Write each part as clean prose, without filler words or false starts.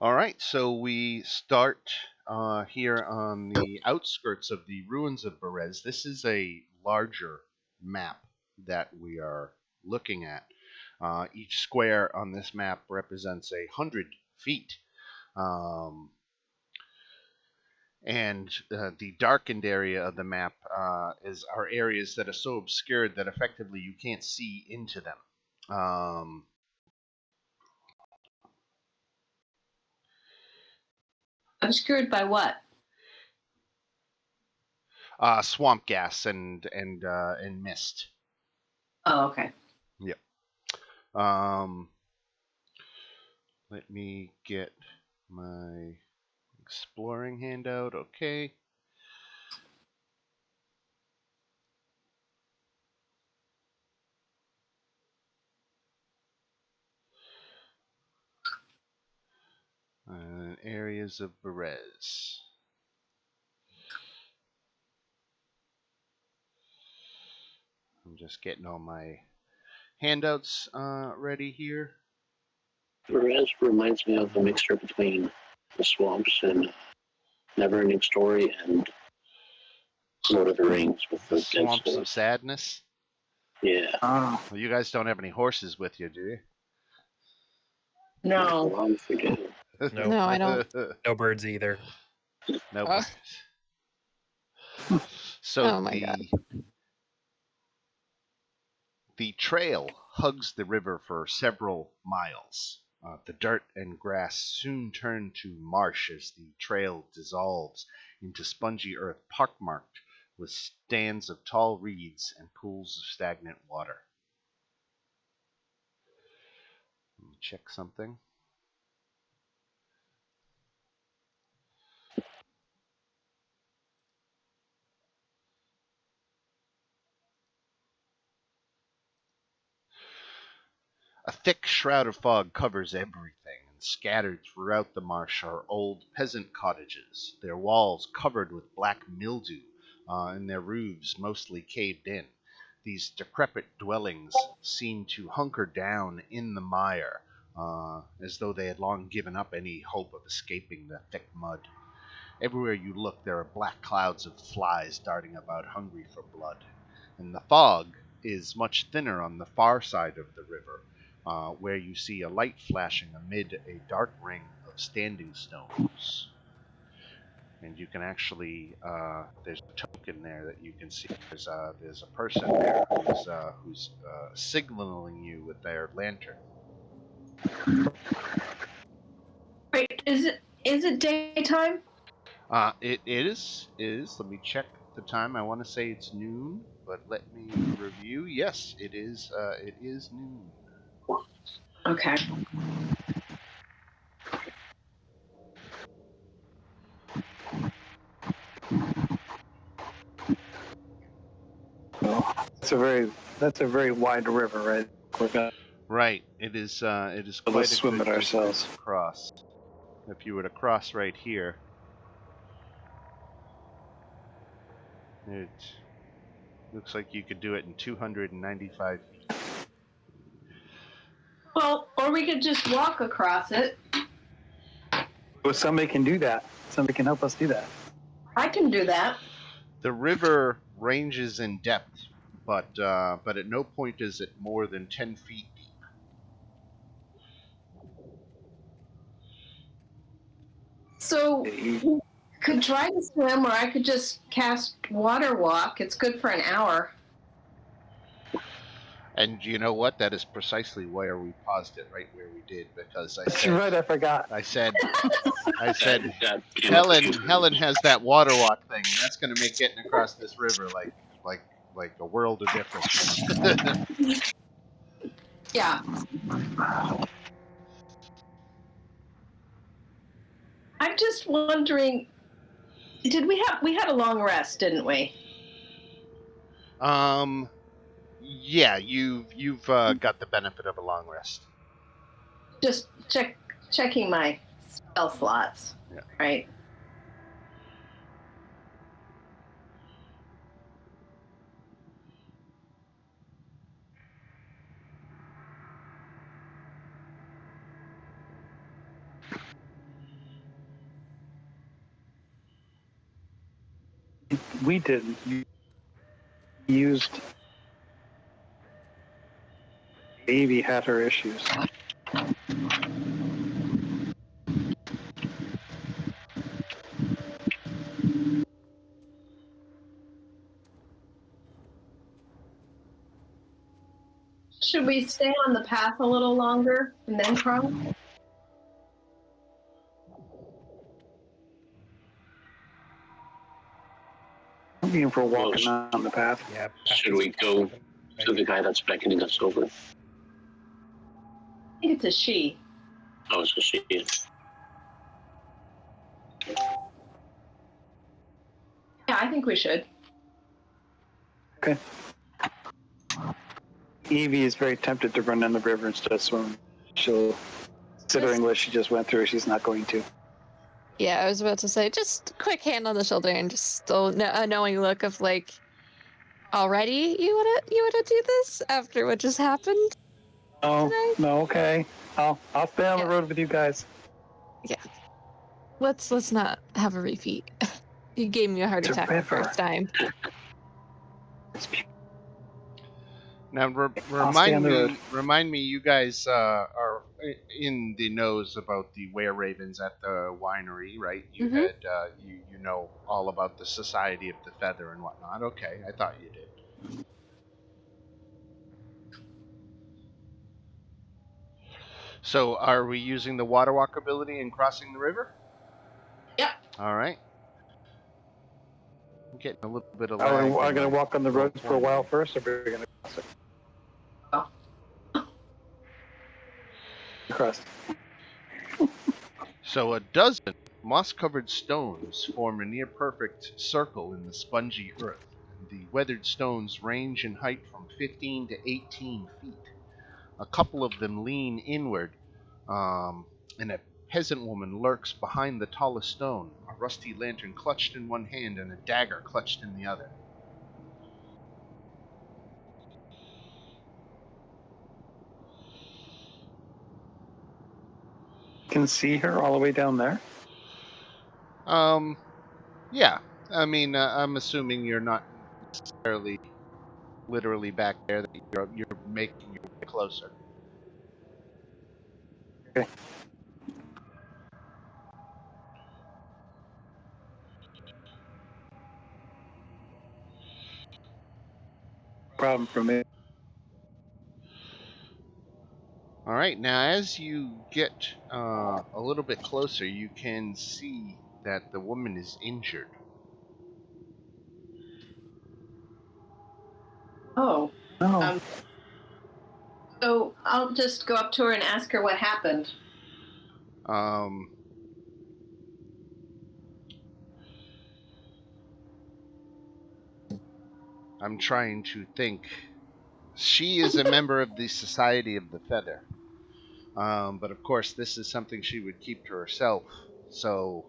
All right, so we start here on the outskirts of the ruins of Berez. This is a larger map that we are looking at. Each square on this map represents 100 feet. Um, and the darkened area of the map are areas that are so obscured that effectively you can't see into them. Obscured by what? Swamp gas and mist. Oh, okay. Yep. Let me get my exploring handout. Okay. Areas of Berez. I'm just getting all my handouts ready here. Perez reminds me of a mixture between the swamps and Neverending Story and Lord of the Rings with The the swamps of sadness. Yeah. Well, you guys don't have any horses with you, do you? No. No, I don't. No birds either. No birds. So Oh my God. The trail hugs the river for several miles. The dirt and grass soon turn to marsh as the trail dissolves into spongy earth pockmarked with stands of tall reeds and pools of stagnant water. Let me check something. A thick shroud of fog covers everything, and scattered throughout the marsh are old peasant cottages, their walls covered with black mildew, and their roofs mostly caved in. These decrepit dwellings seem to hunker down in the mire, as though they had long given up any hope of escaping the thick mud. Everywhere you look, there are black clouds of flies darting about, hungry for blood. And the fog is much thinner on the far side of the river, where you see a light flashing amid a dark ring of standing stones. And you can actually, there's a token there that you can see. There's a person there who's signaling you with their lantern. Wait, is it daytime? It is. Let me check the time. I want to say it's noon, but let me review. Yes, it is. It is noon. Okay. That's a very wide river, right? We're gonna Right. It is. It is let's quite a swim good it distance ourselves. across. If you were to cross right here, it looks like you could do it in 295 feet. Well, or we could just walk across it. Well, somebody can do that. Somebody can help us do that. I can do that. The river ranges in depth, but at no point is it more than 10 feet deep. So we could try to swim, or I could just cast water walk. It's good for an hour. And you know what? That is precisely where we paused it, right where we did, because I That's said, right. I forgot. I said, Helen has that water walk thing. And that's going to make getting across this river like a world of difference. Yeah. I'm just wondering, we had a long rest, didn't we? Yeah, you've got the benefit of a long rest. Just checking my spell slots. Yeah. Right. We didn't. We used. Evie had her issues. Should we stay on the path a little longer and then cross? I'm looking for walking on the path. Yeah. Should we go to the guy that's beckoning us over? I think it's a she. Oh, so she is. Yeah, I think we should. Okay. Evie is very tempted to run in the river instead of swim. She'll, considering what she just went through, she's not going to. Yeah, I was about to say, just quick hand on the shoulder and just still a knowing look of like, already you wanna do this after what just happened? Oh, Tonight? no, okay. I'll stay on the Yeah. road with you guys. Let's not have a repeat. You gave me a heart It's a attack the river. first time. Now, I'll stay on the road. remind me, you guys are in the knows about the were ravens at the winery, right? You Mhm. had you know all about the Society of the Feather and whatnot. Okay, I thought you did. So, are we using the water walk ability and crossing the river? Yep. All right. I'm getting a little bit of Are lag. we in going to my walk on the roads for a roll while 20. first, or are we going to cross it? Cross. So, a dozen moss-covered stones form a near-perfect circle in the spongy earth. The weathered stones range in height from 15 to 18 feet. A couple of them lean inward, and a peasant woman lurks behind the tallest stone, a rusty lantern clutched in one hand and a dagger clutched in the other. Can see her all the way down there. Yeah. I mean, I'm assuming you're not necessarily literally back there, that you're making your way closer. Okay. Problem for me. All right. Now, as you get a little bit closer, you can see that the woman is injured. Oh. No. So I'll just go up to her and ask her what happened. Um, I'm trying to think. She is a member of the Society of the Feather. But of course, this is something she would keep to herself. So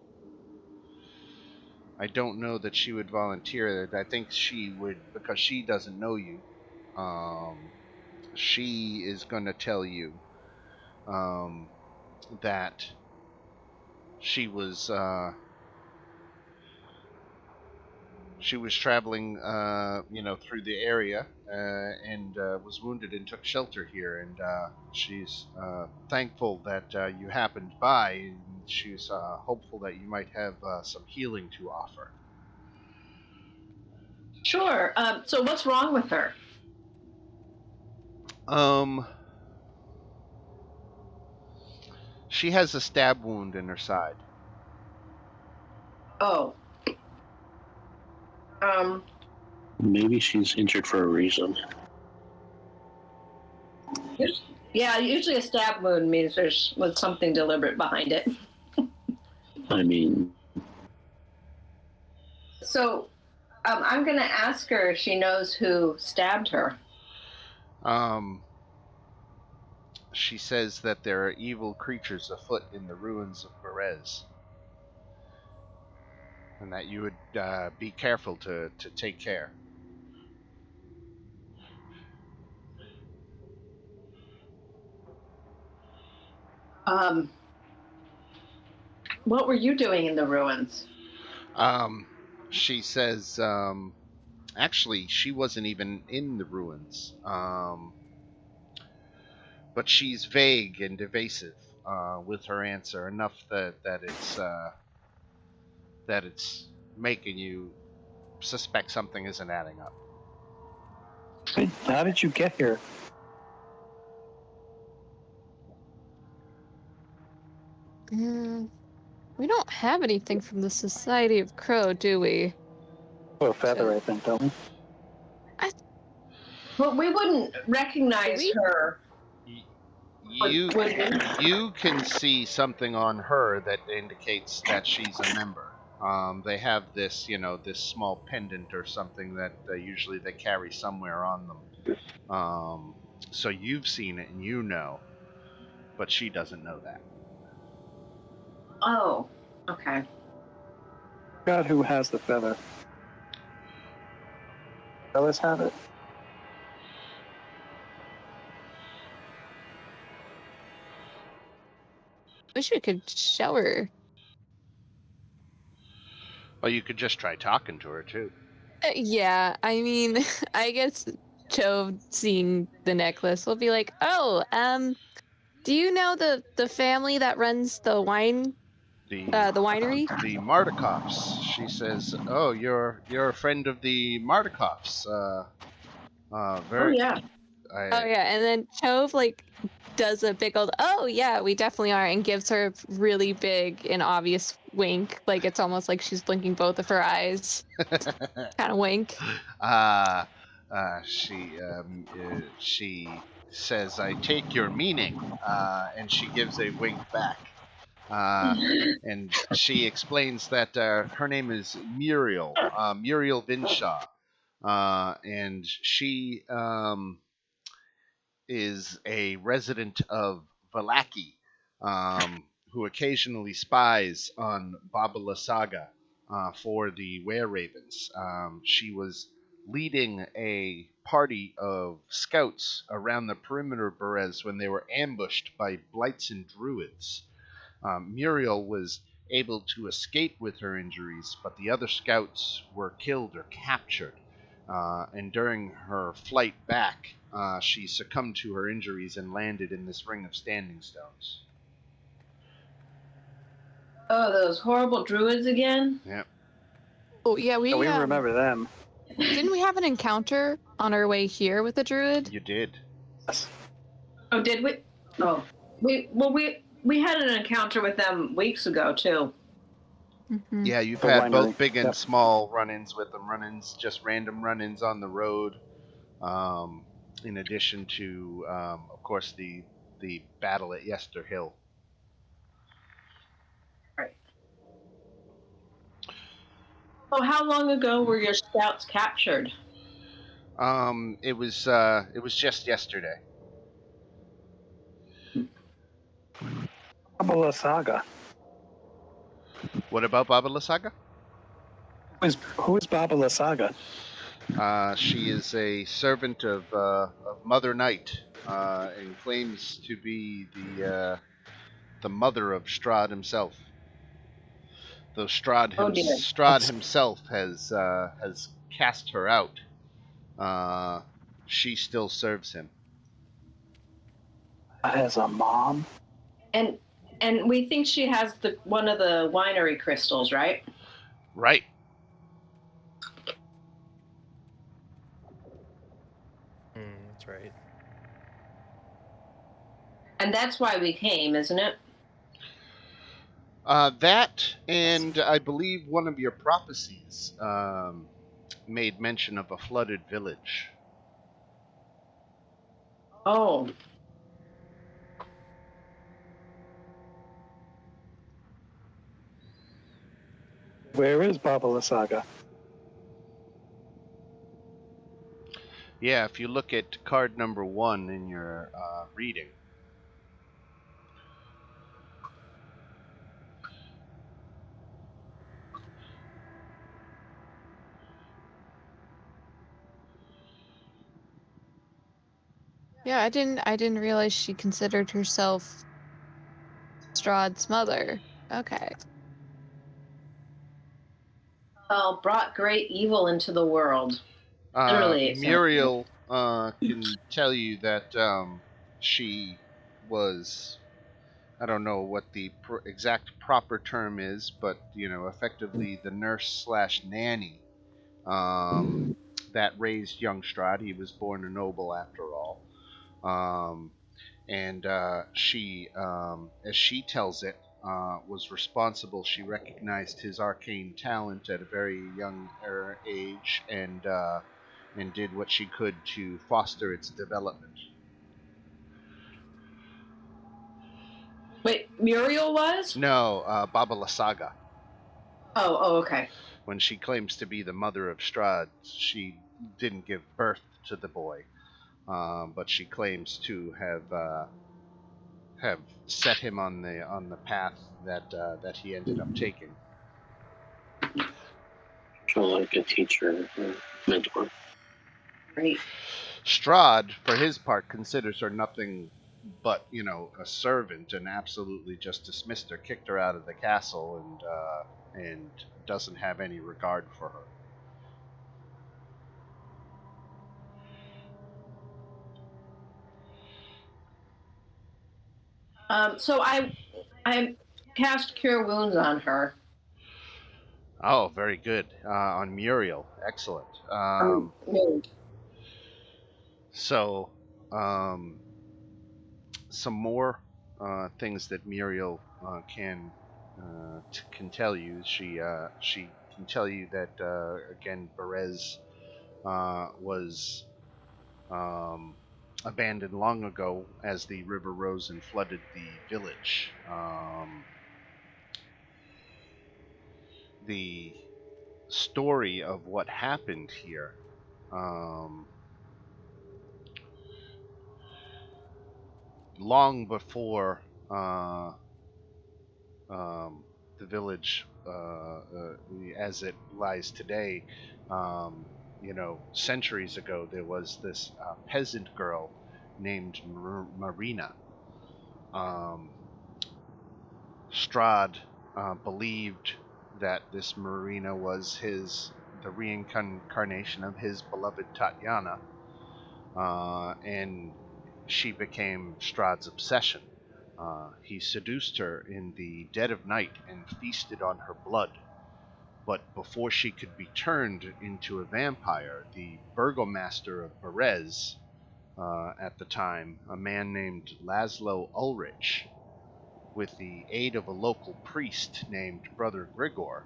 I don't know that she would volunteer. I think she would, because she doesn't know you. She is going to tell you that she was traveling, through the area and was wounded and took shelter here. And she's thankful that you happened by. And she's hopeful that you might have some healing to offer. Sure. So what's wrong with her? She has a stab wound in her side. Oh. Maybe she's injured for a reason. Yeah, usually a stab wound means there's was something deliberate behind it. I mean, So I'm going to ask her if she knows who stabbed her. She says that there are evil creatures afoot in the ruins of Perez, and that you would be careful to take care. What were you doing in the ruins? she says, actually, she wasn't even in the ruins. But she's vague and evasive with her answer, enough that it's making you suspect something isn't adding up. How did you get here? We don't have anything from the Society of Crow, do we? Oh, a feather, I think, don't we? But we wouldn't recognize We- her. You Would we? you can see something on her that indicates that she's a member. They have this, this small pendant or something that usually they carry somewhere on them. So you've seen it and you know, but she doesn't know that. Oh, okay. God, who has the feather? Fellas have it. Wish we could show her. Well, you could just try talking to her too. Yeah, I mean, I guess Chove seeing the necklace will be like, "Oh, do you know the family that runs the The the winery?" the Mardikovs. She says, "Oh, you're a friend of the Mardikovs. Oh Very. yeah. Oh yeah, and then Chove like does a big old, "Oh yeah, we definitely are," and gives her a really big and obvious wink, like it's almost like she's blinking both of her eyes, kind of wink. uh, she says, "I take your meaning," and she gives a wink back. And she explains that her name is Muriel Vinshaw, and she is a resident of Valaki, who occasionally spies on Babala Saga for the Were Ravens. She was leading a party of scouts around the perimeter of Berez when they were ambushed by blights and druids. Muriel was able to escape with her injuries, but the other scouts were killed or captured. And during her flight back, she succumbed to her injuries and landed in this ring of standing stones. Oh, those horrible druids again. Yeah, Oh yeah, Yeah, we remember them. didn't we have an encounter on our way here with a druid? you did. Yes. Oh, did we? Oh, we had an encounter with them weeks ago too. Mm-hmm. Yeah, you've The had winery. both big and Yep. small run-ins with them. Run-ins, just random run-ins on the road. In addition to, of course, the battle at Yester Hill. Right. So how long ago were your scouts captured? It was just yesterday. Babala Saga. What about Babala Saga? Who is Babala Saga? She is a servant of Mother Night, and claims to be the mother of Strahd himself. Though Oh dear. Strahd himself has cast her out, she still serves him. As a mom? And we think she has the one of the winery crystals, right? Right. That's right. And that's why we came, isn't it? That, and I believe one of your prophecies made mention of a flooded village. Oh, Where is Babala Saga? Yeah, if you look at card number 1 in your reading. Yeah, I didn't realize she considered herself Strahd's mother. Okay. brought great evil into the world. Literally, it sounds like. Muriel can tell you that she was, I don't know what the exact proper term is, but effectively the nurse slash nanny that raised young Strahd. He was born a noble after all. And she, as she tells it, was responsible. She recognized his arcane talent at a very young age, and did what she could to foster its development. Wait, Muriel was? No, Baba Lysaga. Oh, okay. When she claims to be the mother of Strahd, she didn't give birth to the boy, but she claims to have set him on the path that he ended up taking. So like a teacher or mentor. Great. Strahd, for his part, considers her nothing but a servant, and absolutely just dismissed her, kicked her out of the castle, and doesn't have any regard for her. So I cast Cure Wounds on her. Oh, very good. On Muriel, excellent. No. So, some more things that Muriel can tell you. She can tell you that again, Berez was abandoned long ago as the river rose and flooded the village. The story of what happened here. Long before the village as it lies today, centuries ago, there was this peasant girl named Marina. Strahd believed that this Marina was the reincarnation of his beloved Tatiana, and she became Strahd's obsession. He seduced her in the dead of night and feasted on her blood. But before she could be turned into a vampire, the burgomaster of Berez, at the time, a man named Laszlo Ulrich, with the aid of a local priest named Brother Grigor,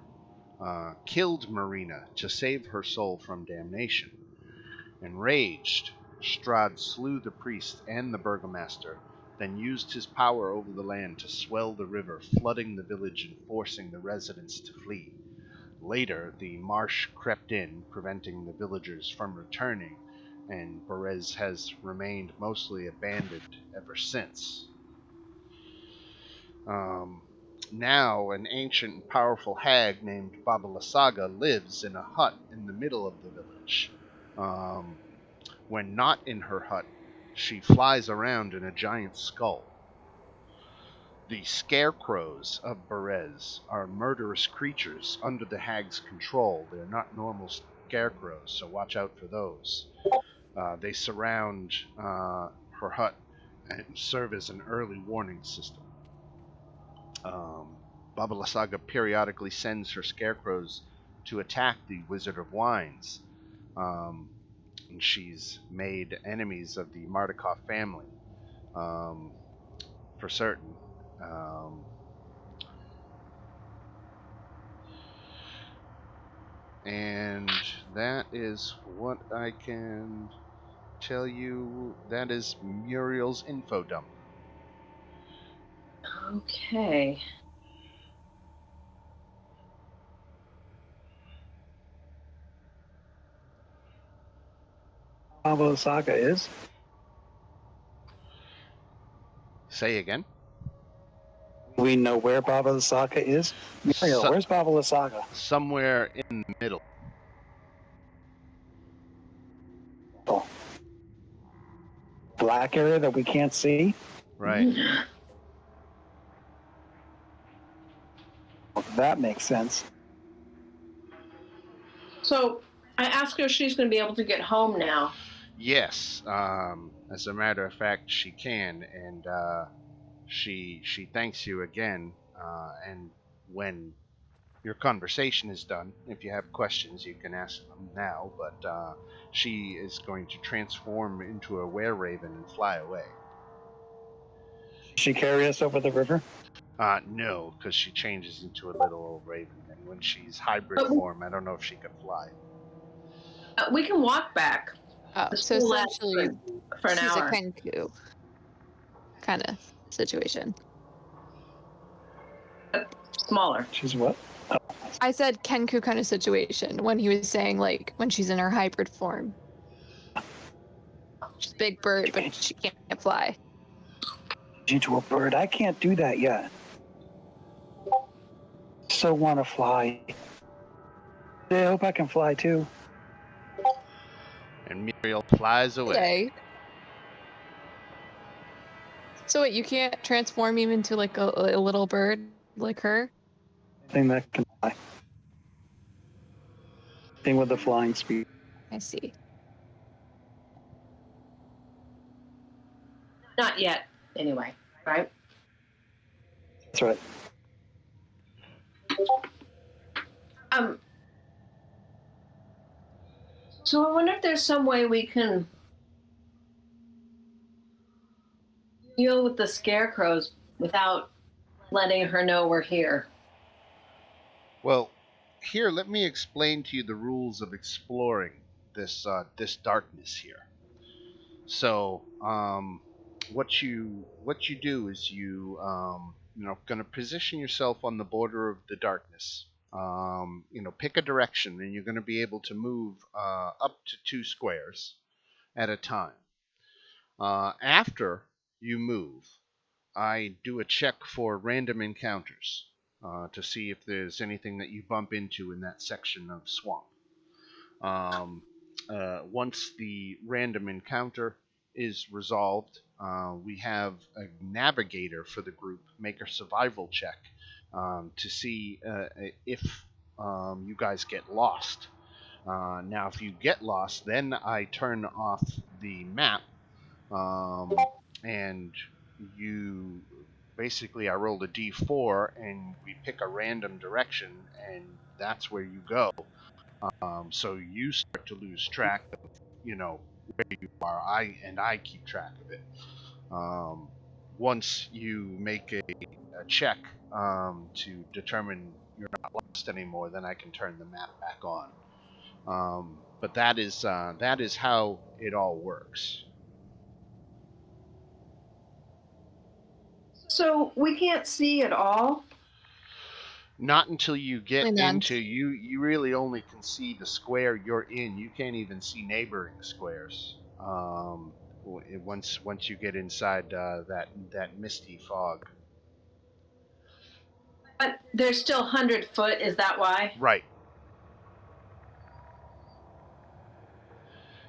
killed Marina to save her soul from damnation. Enraged, Strahd slew the priest and the burgomaster, then used his power over the land to swell the river, flooding the village and forcing the residents to flee. Later, the marsh crept in, preventing the villagers from returning, and Berez has remained mostly abandoned ever since. Now, an ancient and powerful hag named Baba Lysaga lives in a hut in the middle of the village. When not in her hut, she flies around in a giant skull. The scarecrows of Berez are murderous creatures under the hag's control. They're not normal scarecrows, so watch out for those. They surround her hut and serve as an early warning system. Baba Lysaga periodically sends her scarecrows to attack the Wizard of Wines, and she's made enemies of the Mardukov family, for certain. And that is what I can tell you. That is Muriel's info dump. Okay. Baba Lysaga is? Say again? We know where Baba Lysaga is? Muriel, where's Baba Lysaga? Somewhere in the middle. Oh. Black area that we can't see? Right. Well, that makes sense. So I asked her if she's going to be able to get home now. Yes, as a matter of fact, she can, and she thanks you again. And when your conversation is done, if you have questions, you can ask them now. But she is going to transform into a were-raven and fly away. She carry us over the river? No, because she changes into a little old raven, and when she's hybrid But form, I don't know if she can fly. we can walk back. Oh, The so school lasts essentially, for an she's hour. a Kenku kind of situation. Smaller. She's what? I said Kenku kind of situation when he was saying like when she's in her hybrid form. She's a big bird, but she can't fly. Into a bird. I can't do that yet. So want to fly. I hope I can fly too. And Muriel flies away. Okay. So wait, you can't transform him into like a little bird like her? Thing that can fly. Thing with the flying speed. I see. Not yet, anyway. Right? That's right. So I wonder if there's some way we can deal with the scarecrows without letting her know we're here. Well, here, let me explain to you the rules of exploring this darkness here. So, what you do is going to position yourself on the border of the darkness. Pick a direction, and you're going to be able to move up to 2 squares at a time. After you move, I do a check for random encounters to see if there's anything that you bump into in that section of swamp. Once the random encounter is resolved, we have a navigator for the group make a survival check to see if you guys get lost. Now, if you get lost, then I turn off the map, and you basically I rolled a d4 and we pick a random direction, and that's where you go. So you start to lose track of where you are. I keep track of it. Once you make a check to determine you're not lost anymore, then I can turn the map back on. But that is how it all works. So we can't see at all? Not until you get And into you really only can see the square you're in. You can't even see neighboring squares. Once you get inside that misty fog. But there's still 100 foot, is that why? Right.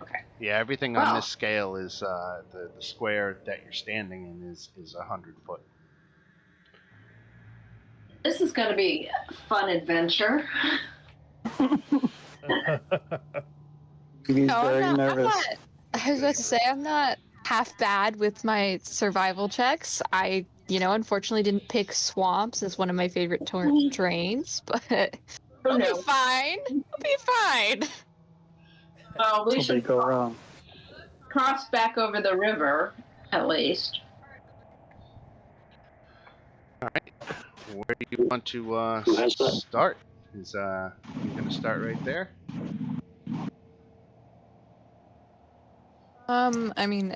Okay. Yeah, everything on this scale is the square that you're standing in is 100 foot. This is going to be a fun adventure. He's No, very I'm nervous. not. I was about to say I'm not half bad with my survival checks. I, unfortunately didn't pick swamps as one of my favorite terrains, but Oh, I'll no. be fine. I'll be fine. Well, we Till they should go wrong. cross back over the river, at least. Where do you want to Who has that? start? Is you gonna start right there? I mean,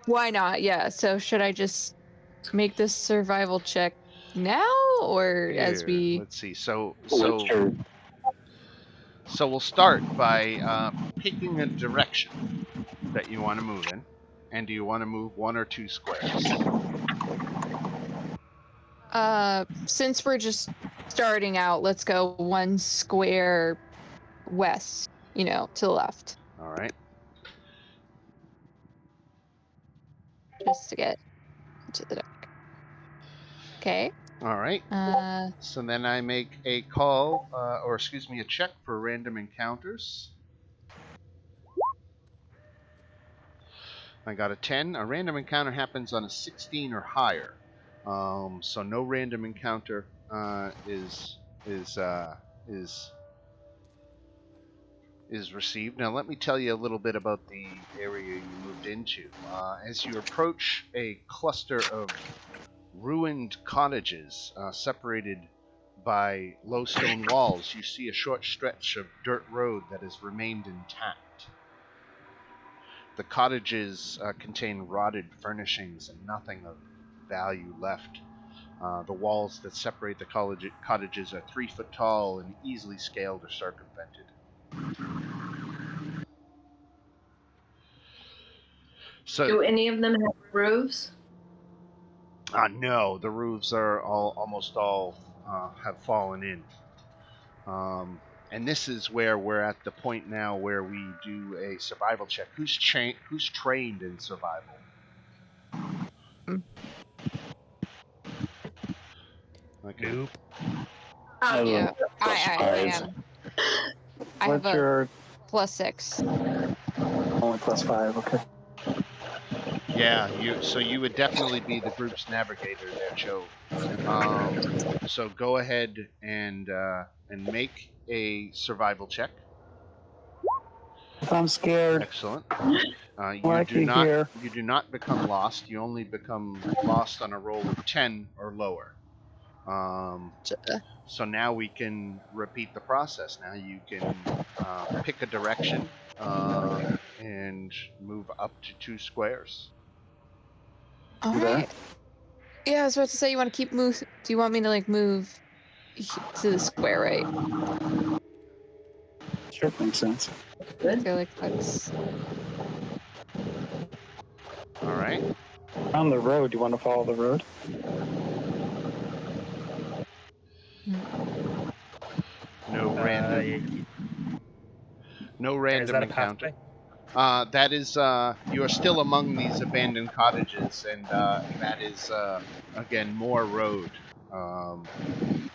why not? Yeah. So should I just make this survival check now, or as Here, we? let's see. So What's your we'll start by picking a direction that you want to move in, and do you want to move 1 or 2 squares? Since we're just starting out, let's go 1 square west. To the left, All right. just to get into the dark. Okay. All right. So then I make a call, a check for random encounters. I got a 10. A random encounter happens on a 16 or higher. So no random encounter is received. Now let me tell you a little bit about the area you moved into. As you approach a cluster of ruined cottages separated by low stone walls, you see a short stretch of dirt road that has remained intact. The cottages contain rotted furnishings and nothing of value left. The walls that separate the cottages are 3 foot tall and easily scaled or circumvented. So, Do any of them have roofs? no, the roofs are almost all have fallen in. And this is where we're at the point now where we do a survival check. Who's trained in survival? Okay. Nope. Oh, Yeah, Plus I five. am. I have What's a your +6. only +5? Okay. Yeah, you would definitely be the group's navigator there, Cho. So go ahead and make a survival check. I'm scared. Excellent. Like here. You do not become lost. You only become lost on a roll of 10 or lower. So now we can repeat the process. Now you can pick a direction and move up to 2 squares. All right. Yeah, I was about to say, you want to keep move. Do you want me to like move to the square, right? Sure, makes sense. I feel like that's. All right. On the road, do you want to follow the road? No random. No random Is that a encounter. pathway? That is, you are still among these abandoned cottages, and that is again more road.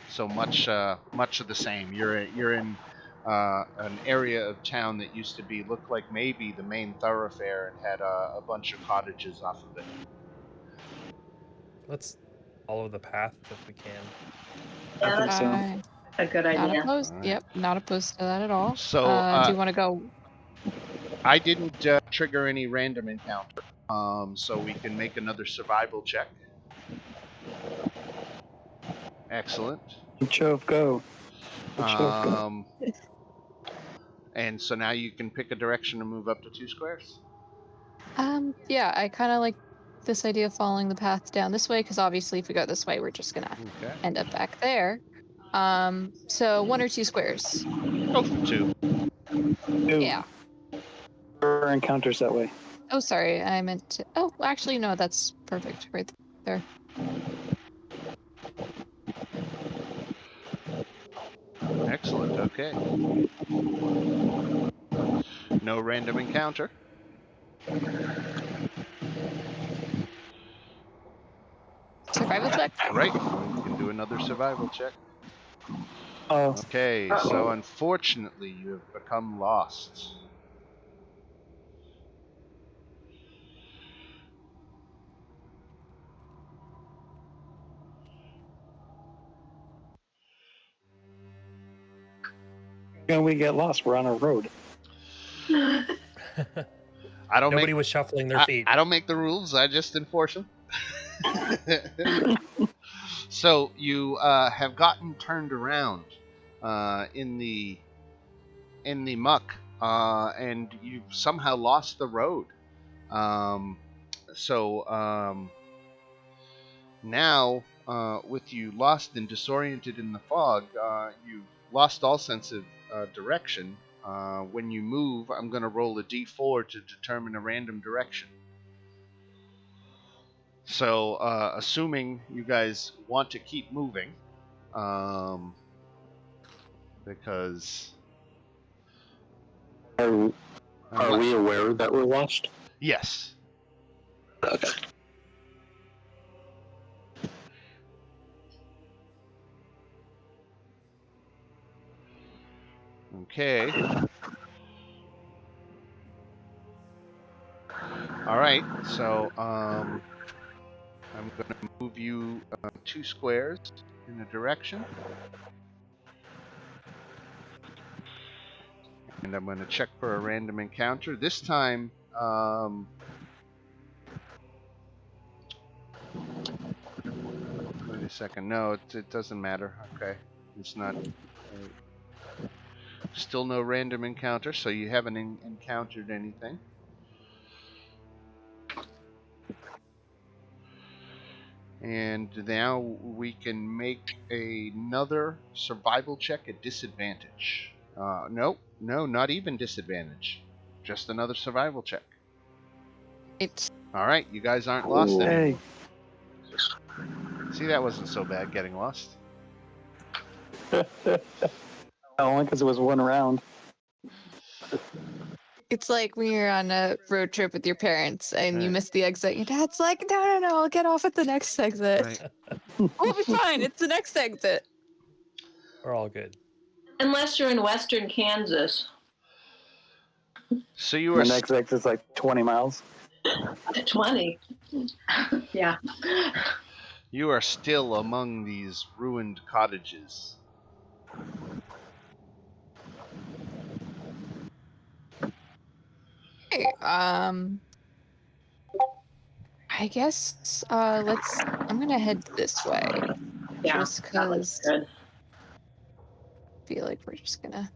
So much of the same. You're in an area of town that used to looked like maybe the main thoroughfare and had a bunch of cottages off of it. Let's follow the path if we can. I think so. A good Not idea. opposed. All right. Yep, not opposed to that at all. So Do you want to go? I didn't trigger any random encounter, so we can make another survival check. Excellent. Chove, go. Chove, go. And so now you can pick a direction to move up to 2 squares. Yeah, I kind of like this idea of following the path down this way because obviously, if we go this way, we're just gonna end up back there. So 1 or 2 squares. Go for 2. Yeah. Or encounters that way. Oh, sorry. I meant to. Oh, actually, no. That's perfect right there. Excellent. Okay. No random encounter. Survival check. Right. We can do another survival check. Oh. Okay. So unfortunately, you have become lost. When we get lost, we're on a road. Nobody was shuffling their feet. I don't make the rules. I just enforce them. So you have gotten turned around in the muck, and you've somehow lost the road. Now, with you lost and disoriented in the fog, you've lost all sense of direction. When you move, I'm going to roll a d4 to determine a random direction. So, assuming you guys want to keep moving, because... Are we aware that we're lost? Yes. Okay. Okay. All right. So I'm going to move you 2 squares in a direction, and I'm going to check for a random encounter. This time, wait a second. No, it doesn't matter. Okay, it's not. Still no random encounter, so you haven't encountered anything. And now we can make another survival check at disadvantage. No, not even disadvantage. Just another survival check. It's All right, you guys aren't lost Ooh. anymore. See, that wasn't so bad getting lost. Only because it was one round. It's like when you're on a road trip with your parents and you Right. miss the exit. Your dad's like, no, I'll get off at the next exit. Right. We'll be fine. It's the next exit. We're all good. Unless you're in western Kansas. So you The are next exit's like 20 miles. 20. Yeah. you are still among these ruined cottages. Hey, I guess I'm gonna head this way. Yeah. Just That looks because good. I feel like we're just gonna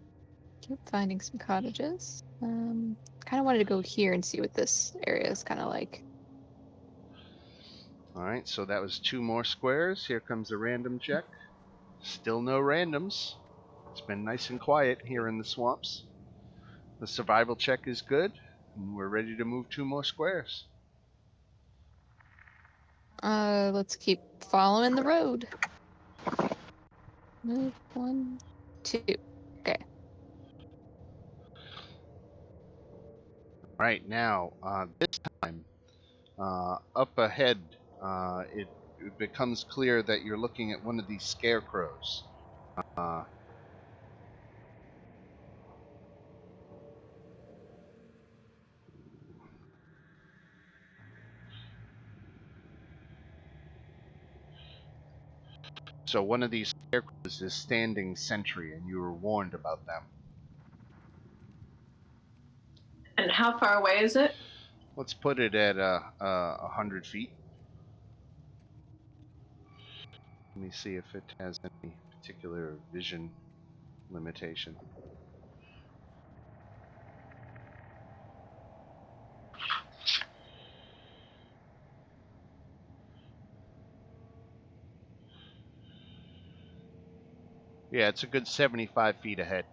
keep finding some cottages. Kind of wanted to go here and see what this area is kind of like. All right, so that was 2 more squares. Here comes a random check. Still no randoms. It's been nice and quiet here in the swamps. The survival check is good, and we're ready to move 2 more squares. Let's keep following the road. Move 1, 2. Okay. Right now, this time, up ahead, it becomes clear that you're looking at one of these scarecrows. Uh, so one of these scarecrows is standing sentry, and you were warned about them. And how far away is it? Let's put it at 100 feet. Let me see if it has any particular vision limitation. Yeah, it's a good 75 feet ahead.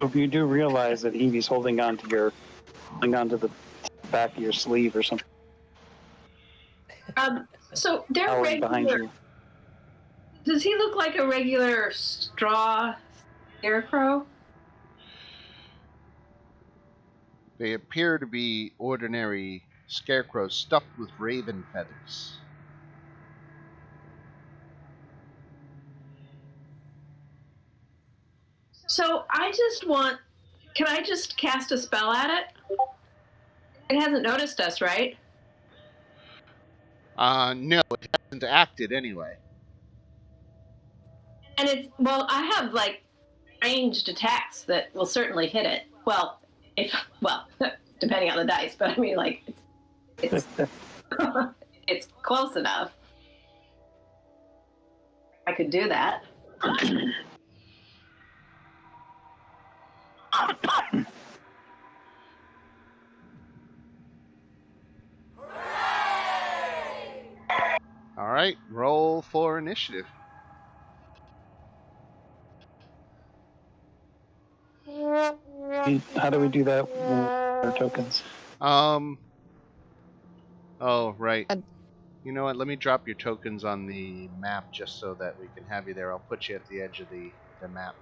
If you do realize that Evie's holding on to the back of your sleeve or something, So they're howling behind regular. you. Does he look like a regular straw scarecrow? They appear to be ordinary scarecrows stuffed with raven feathers. So can I just cast a spell at it? It hasn't noticed us, right? No, it hasn't acted anyway. And I have like ranged attacks that will certainly hit it. Well, depending on the dice, but I mean, like, it's it's close enough. I could do that. All right, roll for initiative. How do we do that with our tokens? Oh, right. Uh, You know what? Let me drop your tokens on the map just so that we can have you there. I'll put you at the edge of the map.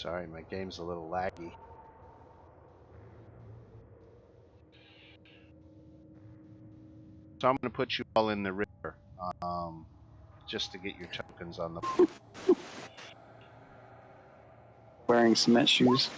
Sorry, my game's a little laggy. So I'm going to put you all in the river, just to get your tokens on the. Wearing cement shoes.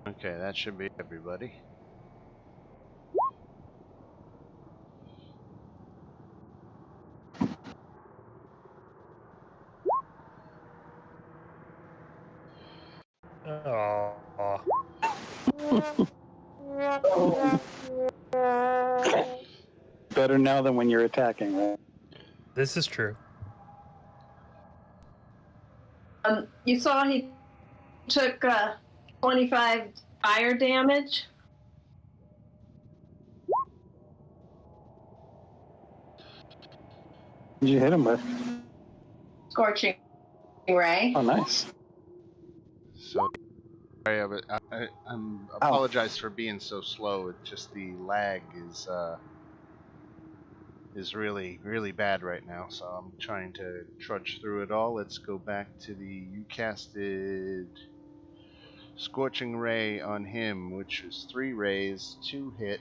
Okay, that should be everybody. Oh. Better now than when you're attacking, right? This is true. You saw he took 25 fire damage. What did you hit him with? Scorching ray. Oh, nice. So, sorry, I'm apologize for being so slow. It's just the lag is really bad right now. So I'm trying to trudge through it all. Let's go back to you casted Scorching Ray on him, which is 3 rays, 2 hit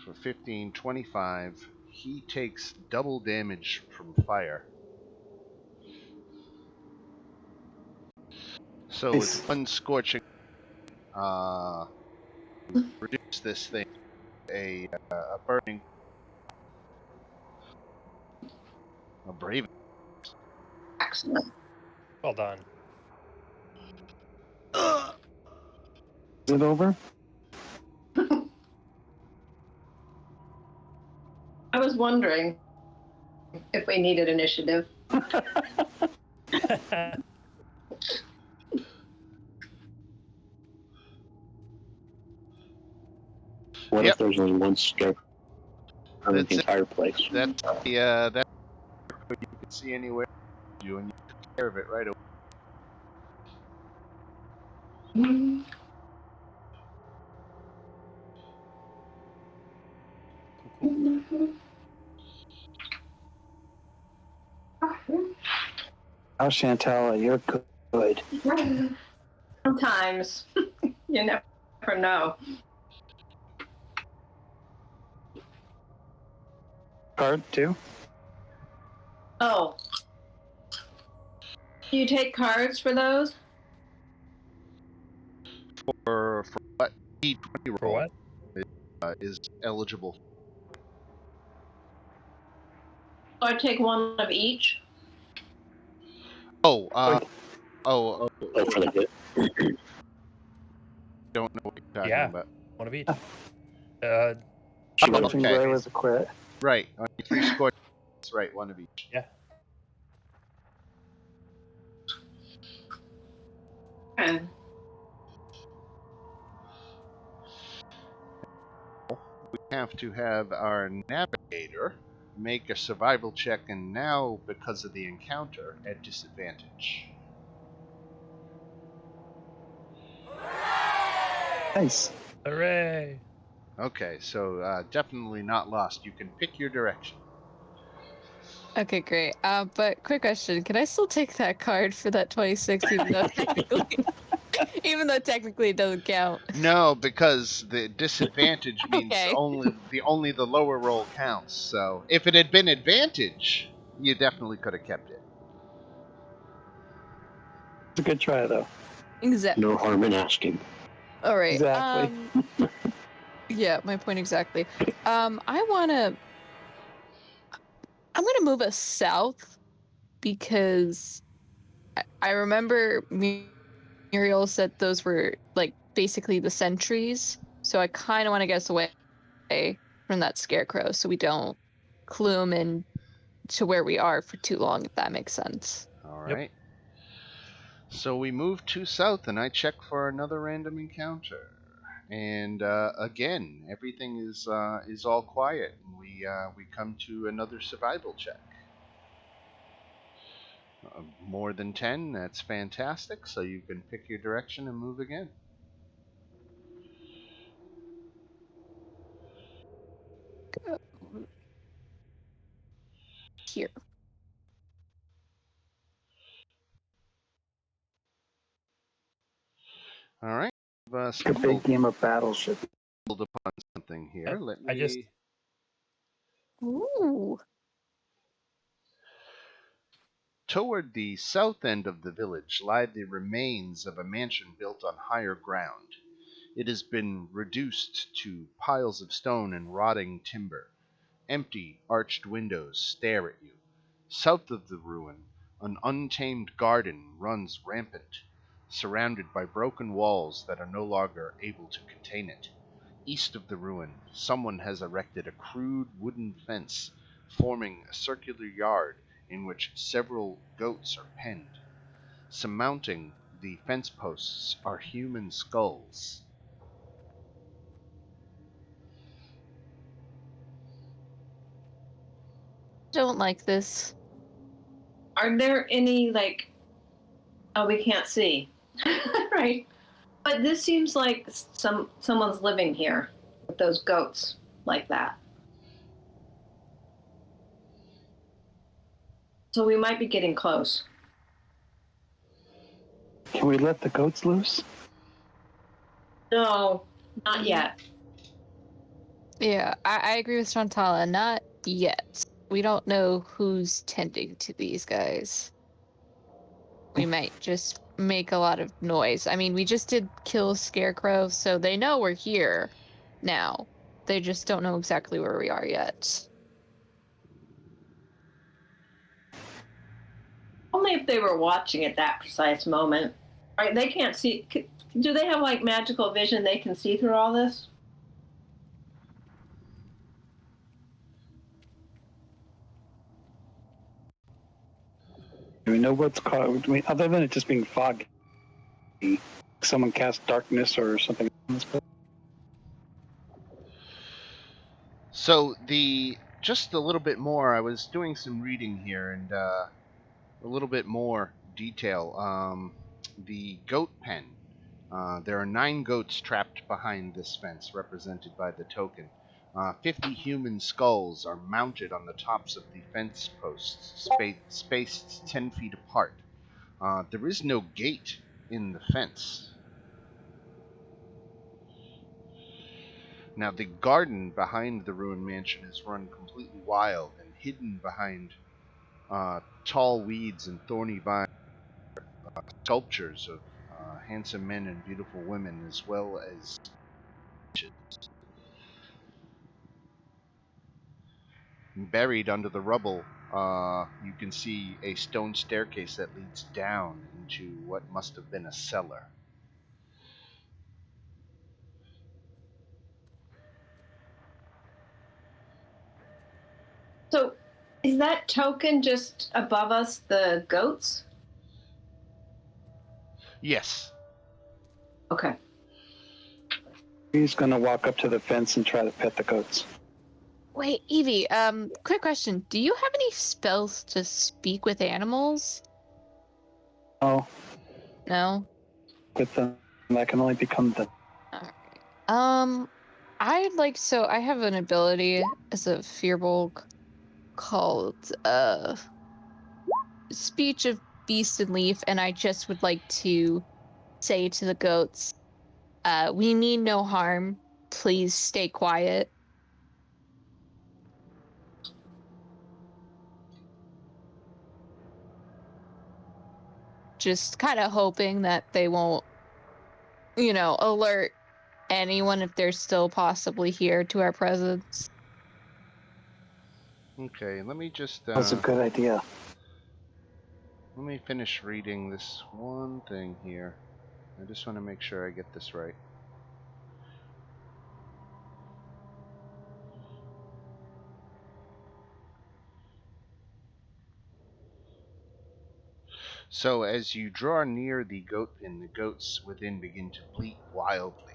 for 15, 25. He takes double damage from fire. So Nice. with one scorching, reduce this thing a burning, a brave. Excellent. Well done. Is it over? I was wondering if we needed initiative. What Yep. if there's only one scare on the That's it. entire place? That's that you can see anywhere you, and you took care of it right away. Oh, Chantella, you're good. Sometimes you never know. Card, too? Oh. Do you take cards for those? For what D20 roll For what? Is eligible. Or take one of each? Oh, Oh, for the hit. don't know what you're talking Yeah. about. One of each. She got Scorching okay. Ray was a quit. Right, on your 3 score. That's right, one of each. Yeah. Okay. We have to have our navigator make a survival check, and now, because of the encounter, at disadvantage. Nice. Hooray! Okay, so definitely not lost. You can pick your direction. Okay, great. But quick question: can I still take that card for that 26, even though technically it doesn't count? No, because the disadvantage means Okay. only the lower roll counts. So if it had been advantage, you definitely could have kept it. It's a good try, though. Exactly. No harm in asking. All right. Exactly. Yeah, my point exactly. I'm gonna move us south because I remember Muriel said those were like basically the sentries, so I kind of want to get us away from that scarecrow so we don't clue him in to where we are for too long, if that makes sense. All Yep. right. So we move to south, and I check for another random encounter. And again, everything is all quiet, and we come to another survival check. More than 10, that's fantastic. So you can pick your direction and move again. Here. All right. It's a big game of Battleship. Stumbled upon something here. Let I just me. Ooh. Toward the south end of the village lie the remains of a mansion built on higher ground. It has been reduced to piles of stone and rotting timber. Empty, arched windows stare at you. South of the ruin, an untamed garden runs rampant, surrounded by broken walls that are no longer able to contain it. East of the ruin, someone has erected a crude wooden fence, forming a circular yard in which several goats are penned. Surmounting the fence posts are human skulls. Don't like this. Are there any like? Oh, we can't see. Right. But this seems like someone's living here with those goats like that. So we might be getting close. Can we let the goats loose? No, not yet. Yeah, I agree with Shantala. Not yet. We don't know who's tending to these guys. We might just make a lot of noise. I mean, we just did kill Scarecrow, so they know we're here now. They just don't know exactly where we are yet. Only if they were watching at that precise moment. Right? They can't see. Do they have like magical vision? They can see through all this. Do we know what's caused? I mean, other than it just being foggy, someone cast darkness or something on this place? So just a little bit more. I was doing some reading here, and a little bit more detail. The goat pen. There are 9 goats trapped behind this fence, represented by the token. 50 human skulls are mounted on the tops of the fence posts, spaced 10 feet apart. There is no gate in the fence. Now, the garden behind the ruined mansion is run completely wild and hidden behind tall weeds and thorny vines, sculptures of handsome men and beautiful women, as well as buried under the rubble. You can see a stone staircase that leads down into what must have been a cellar. So, is that token just above us? The goats? Yes. Okay. He's gonna walk up to the fence and try to pet the goats. Wait, Evie, quick question. Do you have any spells to speak with animals? Oh, No? with them, that can only become the. Alright. I have an ability as a Firbolg called Speech of Beast and Leaf, and I just would like to say to the goats, we mean no harm. Please stay quiet. Just kind of hoping that they won't, alert anyone if they're still possibly here to our presence. Okay, let me just That's a good idea. let me finish reading this one thing here. I just want to make sure I get this right. So as you draw near the goat pin, the goats within begin to bleat wildly.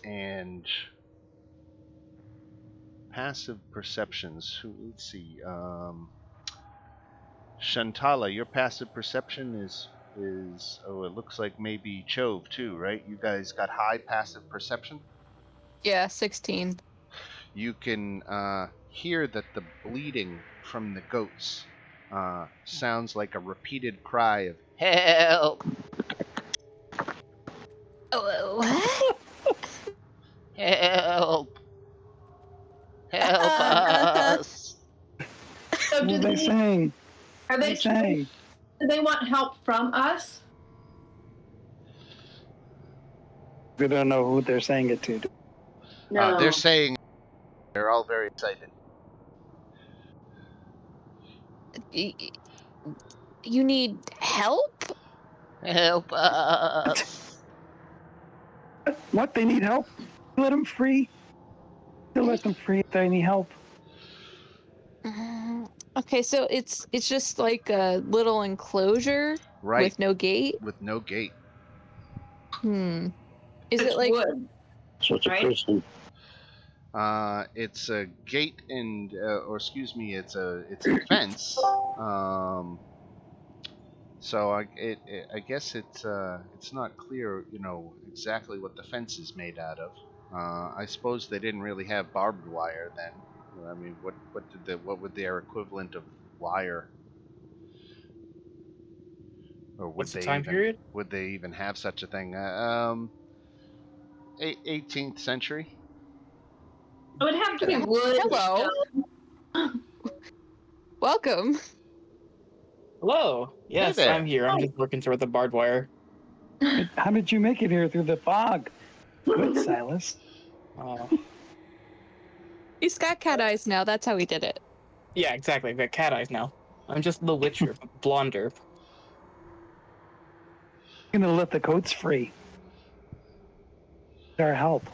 And passive perceptions. Let's see. Shantala, your passive perception is it looks like maybe Chove too, right? You guys got high passive perception. Yeah, 16. You can hear that the bleating from the goats sounds like a repeated cry of help, Oh, what? help, help us. So What do are they they? saying? Are What are they? they saying? Do they want help from us? We don't know who they're saying it to. No. They're saying they're all very excited. You need help? Help us. What? They need help? Let them free. They'll let them free if they need help. Okay, so it's just like a little enclosure Right, with no gate. with no gate. Hmm. Is It's it like wood. So it's a Right. prison. It's a gate and, or excuse me, it's a fence. So I guess it's not clear, exactly what the fence is made out of. I suppose they didn't really have barbed wire then. I mean, what would their equivalent of wire, or What's the time period? would they even have such a thing? 18th century. It would have to be wood. hello? Welcome. Hello. Hey Yes, there. I'm here. I'm just working toward the barbed wire. How did you make it here through the fog? Good, Silas. Uh, He's got cat eyes now. That's how he did it. yeah, exactly. I've got cat eyes now. I'm just the Witcher, blonder. I'm gonna let the goats free. Our help.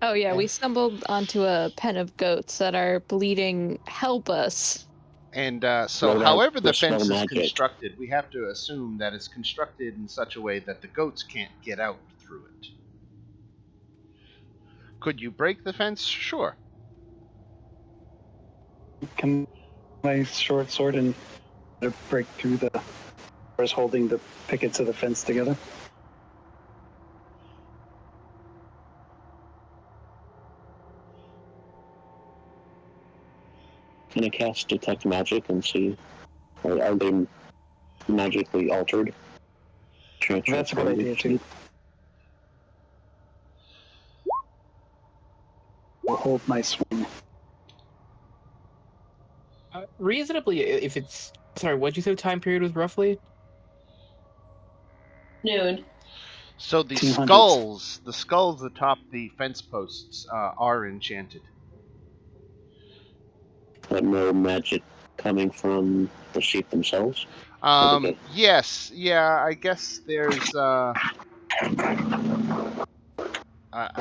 Oh yeah, we Okay. stumbled onto a pen of goats that are bleeding. Help us. And so, What about however the the spell fence is magic? constructed, we have to assume that it's constructed in such a way that the goats can't get out through it. Could you break the fence? Sure. Can my short sword and break through the bars holding the pickets of the fence together? Can I cast detect magic and see? Are they magically altered? That's a good idea too. I'll hold my swing. Reasonably, if it's sorry, what'd you say the time period was roughly? Noon. So the 1800s. skulls atop the fence posts are enchanted. But no magic coming from the sheep themselves? Okay. Yes, yeah, I guess there's. I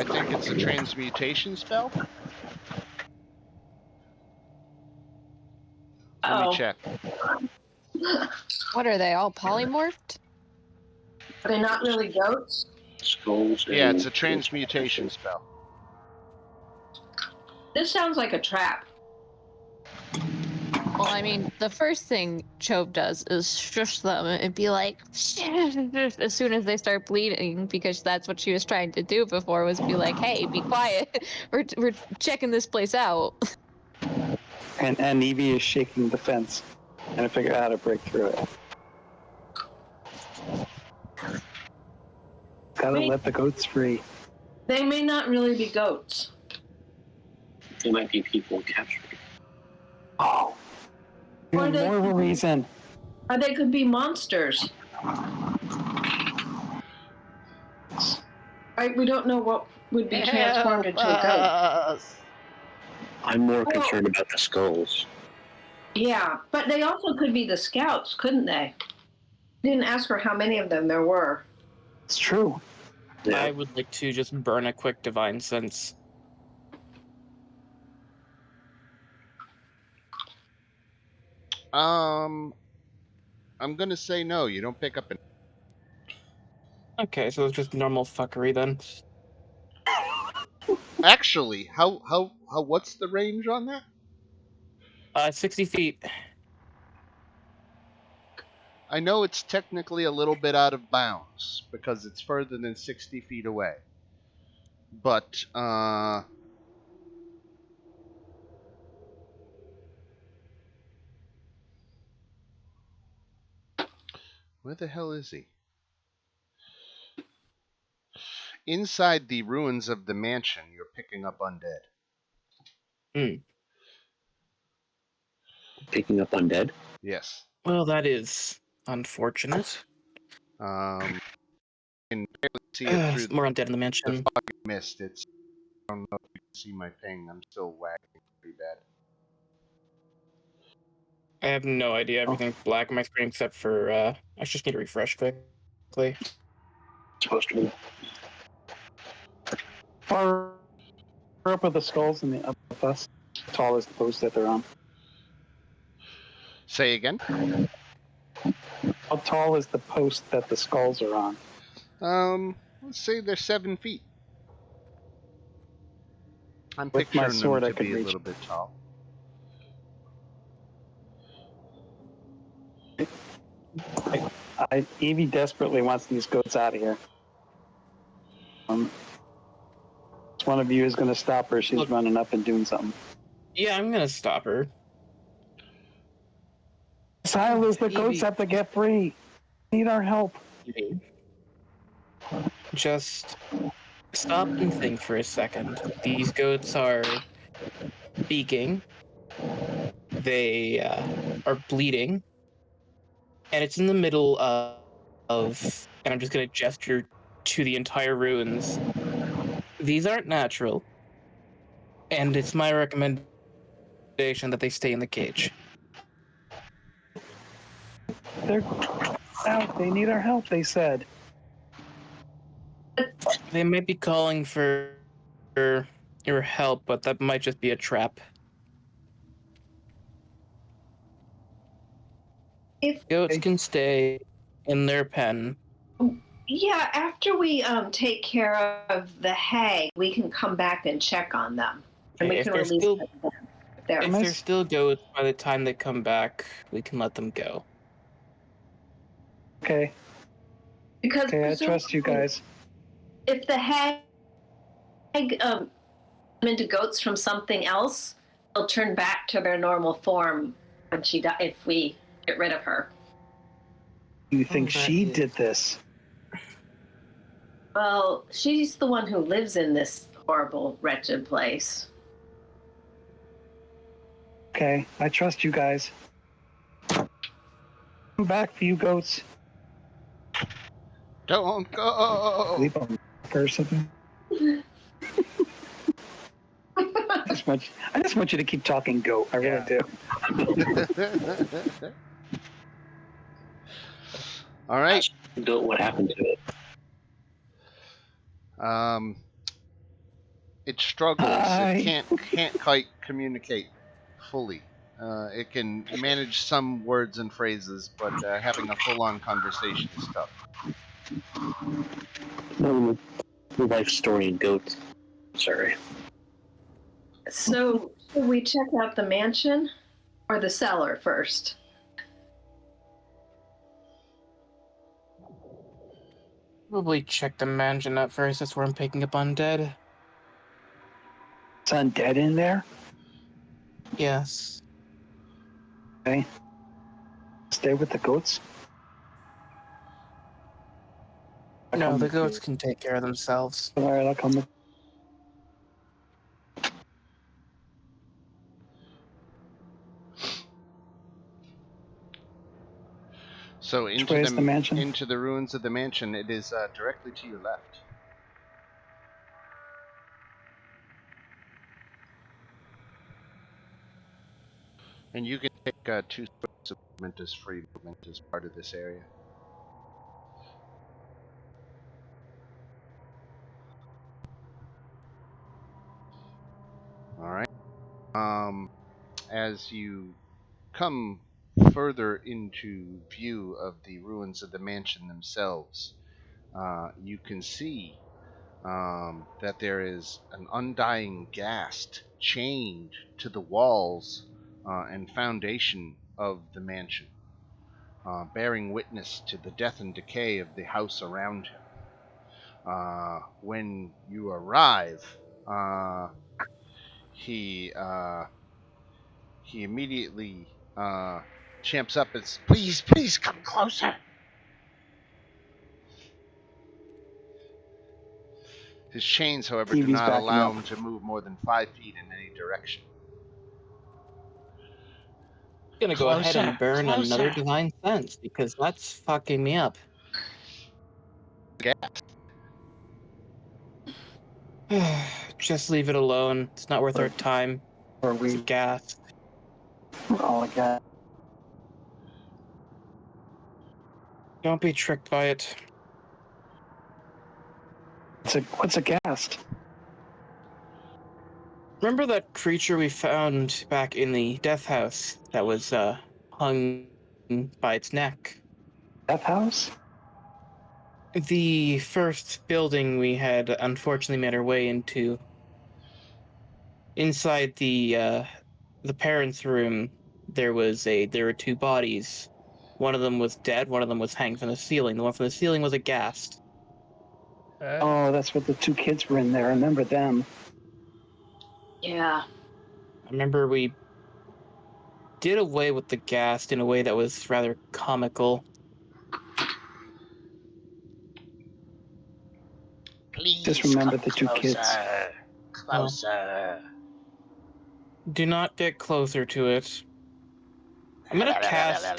think it's a transmutation spell. Let me Oh, check. What are they all polymorphed? are they not really goats? Skulls Yeah, and it's a transmutation spell. This sounds like a trap. Well, I mean, the first thing Chove does is shush them and be like, as soon as they start bleeding, because that's what she was trying to do before, was be like, hey, be quiet. We're checking this place out. And Evie is shaking the fence and to figure out how to break through it. Gotta Right. let the goats free. They may not really be goats. they might be people captured. Oh, Or even they- more of a reason. Or they could be monsters. Right? We don't know what would be transformed into a goat. Us. I'm more Oh. concerned about the skulls. Yeah, but they also could be the scouts, couldn't they? Didn't ask her how many of them there were. It's true. Yeah. I would like to just burn a quick divine sense. Um, I'm gonna say no. You don't pick up an. Okay, so it's just normal fuckery then. Actually, how? What's the range on that? 60 feet. I know it's technically a little bit out of bounds because it's further than 60 feet away. But where the hell is he? Inside the ruins of the mansion, you're picking up undead. Hmm. Picking up undead. Yes. Well, that is unfortunate. You can barely see it through More undead in the the mansion. foggy mist. I don't know if you can see my ping. I'm still wagging pretty bad. I have no idea. Everything's black on my screen except for I just need to refresh quickly. Supposed to be. Far up are the skulls and the up with us. Tall as the post that they're on. Say again. How tall is the post that the skulls are on? Let's say they're 7 feet. I'm With my picturing them sword, I to could be a reach. little bit tall. Evie desperately wants these goats out of here. If one of you is going to stop her. She's Look. running up and doing something. Yeah, I'm gonna stop her. Silas, the goats Evie. have to get free. Need our help. Just stop and think for a second. These goats are speaking. They are bleeding, and it's in the middle of. And I'm just gonna gesture to the entire ruins. These aren't natural, and it's my recommendation that they stay in the cage. They're out. They need our help, they said. They might be calling for your help, but that might just be a trap. If Goats can stay in their pen. yeah, after we take care of the hag, we can come back and check on them, and we If can they're release still them if they're if they're still goats by the time they come back, we can let them go. Okay. because Okay, I trust you presumably guys. if the hag into goats from something else, they'll turn back to their normal form when she die if we get rid of her. You think that she is- did this? Well, she's the one who lives in this horrible, wretched place. Okay, I trust you guys. Come back for you goats. Don't go. Sleep on or something. I just want you to keep talking goat. I really do. All right. Goat, what happened to it? Um, it struggles. It Hi. can't quite communicate fully. It can manage some words and phrases, but having a full-on conversation is tough. Life story in goats. Sorry. So, should we check out the mansion or the cellar first? Probably check the mansion out first. That's where I'm picking up undead. Is undead in there? Yes. Okay. Stay with the goats. No, the goats can take care of themselves. All right, I'll come with. So Which way is the mansion? into the ruins of the mansion. It is directly to your left. And you can take 2 squares of movement as free movement as part of this area. All right. As you come further into view of the ruins of the mansion themselves, you can see that there is an undying ghast chained to the walls and foundation of the mansion, bearing witness to the death and decay of the house around him. When you arrive, he he immediately champs up and says, please come closer. His chains, however, do TV's not backing allow up. him to move more than 5 feet in any direction. Gonna go ahead and burn another Closer. divine sense because that's fucking me up. Just leave it alone. It's not worth our time. Or It's a we gas. all again. Don't be tricked by it. What's a ghast? Remember that creature we found back in the death house that was hung by its neck? Death house? The first building we had unfortunately made our way into. Inside the parents' room, there were two bodies. One of them was dead. One of them was hanging from the ceiling. The one from the ceiling was a ghast. Oh, that's what the two kids were in there. I remember them. Yeah. I remember we did away with the ghast in a way that was rather comical. Please Just remember come the two kids. closer. Closer. Do not get closer to it. I'm gonna cast.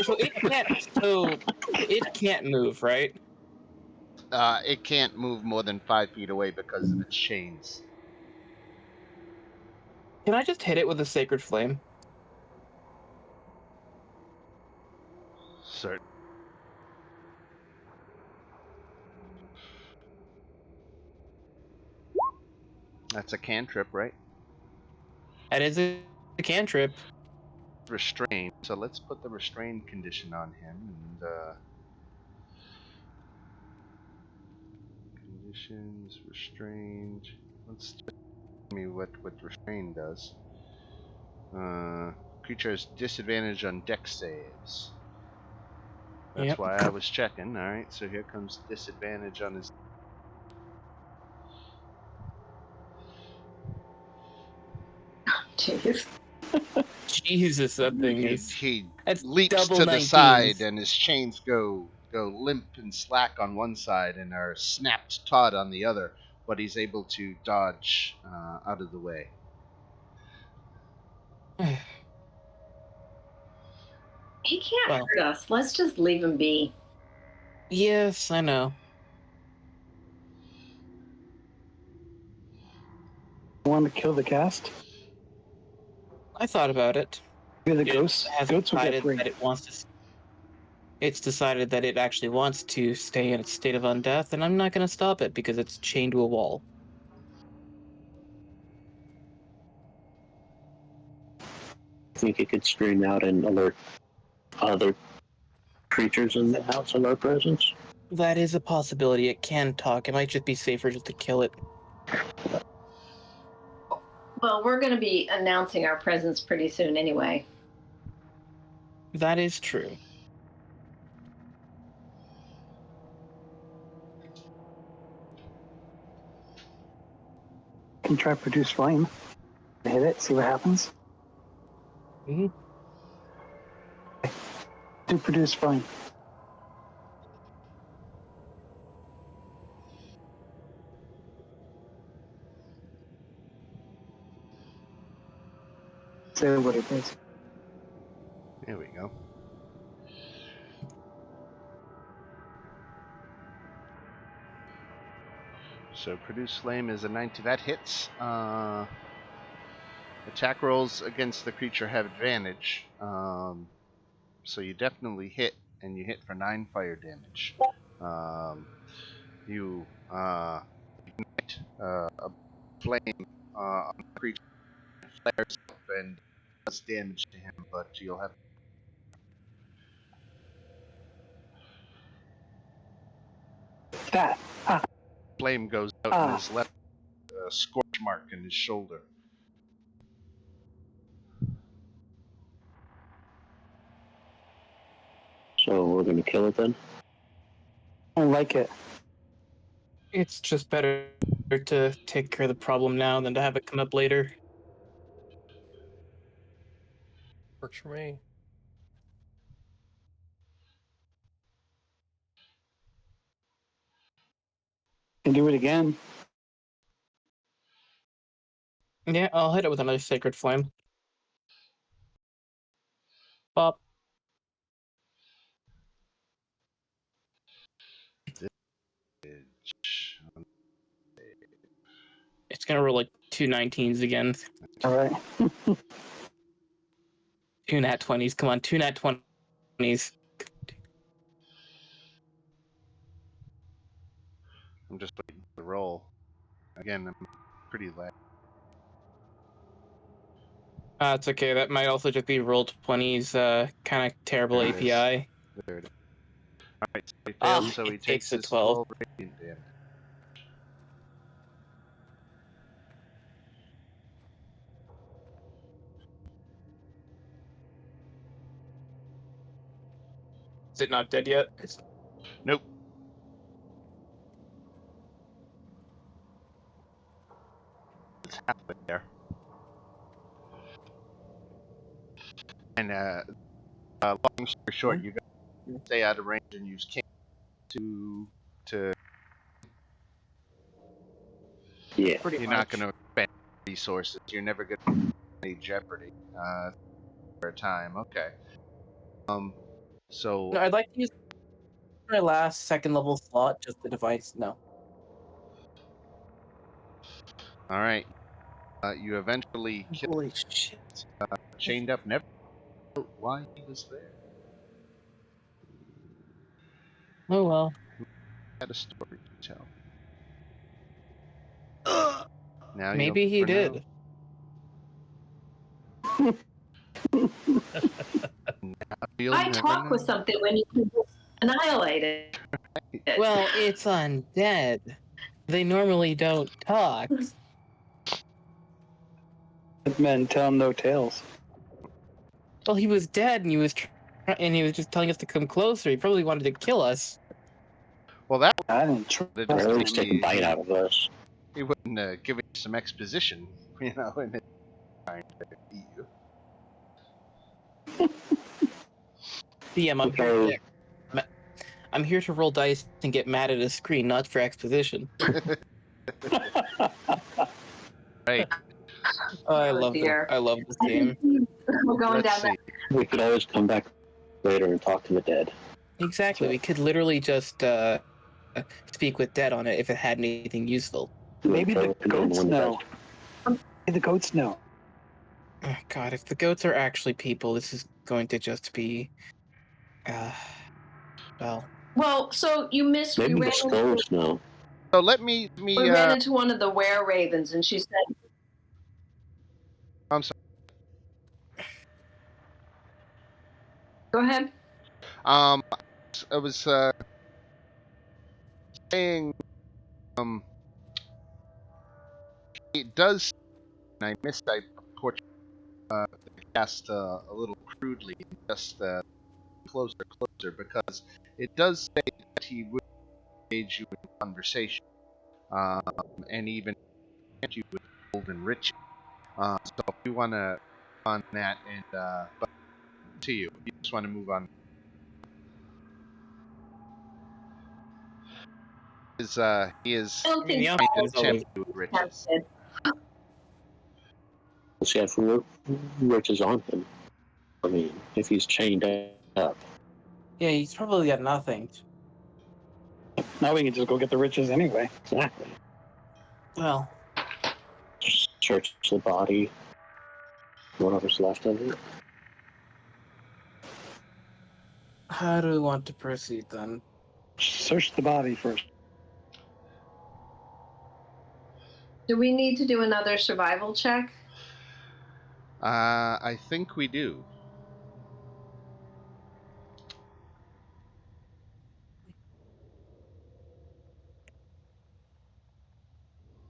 So it can't move, right? It can't move more than 5 feet away because of its chains. Can I just hit it with a sacred flame? Certain. That's a cantrip, right? That is a cantrip. Restrained. So let's put the restrained condition on him. And conditions restrained. Let's tell me what restrained does. Creature has disadvantage on dex saves. That's Yep. why I was checking. All right, so here comes disadvantage on his. Jeez. Jesus, that thing He, is. he That's leaps double to the 19s. side, and his chains go limp and slack on one side, and are snapped taut on the other. But he's able to dodge out of the way. He can't Well. hurt us. Let's just leave him be. Yes, I know. Want to kill the cast? I thought about it. You're the It ghosts. has Goats will get decided free. that it wants to. It's decided that it actually wants to stay in its state of undeath, and I'm not going to stop it because it's chained to a wall. I think it could scream out and alert other creatures in the house of our presence. That is a possibility. It can talk. It might just be safer just to kill it. Well, we're going to be announcing our presence pretty soon anyway. That is true. Can try produce flame. Hit it. See what happens. Mm-hmm. Do produce flame. Say what it is. There we go. So produce flame is a 19. That hits. Attack rolls against the creature have advantage. So you definitely hit, and you hit for 9 fire damage. You ignite a flame on the creature, flares up, and less damage to him, but you'll have That. flame goes out in his left scorch mark in his shoulder. So we're gonna kill it then? I don't like it. It's just better to take care of the problem now than to have it come up later. Works for me. Can do it again. Yeah, I'll hit it with another Sacred Flame. Pop. It's gonna roll like 2 19s again. All right. 2 nat 20s. Come on, 2 nat 20s. I'm just waiting for the roll. Again, I'm pretty lag. It's okay. That might also just be roll 20s. Kind of terrible There it is. API. There it is. Alright, so he fails, so he It takes takes a his 12. 12 radiant damage. Is it not dead yet? Nope. It's halfway there. And long story short, you gotta stay out of range and use king to Yeah. Pretty you're much. not gonna spend resources. You're never gonna any jeopardy for a time. Okay. So No, I'd like to use my last second level slot just the device. No. all right. You eventually kill Holy shit. chained up. Never know why he was there. Oh well. Had a story to tell. Now Maybe you'll he never know. did. You'll I never talk know. with something when you can just annihilate it. Well, it's undead. They normally don't talk. Men tell no tales. Well, he was dead, and he was just telling us to come closer. He probably wanted to kill us. Well, that I didn't trust would Or at just least take a bite out of us. he wouldn't give you some exposition, you know, and trying to eat you. DM, Okay. I'm here to roll dice and get mad at a screen, not for exposition. Right. Oh, I Oh, love dear. I love this I game. think we're going Let's down see. We could always come back later and talk to the dead. Exactly. We could literally just speak with dead on it if it had anything useful. Maybe the goats One know. does. Maybe the goats know. Oh, God, if the goats are actually people, this is going to just be, well. Well, so you missed. Maybe the skulls know. So let me We ran into one of the were ravens, and she said, I'm sorry. "Go ahead." I was saying it does, and I missed I portray cast a little crudely, just closer because it does say that he would engage you in conversation, and even grant you with gold and riches. So if you want to on that, and but to you, if you just want to move on. He is I don't think The Paul option is would always, tempted with be riches. tempted. Let's see if riches on him. I mean, if he's chained up. yeah, he's probably got nothing. Now we can just go get the riches anyway. Exactly. Well, Search the body. Whatever's left of it. how do we want to proceed then? Search the body first. Do we need to do another survival check? I think we do.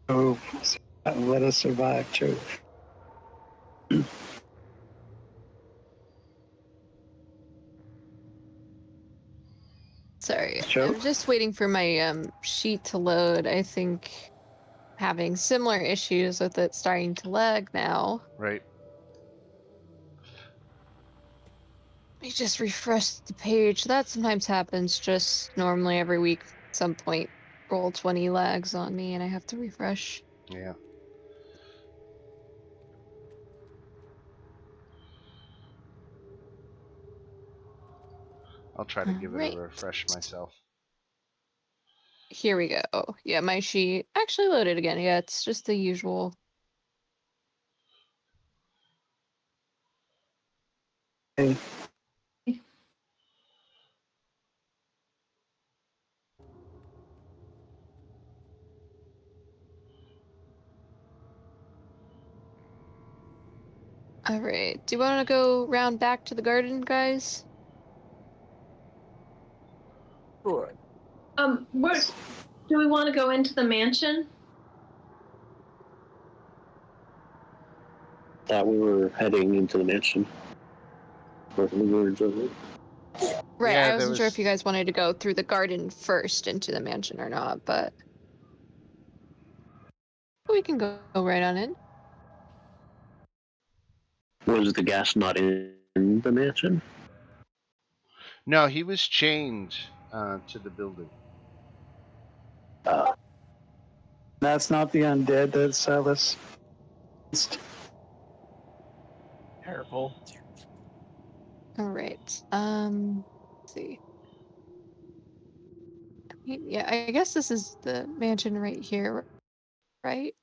Oh, let us survive, Joe. Sorry, Joe? I'm just waiting for my sheet to load. I think having similar issues with it starting to lag now. Right. Let me just refresh the page. That sometimes happens just normally every week. At some point, Roll20 lags on me and I have to refresh. Yeah. I'll try to All give it a right. refresh myself. Here we go. Yeah, my sheet actually loaded again. Yeah, it's just the usual. Hey, All right. Do you want to go round back to the garden, guys? Sure. Where do we want to go into the mansion? Thought we were heading into the mansion. Or the words of it. Right. Yeah, I there wasn't sure if you was. guys wanted to go through the garden first into the mansion or not, but we can go right on in. Was the gas not in the mansion? No, he was chained to the building. that's not the undead, that's Silas. Careful. All right. Let's see. Yeah, I guess this is the mansion right here, right?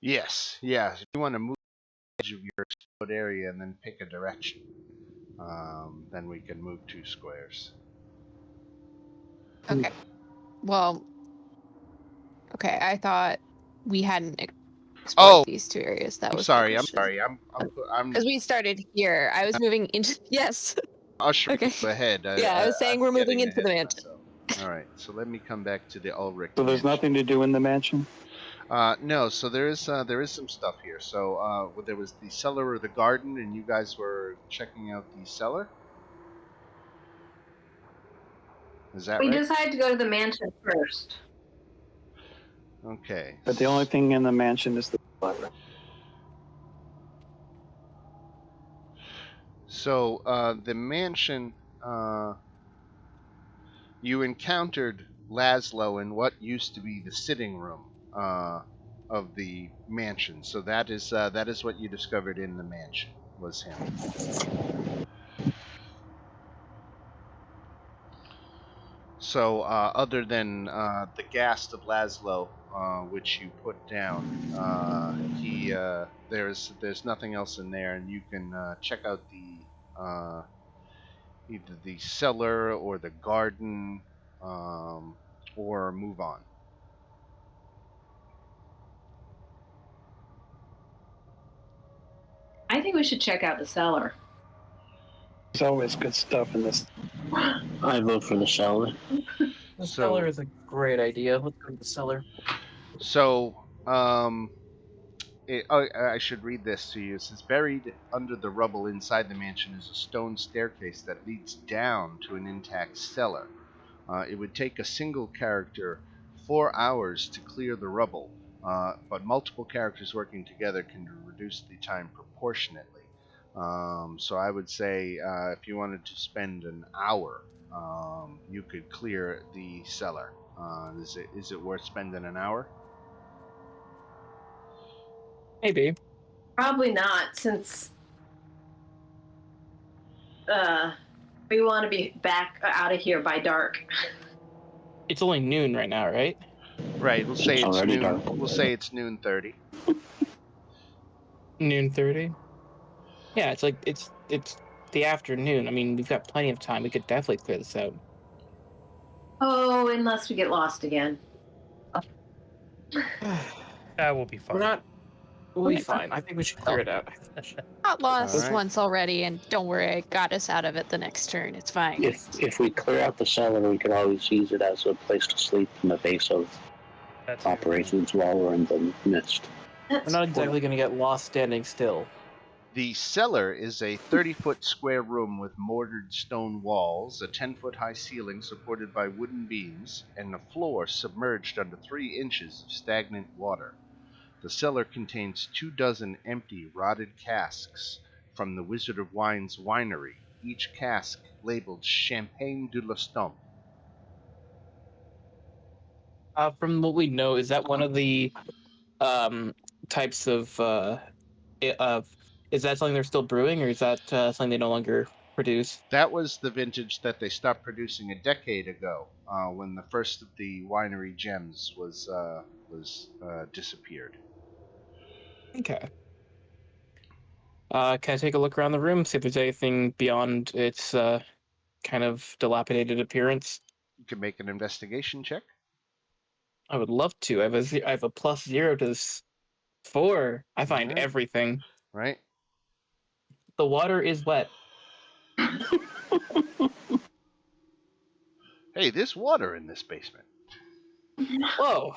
Yes. Yeah. If you want to move the edge of your explored area and then pick a direction, then we can move 2 squares. Okay. Well, okay. I thought we hadn't explored Oh, these two areas. That I'm was my sorry. I'm question. sorry. I'm Because we started here. I was moving into. Yes. ushering Okay. you ahead. Yeah, I was I'm saying we're moving getting into ahead the of mansion. myself. All right. So let me come back to the Ulrich So there's mansion. nothing to do in the mansion? No, so there is some stuff here. So there was the cellar or the garden, and you guys were checking out the cellar. Is that We right? decided to go to the mansion first. Okay. But the only thing in the mansion is the library. So the mansion, you encountered Laszlo in what used to be the sitting room of the mansion. So that is what you discovered in the mansion was him. So, other than the ghast of Laszlo, which you put down, there's nothing else in there, and you can check out the either the cellar or the garden, or move on. I think we should check out the cellar. There's always good stuff in this. I vote for the cellar. The So- cellar is a great idea. Let's go to the cellar. So, I should read this to you. It says, buried under the rubble inside the mansion is a stone staircase that leads down to an intact cellar. It would take a single character 4 hours to clear the rubble, but multiple characters working together can reduce the time proportionately. So I would say if you wanted to spend an hour, you could clear the cellar. Is it worth spending an hour? Maybe. Probably not, since we want to be back out of here by dark. It's only noon right now, right? Right. We'll say It's it's already noon. dark. We'll say it's noon 30. Noon 30. Yeah, it's like it's the afternoon. I mean, we've got plenty of time. We could definitely clear this out. Oh, unless we get lost again. That will be fine. We'll be fine. I think we should clear it out. Got lost right. once already, and don't worry, I got us out of it the next turn. It's fine. If we clear out the cellar, we could always use it as a place to sleep in the base of That's operations while we're in the mist. We're not exactly going to get lost standing still. The cellar is a 30-foot square room with mortared stone walls, a 10-foot high ceiling supported by wooden beams, and a floor submerged under 3 inches of stagnant water. The cellar contains 24 empty, rotted casks from the Wizard of Wine's winery, each cask labeled Champagne de l'Estompe. From what we know, is that one of the types of is that something they're still brewing, or is that something they no longer produce? That was the vintage that they stopped producing a decade ago, when the first of the winery gems was disappeared. Okay. Can I take a look around the room, see if there's anything beyond its kind of dilapidated appearance? You can make an investigation check. I would love to. I have a +0 to this 4. I find Alright. everything. Right? The water is wet. Hey, there's water in this basement. Whoa!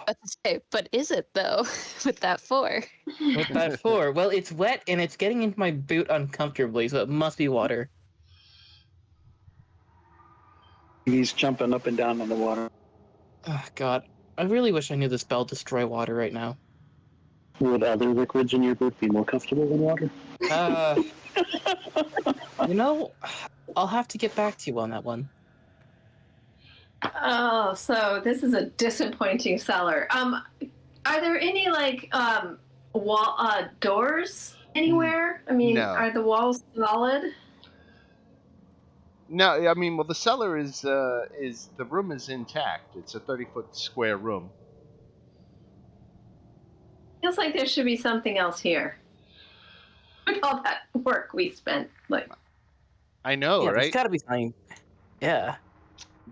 But is it though? With that 4. With that 4, well, it's wet and it's getting into my boot uncomfortably, so it must be water. He's jumping up and down in the water. Oh, God, I really wish I knew the spell Destroy Water right now. Would other liquids in your boot be more comfortable than water? You know, I'll have to get back to you on that one. Oh, so this is a disappointing cellar. Are there any wall doors anywhere? I mean, No. are the walls solid? No, I mean, well, the cellar is the room is intact. It's a 30-foot square room. Feels like there should be something else here. Look at all that work we spent. Like, I know, Yeah, there's right? got to be something. Yeah.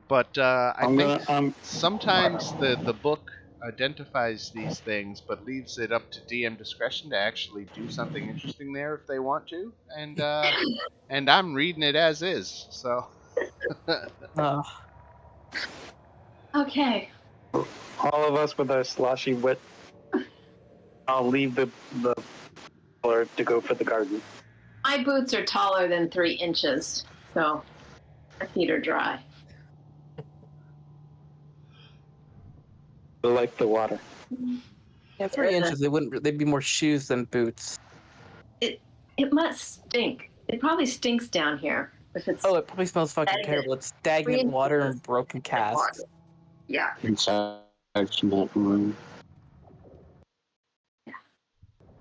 But I think I'm sometimes the book identifies these things, but leaves it up to DM discretion to actually do something interesting there if they want to. And I'm reading it as is. So okay. all of us with our sloshy wet. I'll leave the floor to go for the garden. My boots are taller than 3 inches, so my feet are dry. I like the water. Yeah, 3 inches. They'd be more shoes than boots. It must stink. It probably stinks down here. If it's Oh, it probably smells fucking terrible. It's stagnant water and broken casks. Yeah. Inside that room.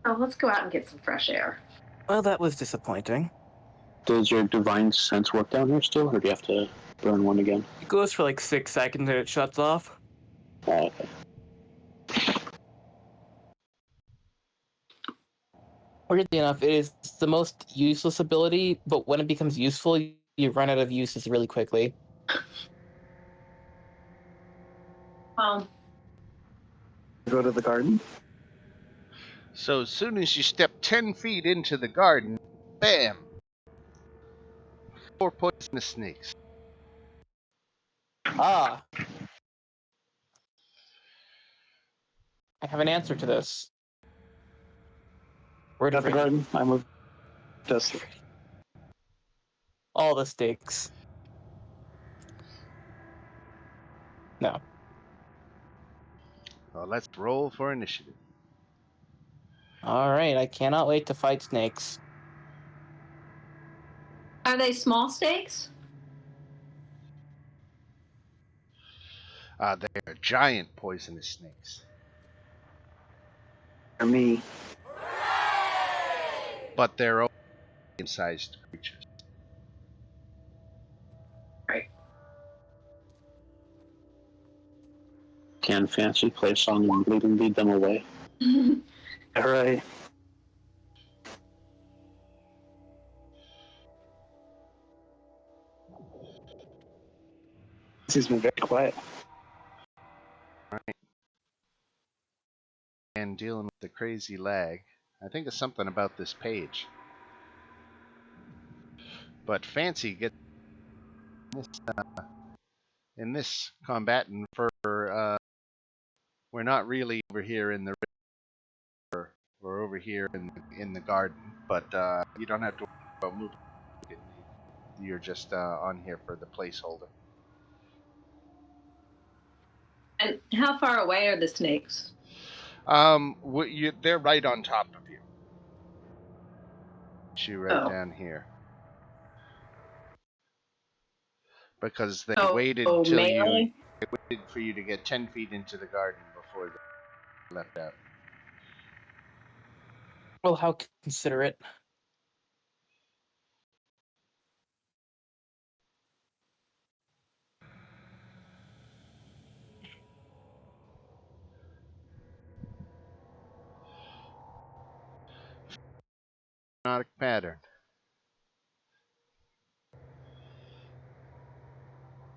Oh, let's go out and get some fresh air. Well, that was disappointing. Does your divine sense work down here still, or do you have to burn one again? It goes for like 6 seconds and it shuts off. Oh, okay. Weirdly enough, it is the most useless ability, but when it becomes useful, you run out of uses really quickly. Go to the garden. So as soon as you step 10 feet into the garden, bam! 4 poisonous snakes. Ah. I have an answer to this. Where Got the garden. I moved. Just all the stakes. No. Well, let's roll for initiative. Alright, I cannot wait to fight snakes. Are they small stakes? They're giant poisonous snakes. for me. But they're medium-sized creatures. Right. Can Fancy play a song and lead them away? All right. He's been very quiet. And dealing with the crazy lag. I think it's something about this page. But Fancy gets in this combat, and for we're not really over here in the river. We're over here in the garden. But you don't have to worry about moving. You're just on here for the placeholder. And how far away are the snakes? They're right on top of you. Right Oh. down here. Because they Oh, waited oh, till melee? they waited for you to get 10 feet into the garden before they left out. Well, how considerate. Hypnotic pattern.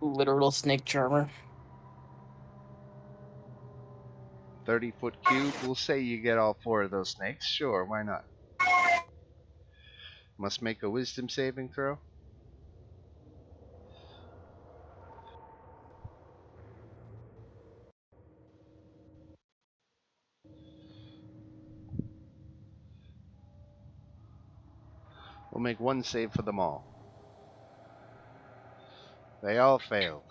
Literal snake charmer. 30-foot cube. We'll say you get all 4 of those snakes. Sure, why not? Must make a wisdom saving throw. We'll make 1 save for them all. They all failed.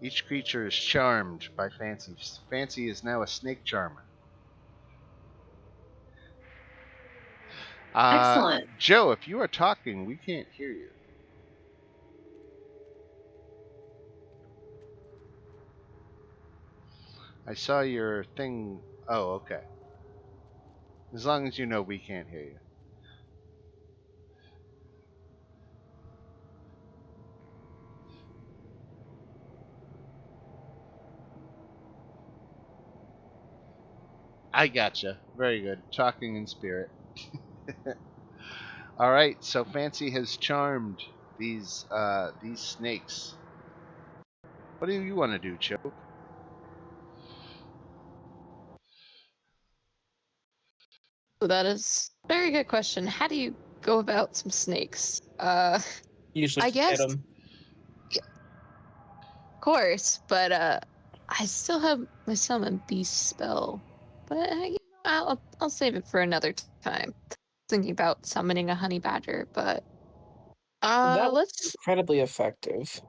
Each creature is charmed by Fancy. Fancy is now a snake charmer. Excellent. Joe, if you are talking, we can't hear you. I saw your thing. Oh, okay. As long as you know we can't hear you. I gotcha. Very good. Talking in spirit. All right. So Fancy has charmed these snakes. What do you want to do, Joe? So that is a very good question. How do you go about some snakes? Usually I just hit guess, of 'em. course, but I still have my summon beast spell, but I'll save it for another time. Thinking about summoning a honey badger, but That was let's incredibly effective.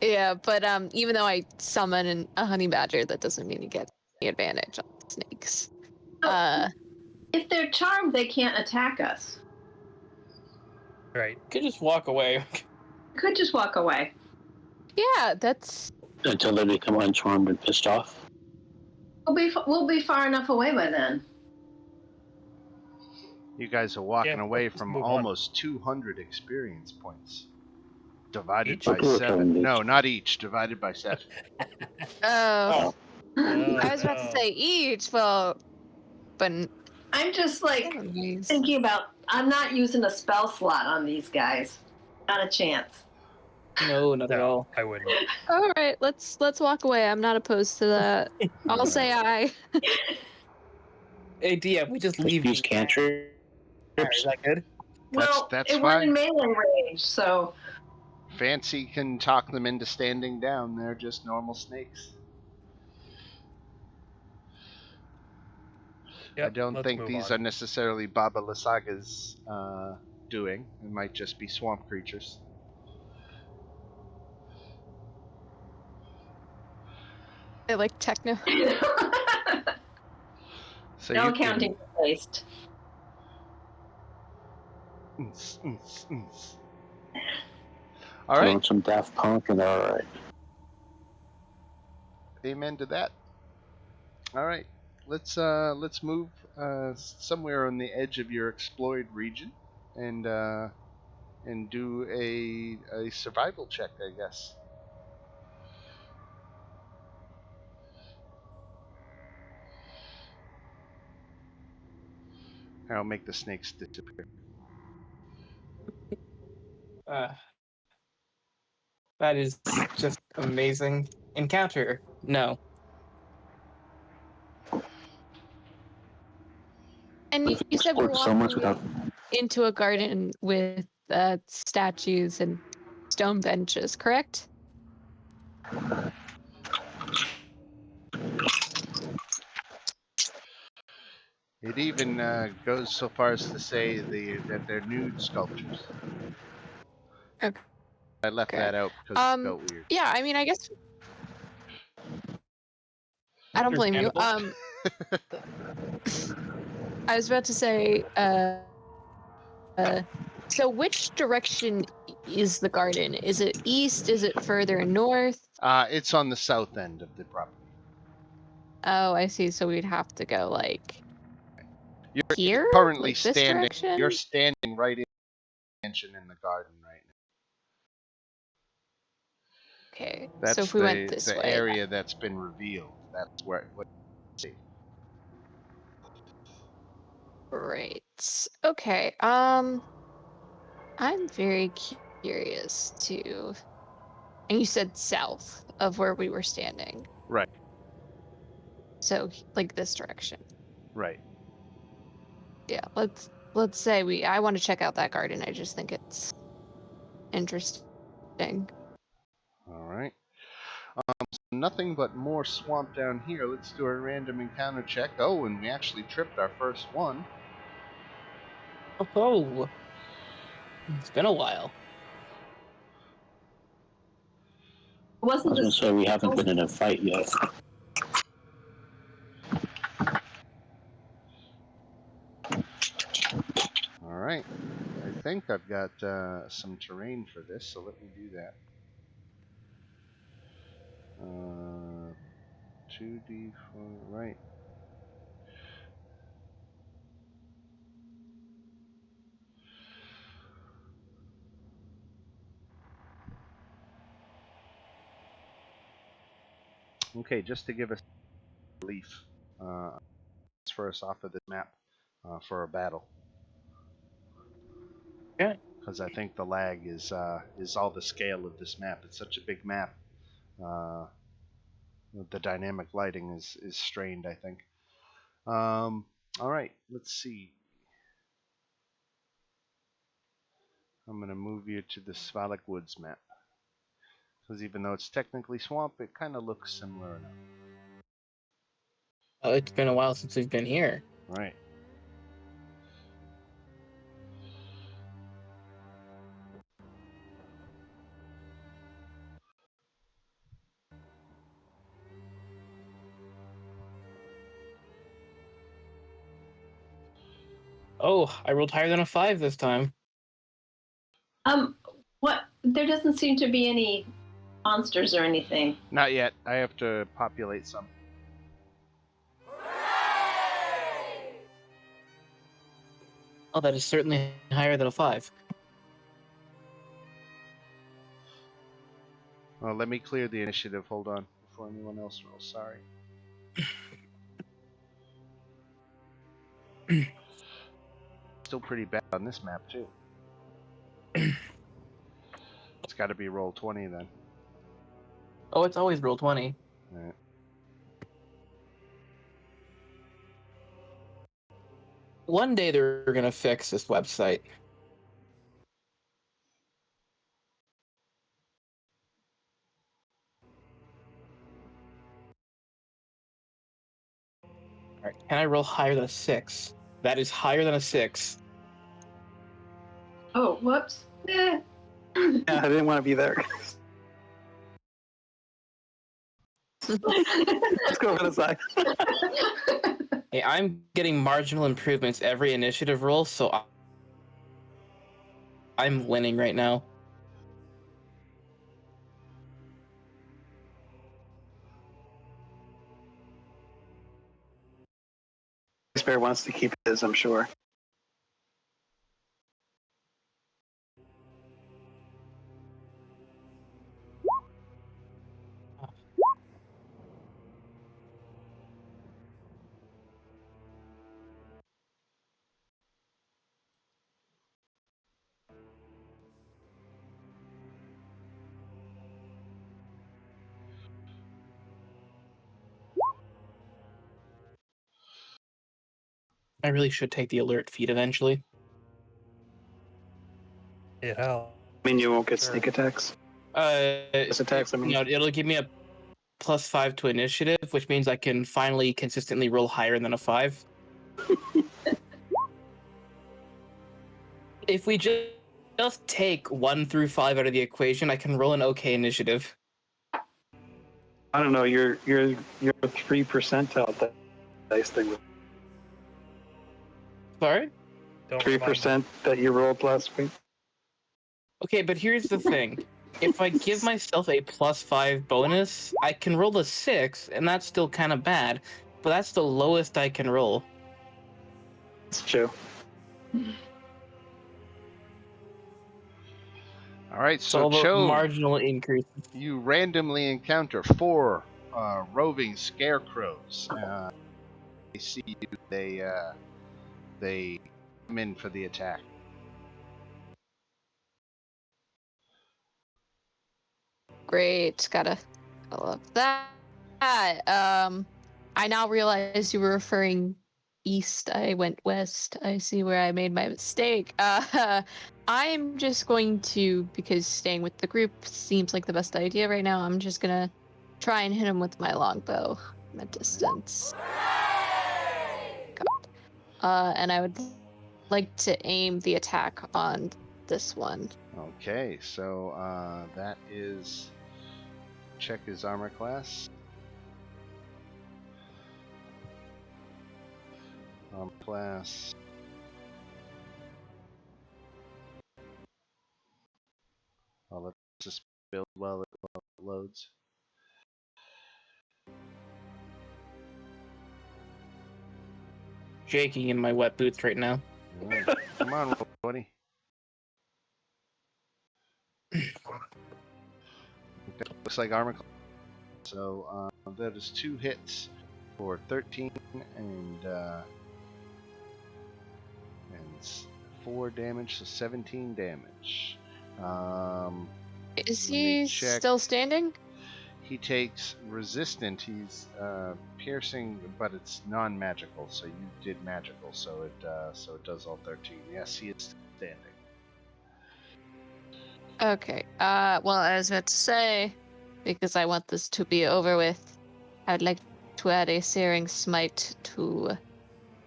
yeah, but even though I summon a honey badger, that doesn't mean you get the advantage on snakes. Oh, if they're charmed, they can't attack us. Right. You could just walk away. We could just walk away. Yeah, that's Until they become uncharmed and pissed off. We'll be far enough away by then. You guys are walking Yeah, away let's from move on. almost 200 experience points. Divided Each? by What do we 7. reckon, No, not each. Divided by 7. oh. Oh, I was about to say each, well, but I'm just like anyways. thinking about. I'm not using a spell slot on these guys. Not a chance. No, not at no, all. I wouldn't. All right, let's walk away. I'm not opposed to that. I'll say aye. Hey, DM, we just leave. Use cantrips. Is that good? Well, That's it weren't fine. in melee range, so Fancy can talk them into standing down. They're just normal snakes. Yep, I don't let's think move these on. are necessarily Baba Lasaga's doing. It might just be swamp creatures. I like techno. So no you accounting for waste. can. All right. Throw in some Daft Punk and they're alright. Amen to that. All right. Let's move somewhere on the edge of your explored region, and do a survival check, I guess. I'll make the snakes disappear. Uh, That is just amazing. Encounter. No. And We've you said we're explored so much walking without. into a garden with statues and stone benches, correct? It even goes so far as to say that they're nude sculptures. Okay. I left that out because it felt weird. Yeah, I mean, I guess I don't blame you. Understandable. I was about to say, so which direction is the garden? Is it east? Is it further north? It's on the south end of the property. Oh, I see. So we'd have to go like You're here, currently like this standing. direction. You're standing right in the mansion in the garden right now. Okay, so That's if we went the this the way, area that's been revealed. That's where what you see. right? Okay. I'm very curious too. And you said south of where we were standing, Right, so like this direction. right. Yeah, let's say we. I want to check out that garden. I just think it's interesting. All right. So nothing but more swamp down here. Let's do a random encounter check. Oh, and we actually tripped our first one. Oh, it's been a while. I Wasn't was going to this? say we haven't been in a fight yet. All right. I think I've got some terrain for this, so let me do that. 2d4, right. Okay, just to give us relief, transfer us off of this map for a battle. Yeah. Because I think the lag is all the scale of this map. It's such a big map. Uh, the dynamic lighting is strained, I think. All right, let's see. I'm gonna move you to the Svalak Woods map. Because even though it's technically swamp, it kind of looks similar enough. Oh, it's been a while since we've been here. Right. Oh, I rolled higher than a 5 this time. What? There doesn't seem to be any monsters or anything. Not yet. I have to populate some. Oh, that is certainly higher than a 5. Well, let me clear the initiative. Hold on. Before anyone else rolls. Sorry. Still pretty bad on this map, too. It's got to be roll 20 then. Oh, it's always roll 20. All right. One day they're going to fix this website. All right, can I roll higher than a 6? That is higher than a 6. Oh, whoops. Eh. Yeah, I didn't want to be there. Let's go over the side. Hey, I'm getting marginal improvements every initiative roll, so I'm winning right now. Bear wants to keep his, I'm sure. I really should take the alert feat eventually. It helps. I mean, you won't get Sure. sneak attacks. Attacks, I mean. No, it'll give me a +5 to initiative, which means I can finally consistently roll higher than a 5. If we just take 1 through 5 out of the equation, I can roll an okay initiative. I don't know. You're 3% out that dice thing. Sorry? Don't 3% that you rolled last week. Okay, but here's the thing. If I give myself a +5 bonus, I can roll a 6, and that's still kind of bad, but that's the lowest I can roll. It's true. All right, So so all the Cho, marginal increase. you randomly encounter 4 roving scarecrows. They see you. They come in for the attack. Great. I love that. I now realize you were referring east. I went west. I see where I made my mistake. I'm just going to, because staying with the group seems like the best idea right now, I'm just gonna try and hit him with my longbow from a distance. And I would like to aim the attack on this one. Okay, so that is check his armor class. Class. I'll let this build while it loads. Shaking in my wet boots right now. Right. Come on, buddy. Looks like armor class. So that is 2 hits for 13 and 4 damage, so 17 damage. Is Let me he check. still standing? He takes resistant. He's piercing, but it's non-magical. So you did magical, so it does all 13. Yes, he is standing. Okay. Well, I was about to say, because I want this to be over with, I'd like to add a searing smite to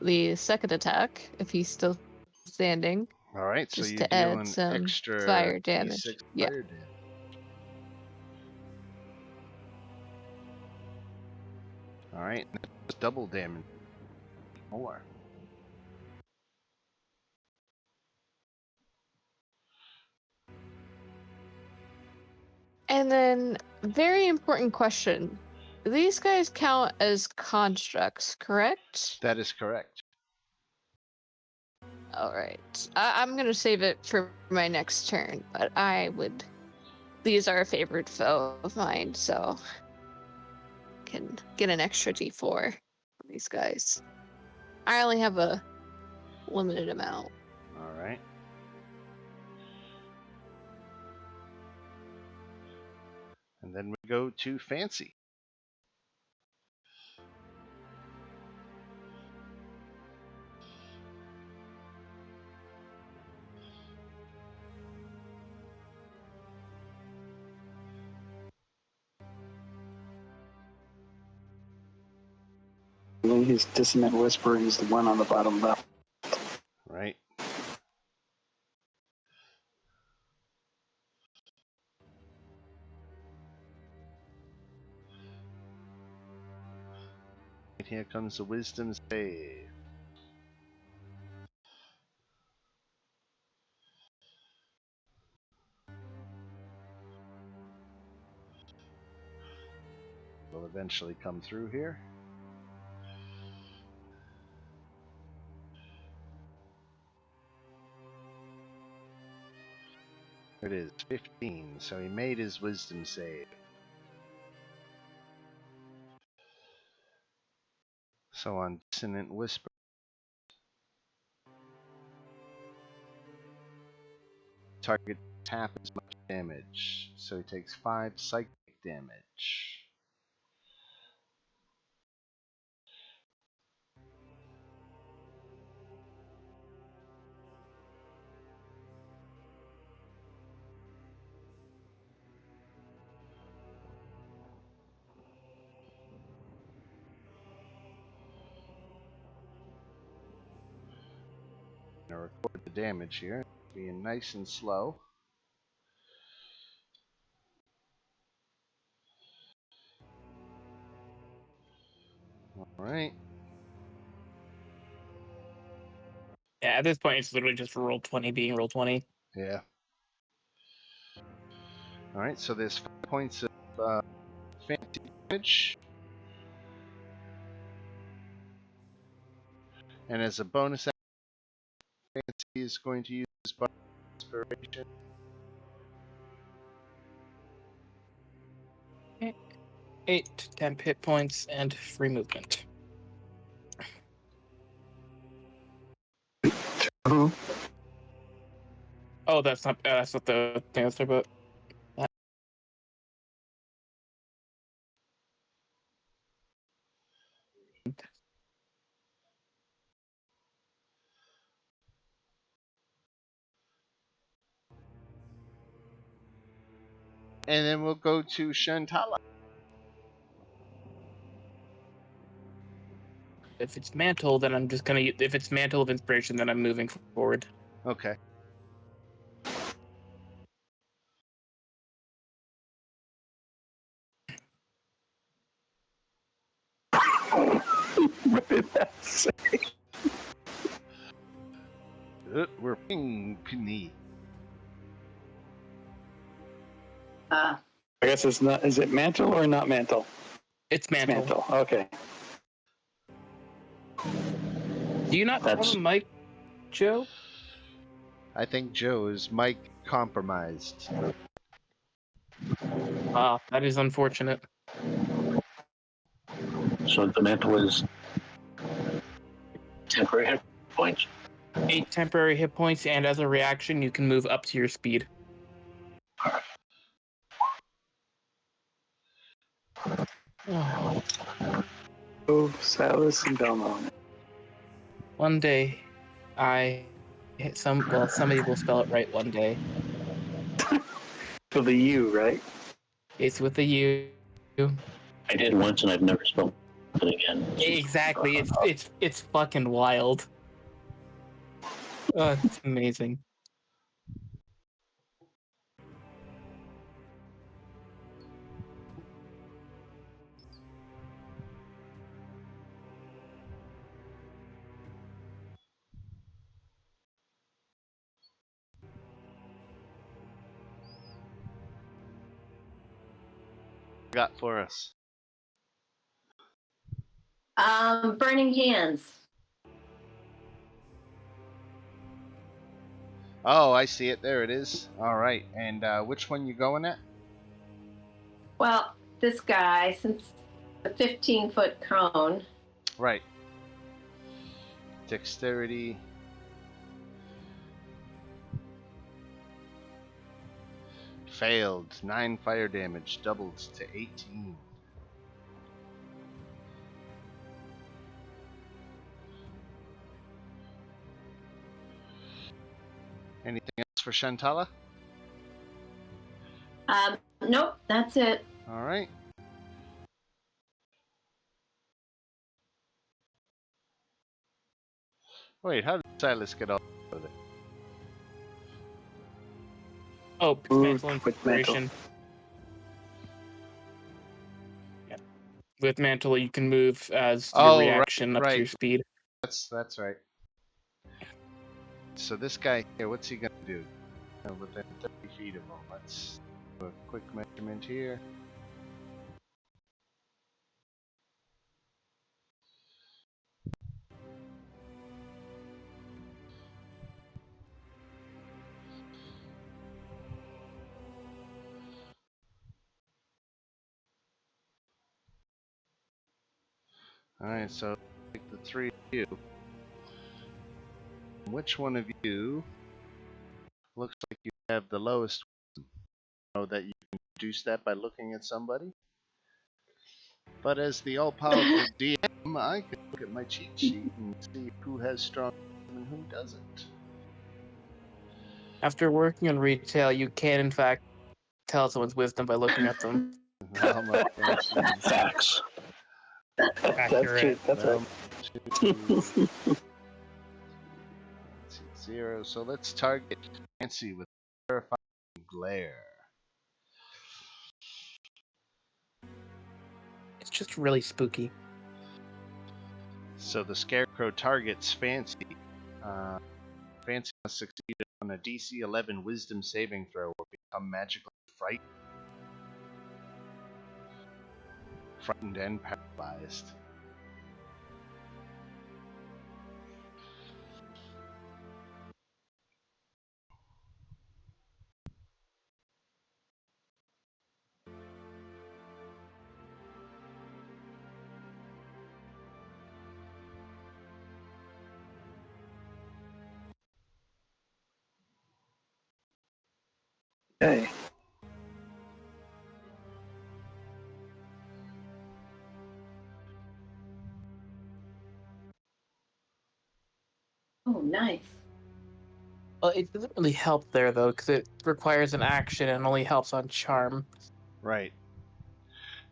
the second attack if he's still standing, All right, so just you to deal add an some extra fire damage. D6 Yeah. fire damage. All right, that's double damage. More. And then, very important question. These guys count as constructs, correct? That is correct. All right. I'm going to save it for my next turn, but these are a favorite foe of mine, so can get an extra D4 for these guys. I only have a limited amount. All right. And then we go to Fancy. And then his dissonant whisper is the one on the bottom left. Right. And here comes the wisdom save. Will eventually come through here. It is 15, so he made his wisdom save. So on Dissonant Whisper, target half as much damage, so he takes 5 psychic damage. gonna record the damage here, being nice and slow. All right. Yeah, at this point, it's literally just roll 20 being roll 20. Yeah. All right. So there's 5 points of fancy damage, and as a bonus action, fancy is going to use his bar inspiration. 8 to 10 hit points and free movement. Who? Oh, that's not the thing I was talking about. And then we'll go to Shantala. If it's mantle, then I'm just gonna. If it's mantle of inspiration, then I'm moving forward. Okay. What did that say? We're ping. Uh, I guess it's not. Is it mantle or not mantle? It's It's mantle. mantle. Okay. Do you not That's- have a mic, Joe? I think Joe is mic compromised. Ah, that is unfortunate. So the mantle is temporary hit points. 8 temporary hit points, and as a reaction, you can move up to your speed. Oh, Oh, Silas and Belmont. one day, somebody will spell it right one day. For the U, right? It's with a U. I did once and I've never spelled it again. Exactly. It's fucking wild. It's amazing. Got for us. burning hands. Oh, I see it. There it is. All right. And which one you going at? Well, this guy, since the 15-foot cone, Right. Dexterity. Failed. 9 fire damage, doubled to 18. Anything else for Shantala? nope, that's it. All right. Wait, how did Silas get all of it? Oh, Moved mantle with mantle. inspiration. Yeah. With mantle, you can move as your reaction up to your speed. That's right. So this guy here, what's he gonna do? Within 30 feet of him. Let's do a quick measurement here. Alright, so take the 3 of you. Which one of you looks like you have the lowest one? Know that you can deduce that by looking at somebody? But as the all-powerful DM, I can look at my cheat sheet and see who has strong and who doesn't. After working in retail, you can in fact tell someone's wisdom by looking at them. How much fancy. Facts. That's true. That's right. Let's see, 0. So let's target Fancy with terrifying glare. It's just really spooky. So the Scarecrow targets Fancy. Fancy must succeed on a DC 11 Wisdom saving throw or become magically frightened and paralyzed. Okay. Oh, nice. Well, it doesn't really help there though, because it requires an action and only helps on charm. Right.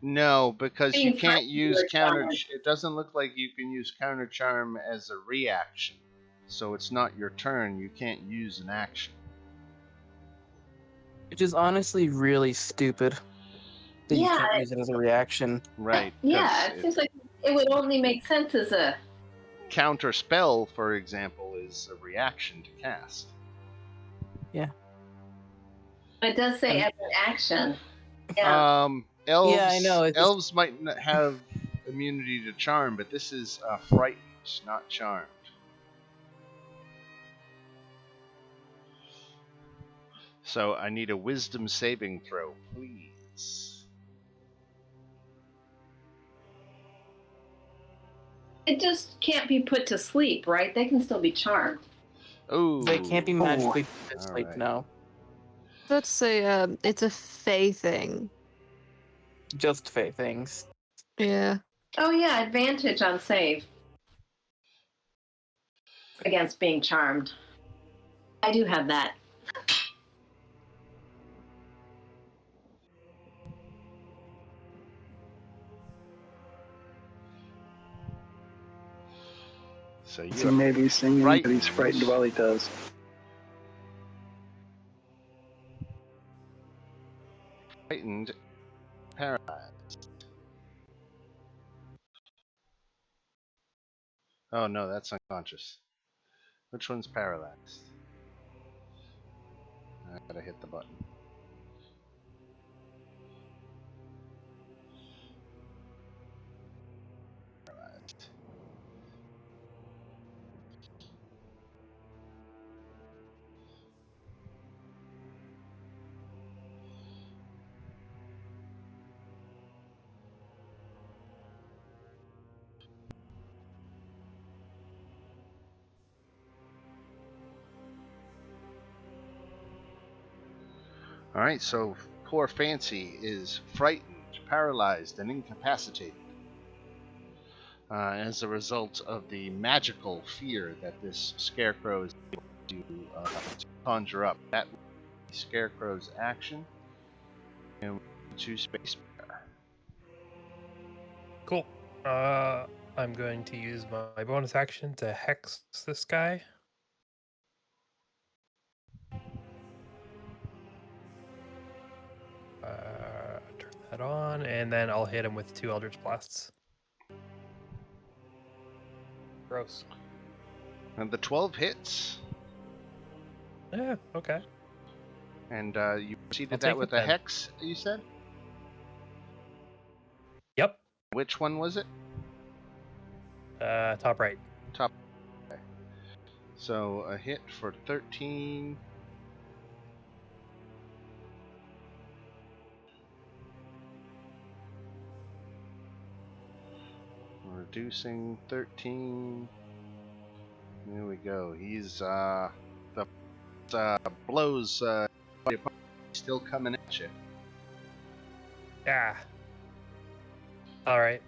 No, because you Being can't frightened use or counter. charmed. It doesn't look like you can use counter charm as a reaction. So it's not your turn. You can't use an action. Which is honestly really stupid. That you Yeah, can't use it as a reaction. Right. yeah. It seems like it would only make sense as a. Counter spell, for example, is a reaction to cast. It does say And- as an action. Yeah. Elves. Yeah, I know, it's just- Elves might not have immunity to charm, but this is frightened, not charmed. So I need a Wisdom saving throw, please. It just can't be put to sleep, right? They can still be charmed. Oh. They can't be magically put to All sleep, right. no. Let's say it's a Fey thing. Just Fey things. Yeah. Oh yeah, advantage on save against being charmed. I do have that. So you So are maybe he's singing, Right. but he's frightened while he does. frightened, paralyzed. Oh no, that's unconscious. Which one's paralyzed? I gotta hit the button. Paralyzed. All right, so poor Fancy is frightened, paralyzed, and incapacitated as a result of the magical fear that this scarecrow is able to conjure up. That will be Scarecrow's action, and to space bear. Cool. I'm going to use my bonus action to hex this guy. Turn that on, and then I'll hit him with 2 Eldritch Blasts. Gross. And the 12 hits, Yeah, okay. and you proceeded I'll that take with it a then. hex. You said Yep. which one was it? Top right. Top. Okay. So a hit for 13. Reducing 13. There we go. He's the blows still coming at you. Yeah. All right.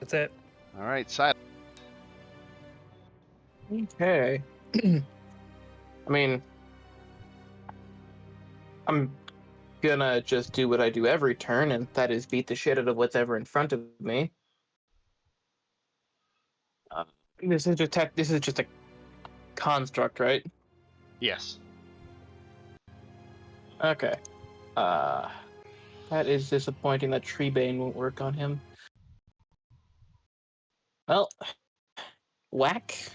That's it. All right, Silent. Okay. I mean, I'm gonna just do what I do every turn, and that is beat the shit out of what's ever in front of me. This is just a construct, right? Yes. Okay. That is disappointing that Treebane won't work on him. Well, whack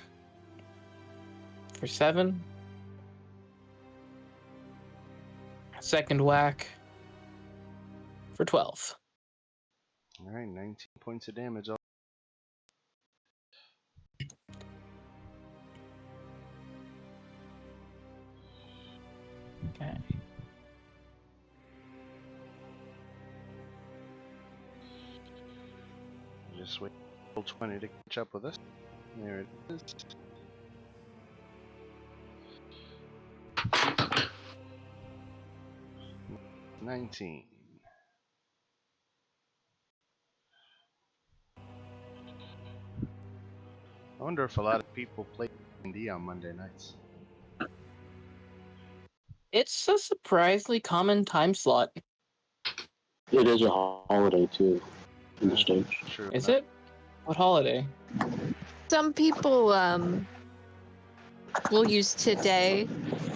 for 7. Second whack for 12. All right, 19 points of damage. Okay. Just wait till 20 to catch up with us. There it is. 19. I wonder if a lot of people play D&D on Monday nights. It's a surprisingly common time slot. It is a holiday too in the States. True. Is it? What holiday? Some people will use today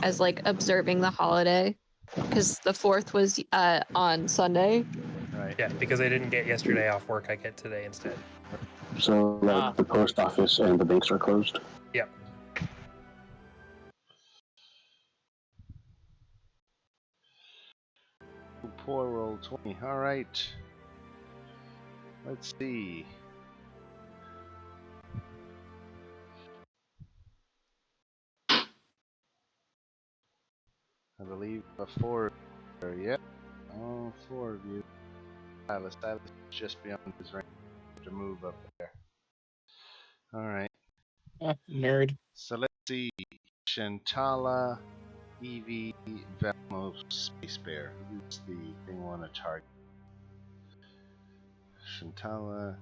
as like observing the holiday because the 4th was on Sunday. Right. Yeah, because I didn't get yesterday off work, I get today instead. So like the post office and the banks are closed. Yep. Poor roll 20. All right. Let's see. I believe a 4. Yep. All 4 of you. Silas is just beyond his range to move up there. All right. Nerd. So let's see. Shantala, Evie, Velmo, Space Bear. Who's the thing we want to target? Shantala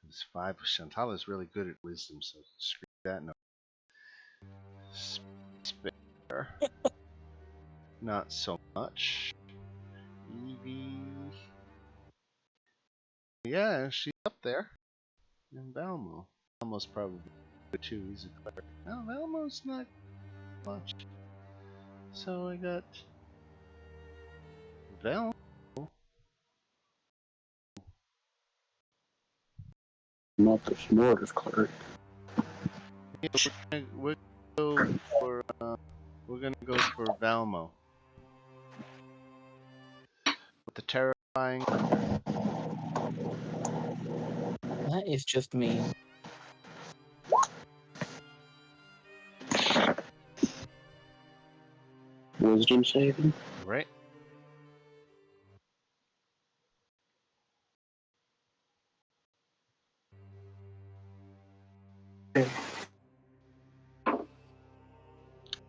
is 5. Shantala is really good at wisdom, so screw that. No. Space Bear. Not so much. Evie. Yeah, she's up there. And Velmo. Velmo's probably good too. He's a cleric. No, Velmo's not much. So I got Velmo. Not the smartest cleric. Yeah, we're gonna go for Velmo. With the terrifying. That is just mean. Wisdom saving. Right.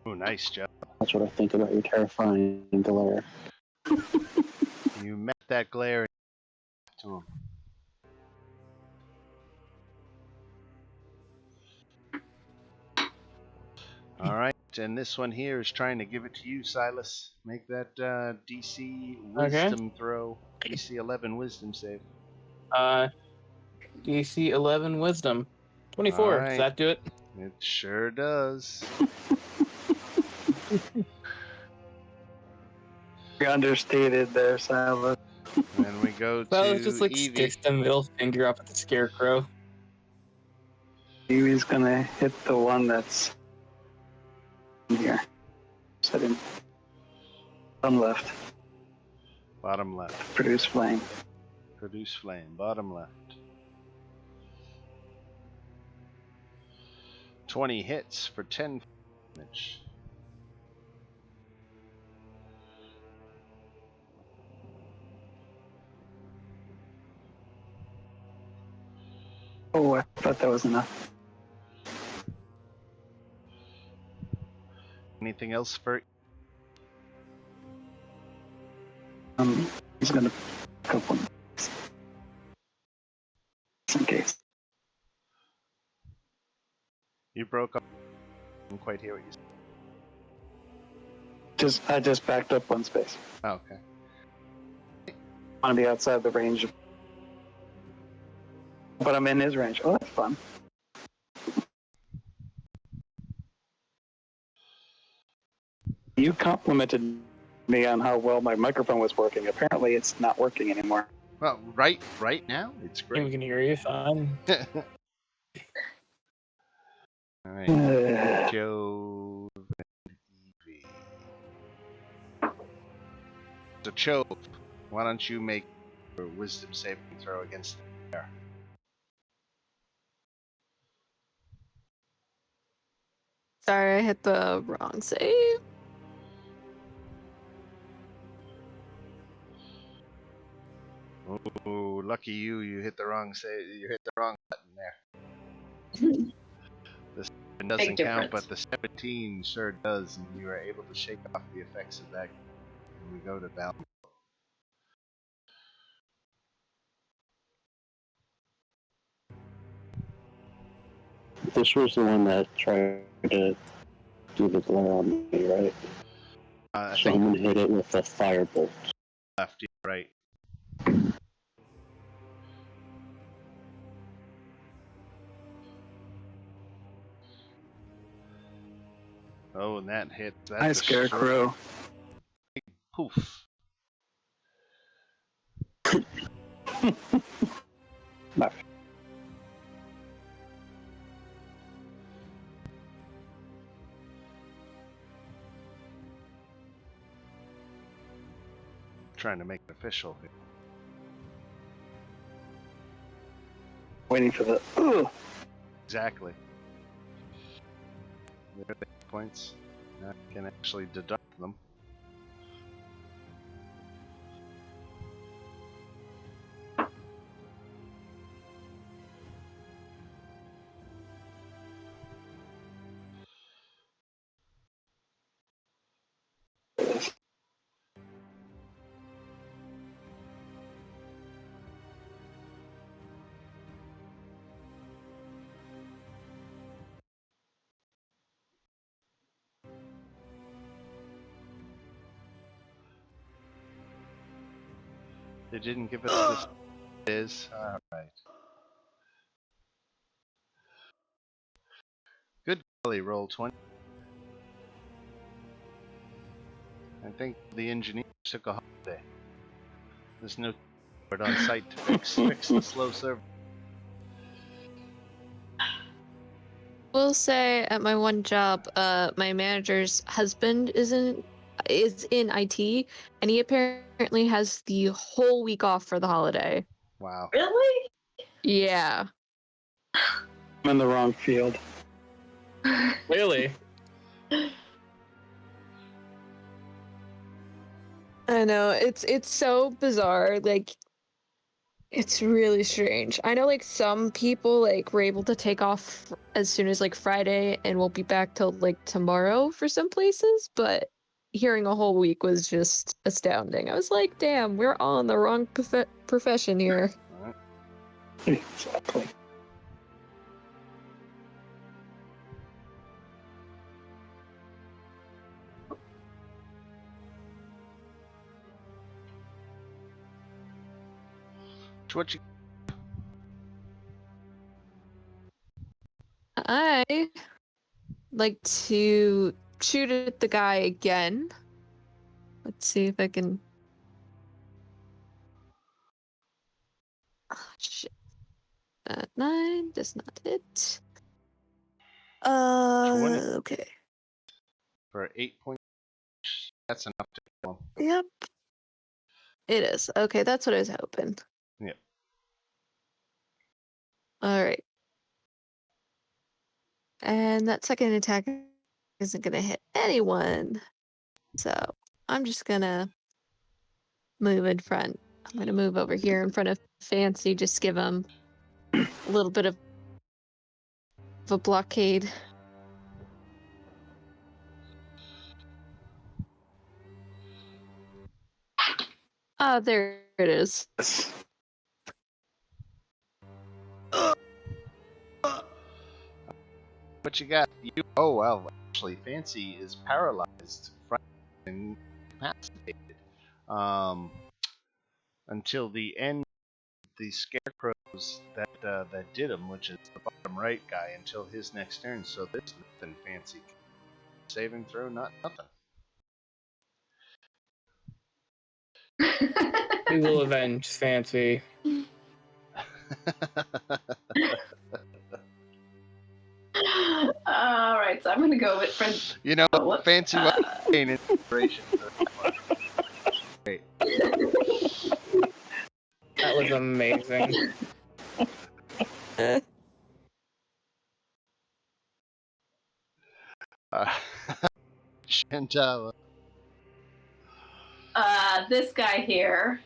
Oh, nice job. That's what I think about your terrifying glare. You met that glare to him. All right, and this one here is trying to give it to you, Silas. Make that DC Wisdom throw. DC 11 Wisdom save. DC 11 Wisdom. 24. All right. Does that do it? It sure does. You understated there, Silas. Then we go to Well, it just like Evie. sticks the middle finger up at the scarecrow. Evie's gonna hit the one that's in here. Setting on left. Bottom left. Produce flame. Produce flame. Bottom left. 20 hits for 10 damage. Oh, I thought that was enough. Anything else for He's gonna pick up one. Just in case. you? Broke up. I didn't quite hear what you said. I just backed up one space. Oh, okay. I want to be outside the range of, but I'm in his range. Oh, that's fun. you complimented me on how well my microphone was working. Apparently, it's not working anymore. Well, right now, it's We great. can hear you fine. All right, Joe and Evie. So, Chove, why don't you make a wisdom saving throw against the bear? Sorry, I hit the wrong save. Oh, lucky you! You hit the wrong You hit the wrong button there. The 7 doesn't count, but the 17 sure does, and you are able to shake off the effects of that. And we go to Val. This was the one that tried to do the glare on me, right? I So think I'm gonna hit it with a firebolt. left, right. Oh, and that hit. That's Hi, a Scarecrow. poof. Trying to make it official here. Waiting for the. Ugh. Exactly. There are the points. Now I can actually deduct them. They didn't give us this. Is alright. Good golly, roll 20. I think the engineers took a holiday. There's no word on site to fix the slow server. Will say at my one job, my manager's husband is in IT, and he apparently has the whole week off for the holiday. Wow. Really? Yeah. I'm in the wrong field. Really? I know, it's so bizarre. Like, it's really strange. I know, like, some people like were able to take off as soon as like Friday and won't be back till like tomorrow for some places, but hearing a whole week was just astounding. I was like, damn, we're all in the wrong profession here. Alright. Exactly. So what you I like to shoot at the guy again. Let's see if I can. Oh, shit. 9 does not hit. 20 Okay. for 8 points? That's enough to kill him. Yep. It is. Okay, that's what I was hoping. Yep. All right. And that second attack isn't going to hit anyone. So I'm just going to move in front. I'm going to move over here in front of Fancy, just give him a little bit of a blockade. Ah, there it is. Yes. What you got? Oh well, actually, Fancy is paralyzed, and incapacitated. Until the end, the scarecrows that did him, which is the bottom right guy, until his next turn. So there's nothing Fancy. Saving throw, not nothing. We will avenge Fancy. All right, so I'm going to go with friend. You know, Oh, whoops. Fancy was gain inspiration. Great. That was amazing. Chantal. This guy here.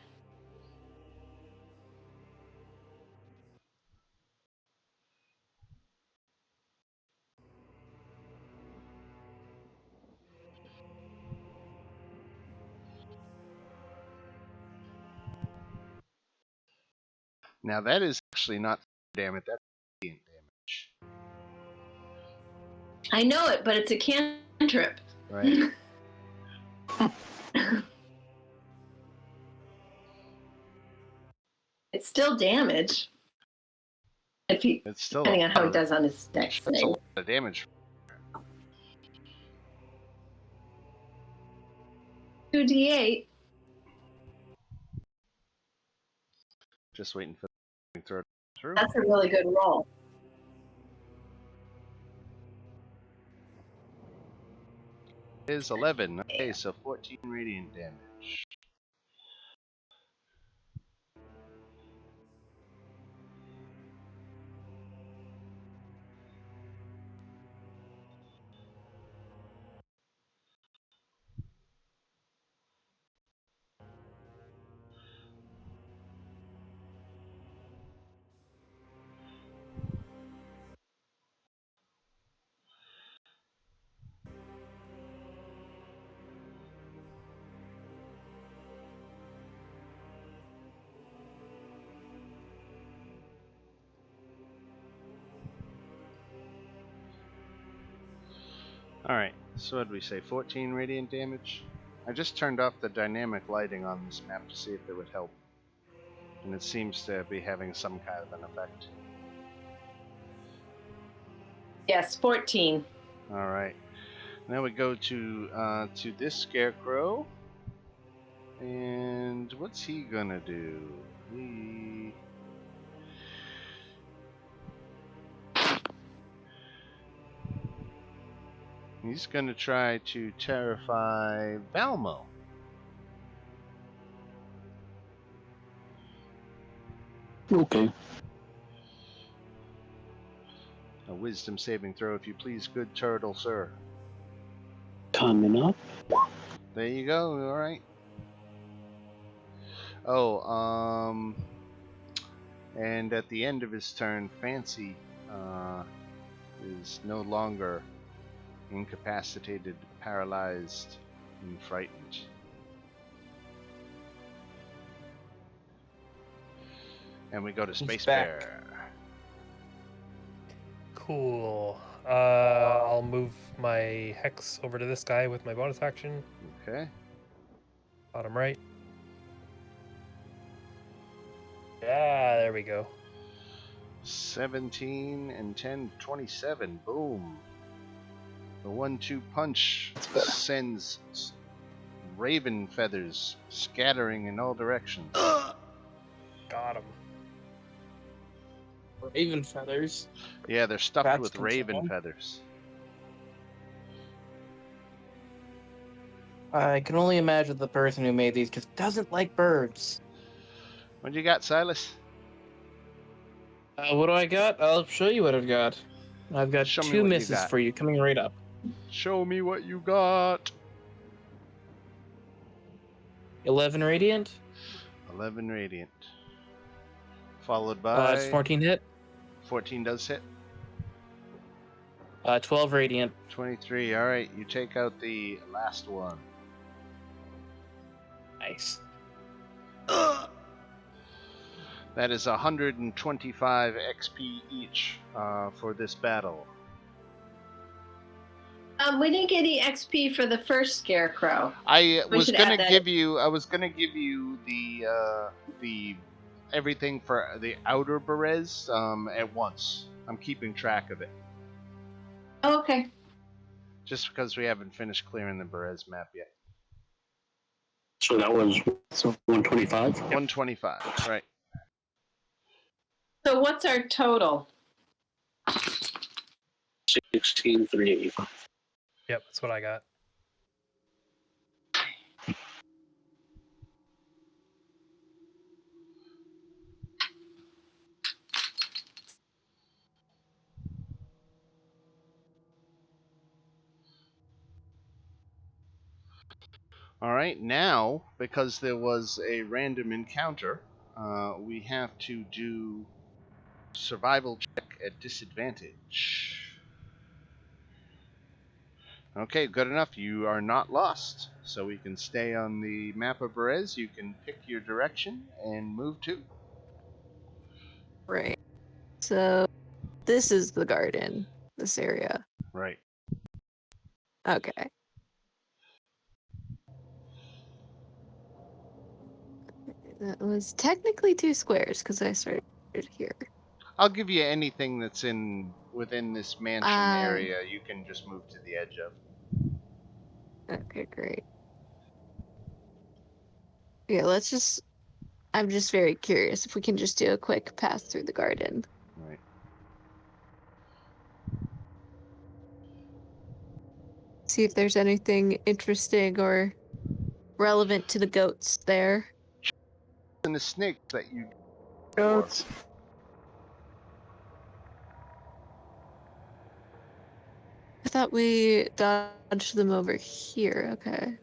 Now that is actually not damage. That's radiant damage. I know it, but it's a cantrip. Right. It's still damage. If he, It's still depending on how he does on his next That's a thing. lot of damage. 2d8. Just waiting for the throw through. That's a really good roll. It is 11. Okay, so 14 radiant damage. Alright, so what did we say? 14 radiant damage? I just turned off the dynamic lighting on this map to see if it would help. And it seems to be having some kind of an effect. Yes, 14. Alright. Now we go to this scarecrow. And what's he gonna do? He's gonna try to terrify Valmo. Okay. A wisdom saving throw, if you please, good turtle, sir. Coming up. There you go. All right. Oh, and at the end of his turn, Fancy is no longer incapacitated, paralyzed, and frightened. And we go to Space back. Bear. Cool. I'll move my hex over to this guy with my bonus action. Okay. Bottom right. Yeah, there we go. 17 and 10, 27. Boom. The 1-2 punch sends raven feathers scattering in all directions. Got him. Raven feathers. Yeah, they're stuffed That's with raven concerning. feathers. I can only imagine the person who made these just doesn't like birds. What you got, Silas? What do I got? I'll show you what I've got. I've got Show me 2 what you misses got. for you coming right up. Show me what you got. 11 radiant. 11 radiant. Followed by It's 14 hit. 14 does hit. 12 radiant. 23. All right, you take out the last one. Nice. That is 125 XP each for this battle. We didn't get any XP for the first scarecrow. I We was should gonna add that. give you. I was gonna give you the everything for the outer berets at once. I'm keeping track of it, Oh, okay. just because we haven't finished clearing the berets map yet. So that was So 125. 125, right. So what's our total? 16,385. Yep, that's what I got. All right, now, because there was a random encounter, we have to do survival check at disadvantage. Okay, good enough. You are not lost. So we can stay on the map of Berez. You can pick your direction and move to. Right. So this is the garden, this area. Right. Okay. That was technically 2 squares because I started here. I'll give you anything that's within this mansion Uh, area. You can just move to the edge of. okay, great. Yeah, I'm just very curious if we can just do a quick pass through the garden. Right. See if there's anything interesting or relevant to the goats there. And the snakes that you. goats. I thought we dodged them over here. Okay.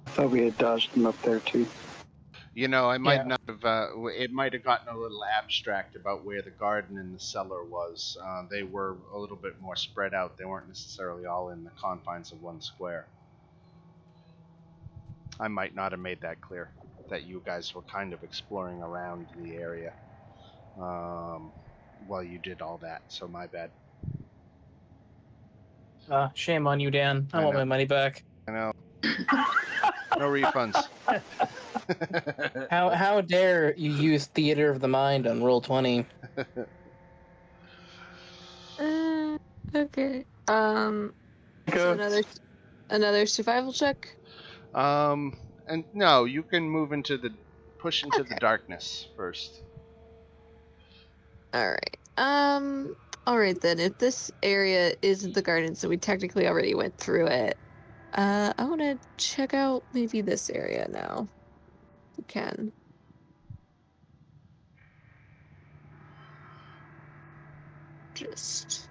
I thought we had dodged them up there too. You know, I might Yeah. not have. It might have gotten a little abstract about where the garden and the cellar was. They were a little bit more spread out. They weren't necessarily all in the confines of one square. I might not have made that clear. That you guys were kind of exploring around the area while you did all that. So my bad. Shame on you, Dan. I I want know. my money back. I know. No refunds. How dare you use theater of the mind on roll 20? Okay. So Goats. another survival check. And no, you can push into the Okay. darkness first. All right. All right then. If this area isn't the garden, so we technically already went through it. I want to check out maybe this area now. We can. Just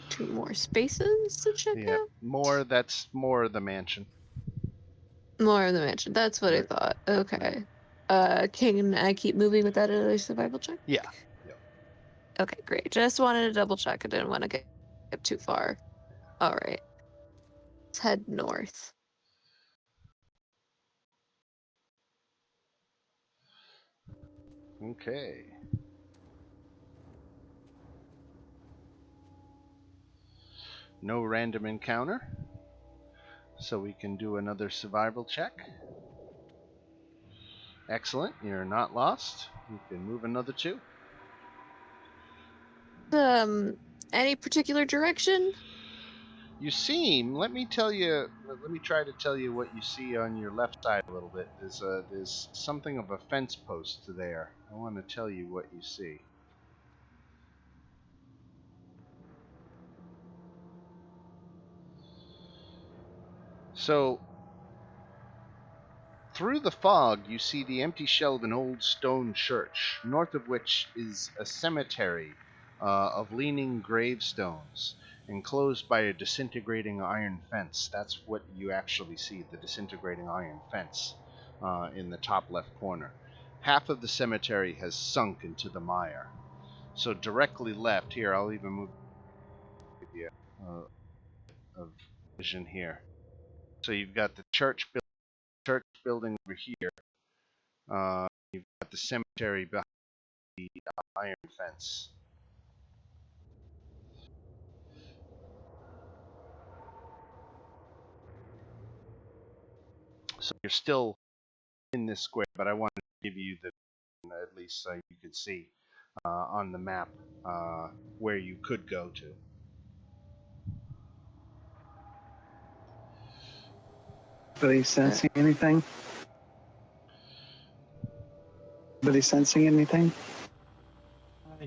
2 more spaces to check Yeah, out. that's more of the mansion. More of the mansion. That's what I Right. thought. Okay. Can I keep moving with that other survival check? Yeah. Yep. Okay, great. Just wanted to double check. I didn't want to get too far. All right. Let's head north. Okay. No random encounter. So we can do another survival check. Excellent. You're not lost. You can move another 2. Um, any particular direction? You seem. Let me tell you. Let me try to tell you what you see on your left side a little bit. There's something of a fence post there. I want to tell you what you see. So through the fog, you see the empty shell of an old stone church, north of which is a cemetery of leaning gravestones, enclosed by a disintegrating iron fence. That's what you actually see, the disintegrating iron fence in the top left corner. Half of the cemetery has sunk into the mire. So directly left, here, I'll even move the of vision here. So you've got the church building over here. You've got the cemetery behind the iron fence. So you're still in this square, but I wanted to give you the at least so you could see. on the map where you could go to. Anybody sensing anything? Anybody sensing anything?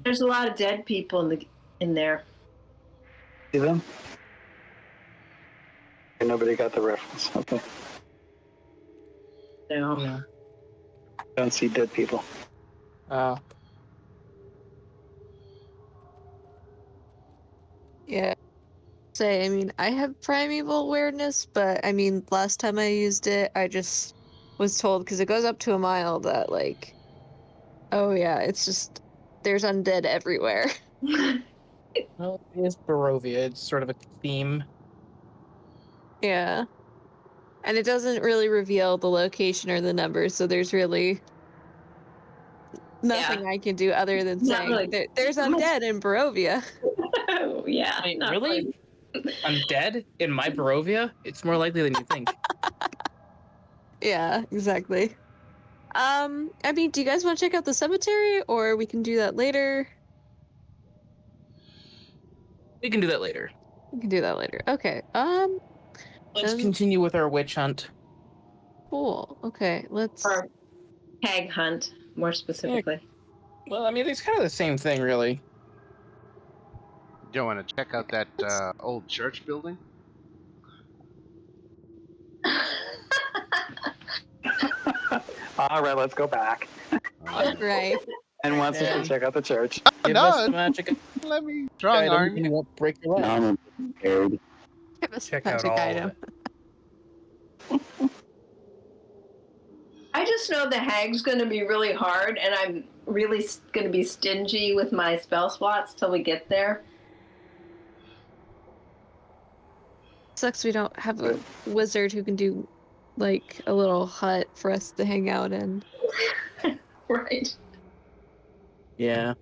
There's a lot of dead people in there. See them? Okay, nobody got the reference. Okay. No. No. Don't see dead people. Yeah. Say, I mean, I have primeval awareness, but I mean, last time I used it, I just was told because it goes up to a mile that like, oh yeah, it's just there's undead everywhere. Well, it is Barovia. It's sort of a theme. Yeah. And it doesn't really reveal the location or the numbers, so there's really nothing I can do other than Not saying really. there's undead in Barovia. Oh, yeah. Wait, not really? I'm dead in my Barovia? It's more likely than you think. Yeah, exactly. I mean, do you guys want to check out the cemetery, or we can do that later? We can do that later. We can do that later. Okay. Let's Then- continue with our witch hunt. Cool. Okay, let's. Or hag hunt, more specifically. Well, I mean, it's kind of the same thing, really. Do you want to check out that old church building? All right, let's go back. Right. And wants us to And- check out the church. Give No, us the magic let me strong item arm and you. you won't break your leg. Now I'm prepared. Give us Check the out magic all item. of it. I just know the hag's going to be really hard, and I'm really going to be stingy with my spell slots till we get there. Sucks we don't have a wizard who can do like a little hut for us to hang out in. Right. Yeah.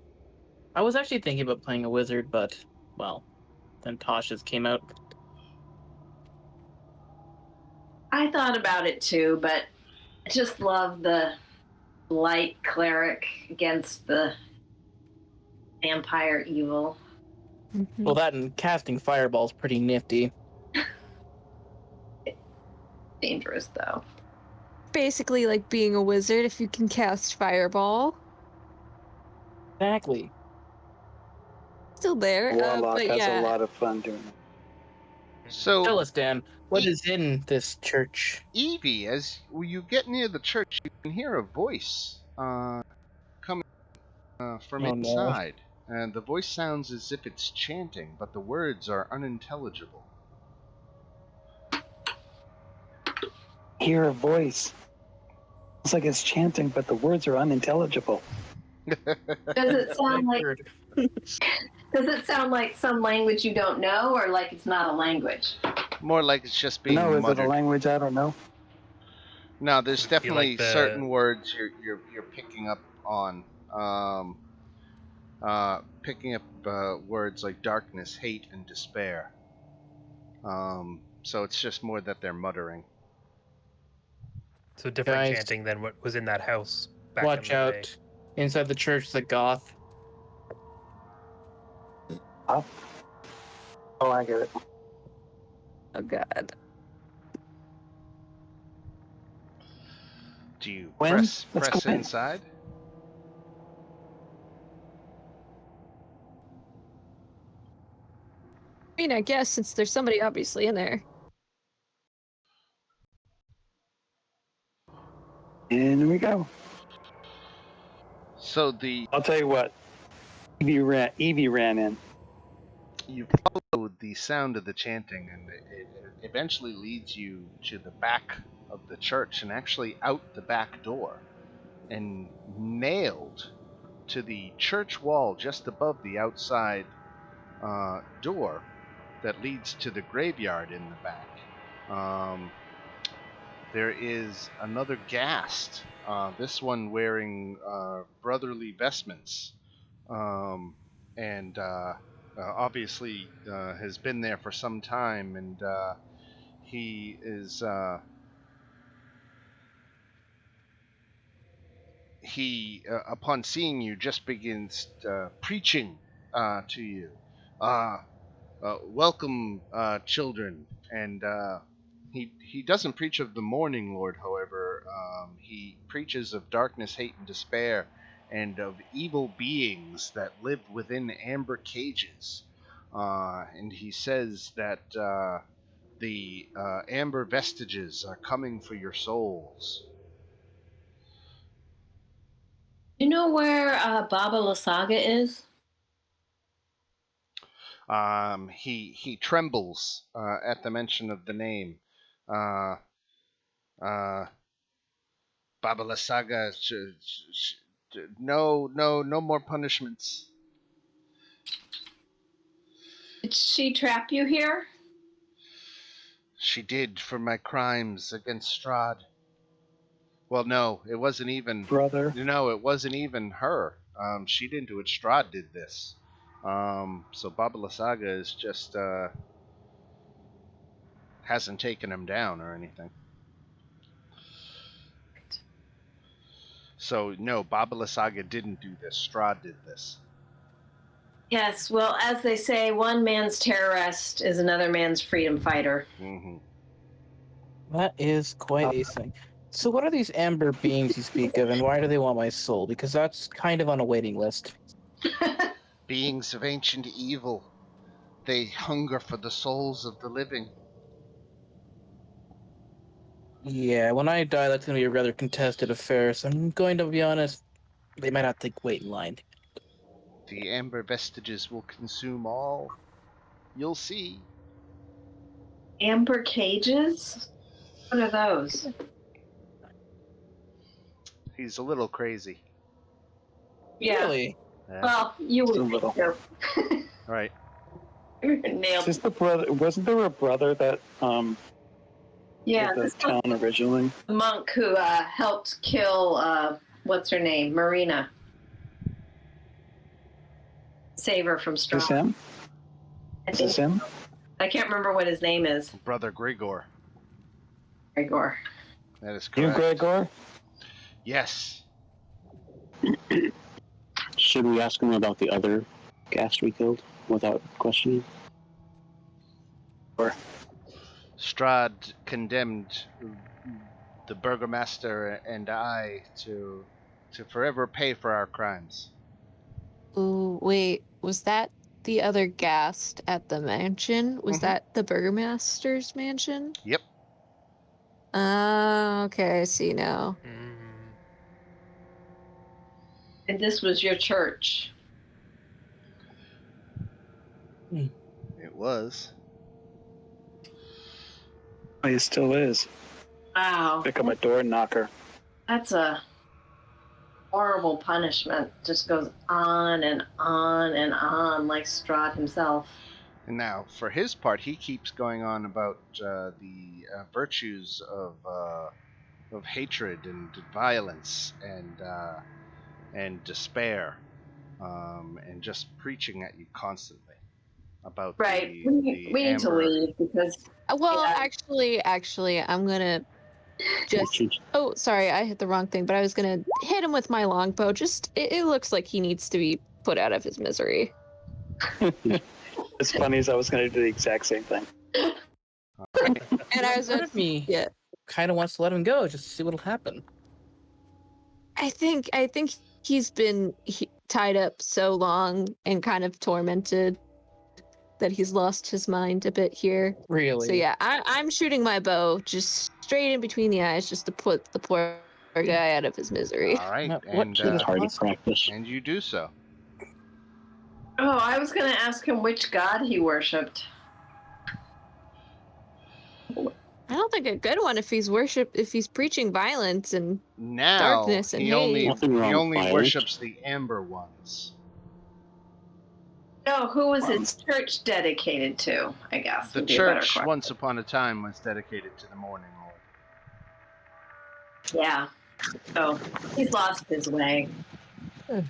I was actually thinking about playing a wizard, but, well, then Tasha's came out. I thought about it too, but I just love the light cleric against the vampire evil. Well, that and casting fireball's pretty nifty. Dangerous, though. Basically, like being a wizard if you can cast fireball. Exactly. Still there, Warlock but has yeah. a lot of fun doing it. So, Tell us, Dan, what is in this church? Evie, as you get near the church, you can hear a voice coming from Oh, no. inside. And the voice sounds as if it's chanting, but the words are unintelligible. Hear a voice. It's like it's chanting, but the words are unintelligible. Does it sound like Weird. Does it sound like some language you don't know, or like it's not a language? More like it's just being No, is it muttered. a language I don't know? No, there's Would it be definitely like the- certain words you're picking up on. Picking up words like darkness, hate, and despair. So it's just more that they're muttering. So different Guys, chanting than what was in that house back Watch in the out. day. Inside the church, the goth. Oh, I get it. Oh god. Do you When? press Let's go in. inside? I mean, I guess since there's somebody obviously in there. In we go. So I'll tell you what. Evie ran in. you follow the sound of the chanting, and it eventually leads you to the back of the church and actually out the back door. And nailed to the church wall just above the outside door that leads to the graveyard in the back, there is another ghast, this one wearing brotherly vestments, and obviously has been there for some time, and he, upon seeing you, just begins preaching to you. Welcome, children. And he doesn't preach of the morning, Lord, however. He preaches of darkness, hate, and despair, and of evil beings that live within amber cages. And he says that the amber vestiges are coming for your souls. You know where Baba Lasaga is? He trembles at the mention of the name. Uh, uh, Baba Lasaga, no more punishments. Did she trap you here? She did for my crimes against Strahd. Well, no, it wasn't even. Brother. No, it wasn't even her. She didn't do it. Strahd did this. So Baba Lasaga is just hasn't taken him down or anything. So no, Baba Lasaga didn't do this. Strahd did this. Yes, well, as they say, one man's terrorist is another man's freedom fighter. Mm-hmm. That is quite a thing. So what are these amber beings you speak of, and why do they want my soul? Because that's kind of on a waiting list. Beings of ancient evil. They hunger for the souls of the living. Yeah, when I die, that's going to be a rather contested affair, so I'm going to be honest, they might have to wait in line. The amber vestiges will consume all. You'll see. Amber cages? What are those? He's a little crazy. Yeah. Really? Yeah. Well, you Just a would little. think so. Right. Nailed. Is this the brother? Wasn't there a brother that Yeah, was this the town originally? monk who helped kill what's her name, Marina. Save her from Is this Strahd. him? Is this him? I can't remember what his name is. Brother Grigor. Gregor. That is You, correct. Gregor? Yes. Should we ask him about the other ghast we killed without questioning? Strahd condemned the burgomaster and I to forever pay for our crimes. Ooh, wait, was that the other ghast at the mansion? Was Mhm. that the burgomaster's mansion? Yep. Okay, I see now. And this was your church. It was. Oh, he still is. Wow. Become a door knocker. That's a horrible punishment. Just goes on and on and on, like Strahd himself. And now, for his part, he keeps going on about the virtues of hatred and violence and despair, and just preaching at you constantly about Right. the We need to amber. leave because Well, Yeah. actually, I'm gonna just. Oh, sorry, I hit the wrong thing, but I was gonna hit him with my longbow. Just, it looks like he needs to be put out of his misery. As funny as I was going to do the exact same thing. And I was Part gonna, of me yeah. kind of wants to let him go, just to see what'll happen. I think he's been tied up so long and kind of tormented that he's lost his mind a bit here. Really? So yeah, I'm shooting my bow just straight in between the eyes, just to put the poor guy out of his misery. All right, Now, what and should it Target cost? practice. and you do so. Oh, I was going to ask him which god he worshipped. I don't think a good one if he's preaching violence and Now darkness and he hate. only Nothing wrong he with only violence. worships the amber ones. No, who was his church dedicated to, I guess. The would be a better church, question. once upon a time, was dedicated to the morning lord. Yeah. So he's lost his way. I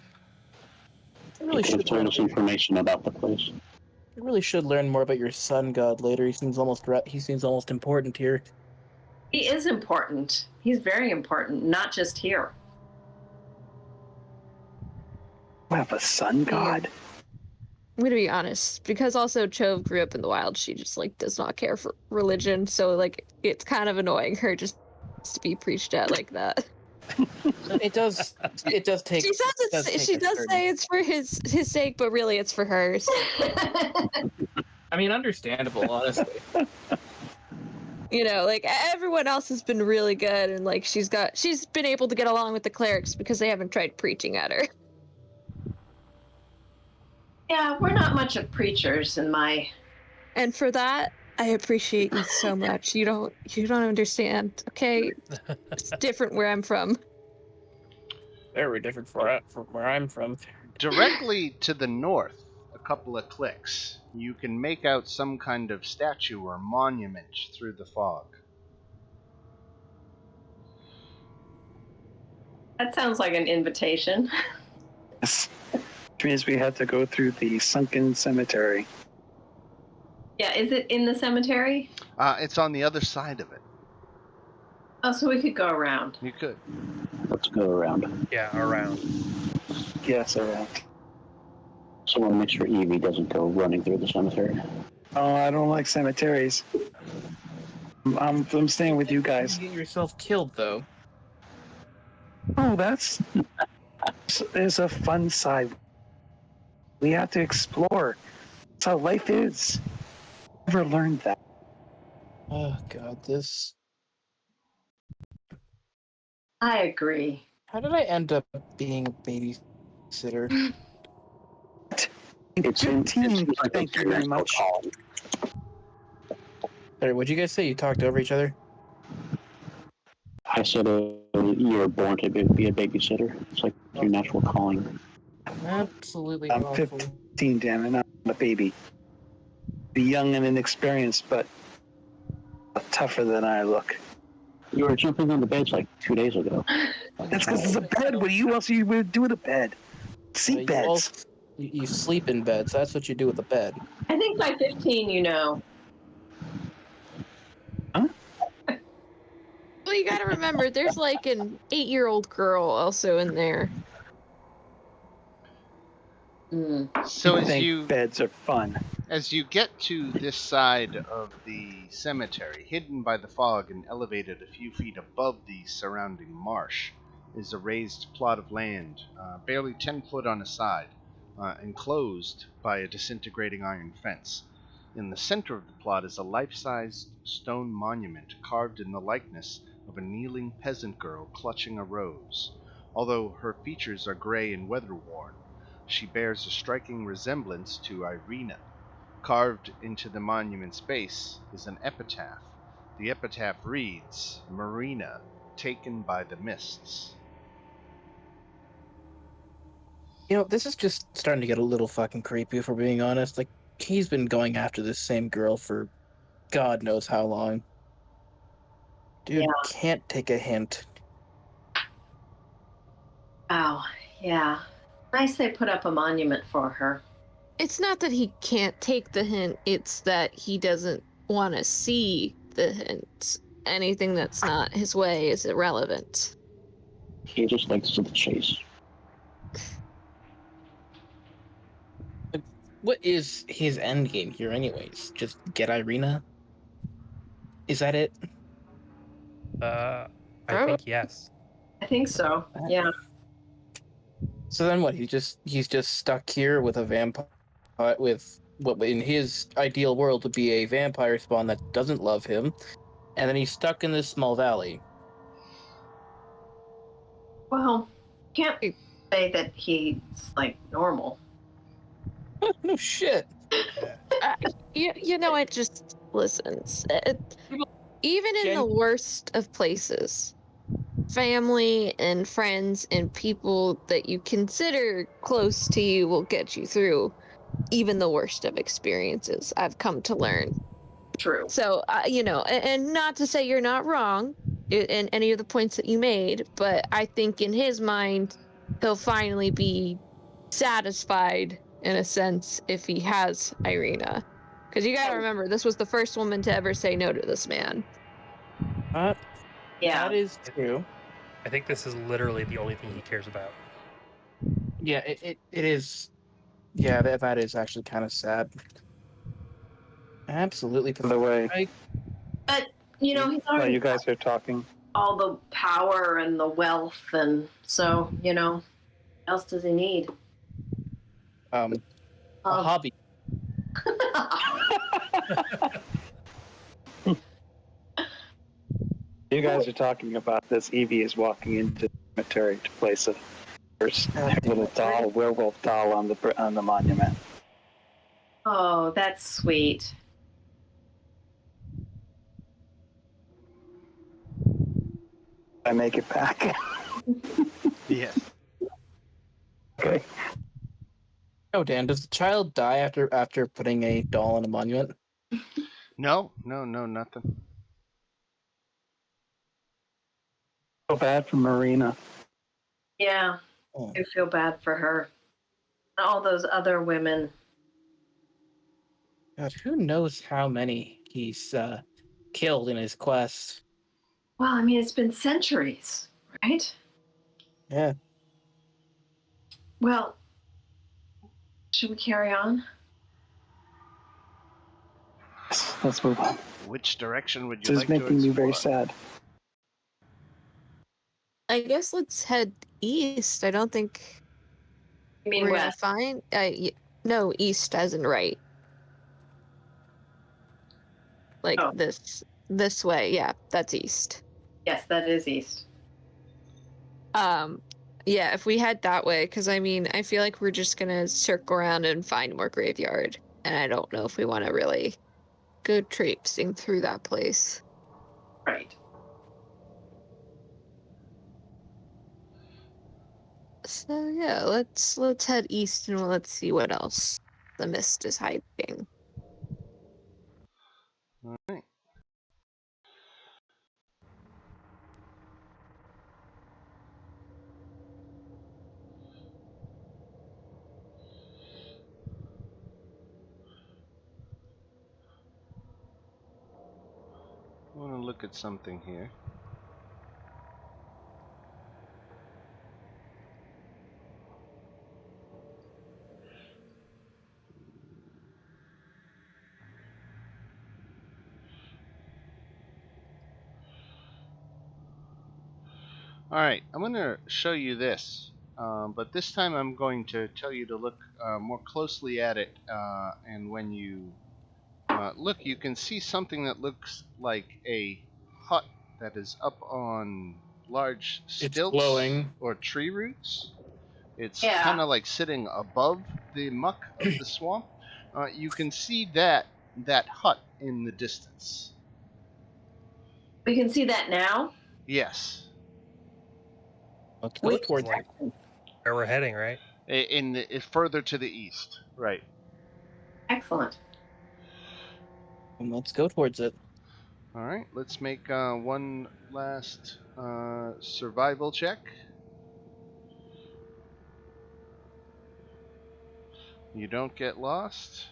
He really could have should told learn. us information about the place. I really should learn more about your sun god later. He seems almost important here. He is important. He's very important, not just here. have a sun god? I'm gonna be honest, because also Chove grew up in the wild. She just like does not care for religion, so like it's kind of annoying her just to be preached at like that. It does. It does take. She says it does it's. take She a does certain- say it's for his sake, but really it's for hers. I mean, understandable, honestly. You know, like everyone else has been really good, and like she's been able to get along with the clerics because they haven't tried preaching at her. Yeah, we're not much of preachers in my. And for that, I appreciate you so much. You don't understand, okay? It's different where I'm from. Very different from where I'm from. Directly to the north, a couple of clicks, you can make out some kind of statue or monument through the fog. That sounds like an invitation. Yes. Which means we have to go through the sunken cemetery. Yeah, is it in the cemetery? It's on the other side of it. Oh, so we could go around. You could. Let's go around. Yeah, around. Yes, around. Someone make sure Evie doesn't go running through the cemetery. Oh, I don't like cemeteries. I'm staying with you guys. You get yourself killed, though. Oh, there's a fun side. We have to explore. That's how life is. Never learned that. Oh God, this. I agree. How did I end up being a babysitter? It Good team. seems like Thank it's you very natural much. call. Sorry, what'd you guys say? You talked over each other? I said you were born to be a babysitter. It's like your natural calling. Absolutely I'm awful. 15, damn it, not a baby. Be young and inexperienced, but tougher than I look. You were jumping on the beds like 2 days ago. That's because it's a bed. What else you would do with a bed? Seat You beds. all- You sleep in beds. That's what you do with a bed. I think by 15, you know. Well, you gotta remember, there's like an 8-year-old girl also in there. So Think beds are fun. as you get to this side of the cemetery, hidden by the fog and elevated a few feet above the surrounding marsh, is a raised plot of land, barely 10 foot on a side, enclosed by a disintegrating iron fence. In the center of the plot is a life-sized stone monument carved in the likeness of a kneeling peasant girl clutching a rose. Although her features are gray and weather-worn, she bears a striking resemblance to Irina. Carved into the monument's base is an epitaph. The epitaph reads, Marina, taken by the mists. You know, this is just starting to get a little fucking creepy, if we're being honest. Like, he's been going after this same girl for God knows how long. Dude Yeah. can't take a hint. Wow. Yeah. Nice they put up a monument for her. It's not that he can't take the hint, it's that he doesn't want to see the hint. Anything that's not his way is irrelevant. He just likes to chase. What is his end game here, anyways? Just get Irina? Is that it? I think yes. I think so. Yeah. So then what? He's just stuck here with a vampire, with what in his ideal world would be a vampire spawn that doesn't love him, and then he's stuck in this small valley. Well, can't say that he's like normal. No shit. You know, it just listens. Even in the worst of places, family and friends and people that you consider close to you will get you through even the worst of experiences. I've come to learn. True. So, you know, and not to say you're not wrong in any of the points that you made, but I think in his mind, he'll finally be satisfied in a sense if he has Irina. Because you gotta remember, this was the first woman to ever say no to this man. Yeah. That is true. I think this is literally the only thing he cares about. Yeah, it is. Yeah, that is actually kind of sad. Absolutely By the way, But he's while already you guys are talking, all the power and the wealth, and so what else does he need? A hobby. you guys are talking about this. Evie is walking into the cemetery to place her little doll, werewolf doll, on the monument. Oh, that's sweet. I make it back. Yes. Okay. Oh, Dan, does the child die after putting a doll on a monument? No, nothing. So bad for Marina. Yeah, Oh. I feel bad for her. All those other women. God, who knows how many he's killed in his quest? Well, I mean, it's been centuries, right? Yeah. Well, should we carry on? Let's move on. Which direction would you This is like to making me very explore? sad. I guess let's head east. I don't think You mean we're gonna west? find. No, east as in right. Like Oh. this way. Yeah, that's east. Yes, that is east. Yeah, if we head that way, because I mean, I feel like we're just gonna circle around and find more graveyard, and I don't know if we want to really go traipsing through that place. Right. So yeah, let's head east and let's see what else the mist is hiding. All right. I want to look at something here. All right, I'm going to show you this, but this time I'm going to tell you to look more closely at it, and when you look, you can see something that looks like a hut that is up on large It's stilts glowing. or tree roots. It's Yeah. kind of like sitting above the muck of the swamp. You can see that hut in the distance. We can see that now. Yes, Let's go Wait. towards Like where we're heading, right? further to the east. Right. Excellent. and let's go towards it. All right. Let's make one last survival check. You don't get lost.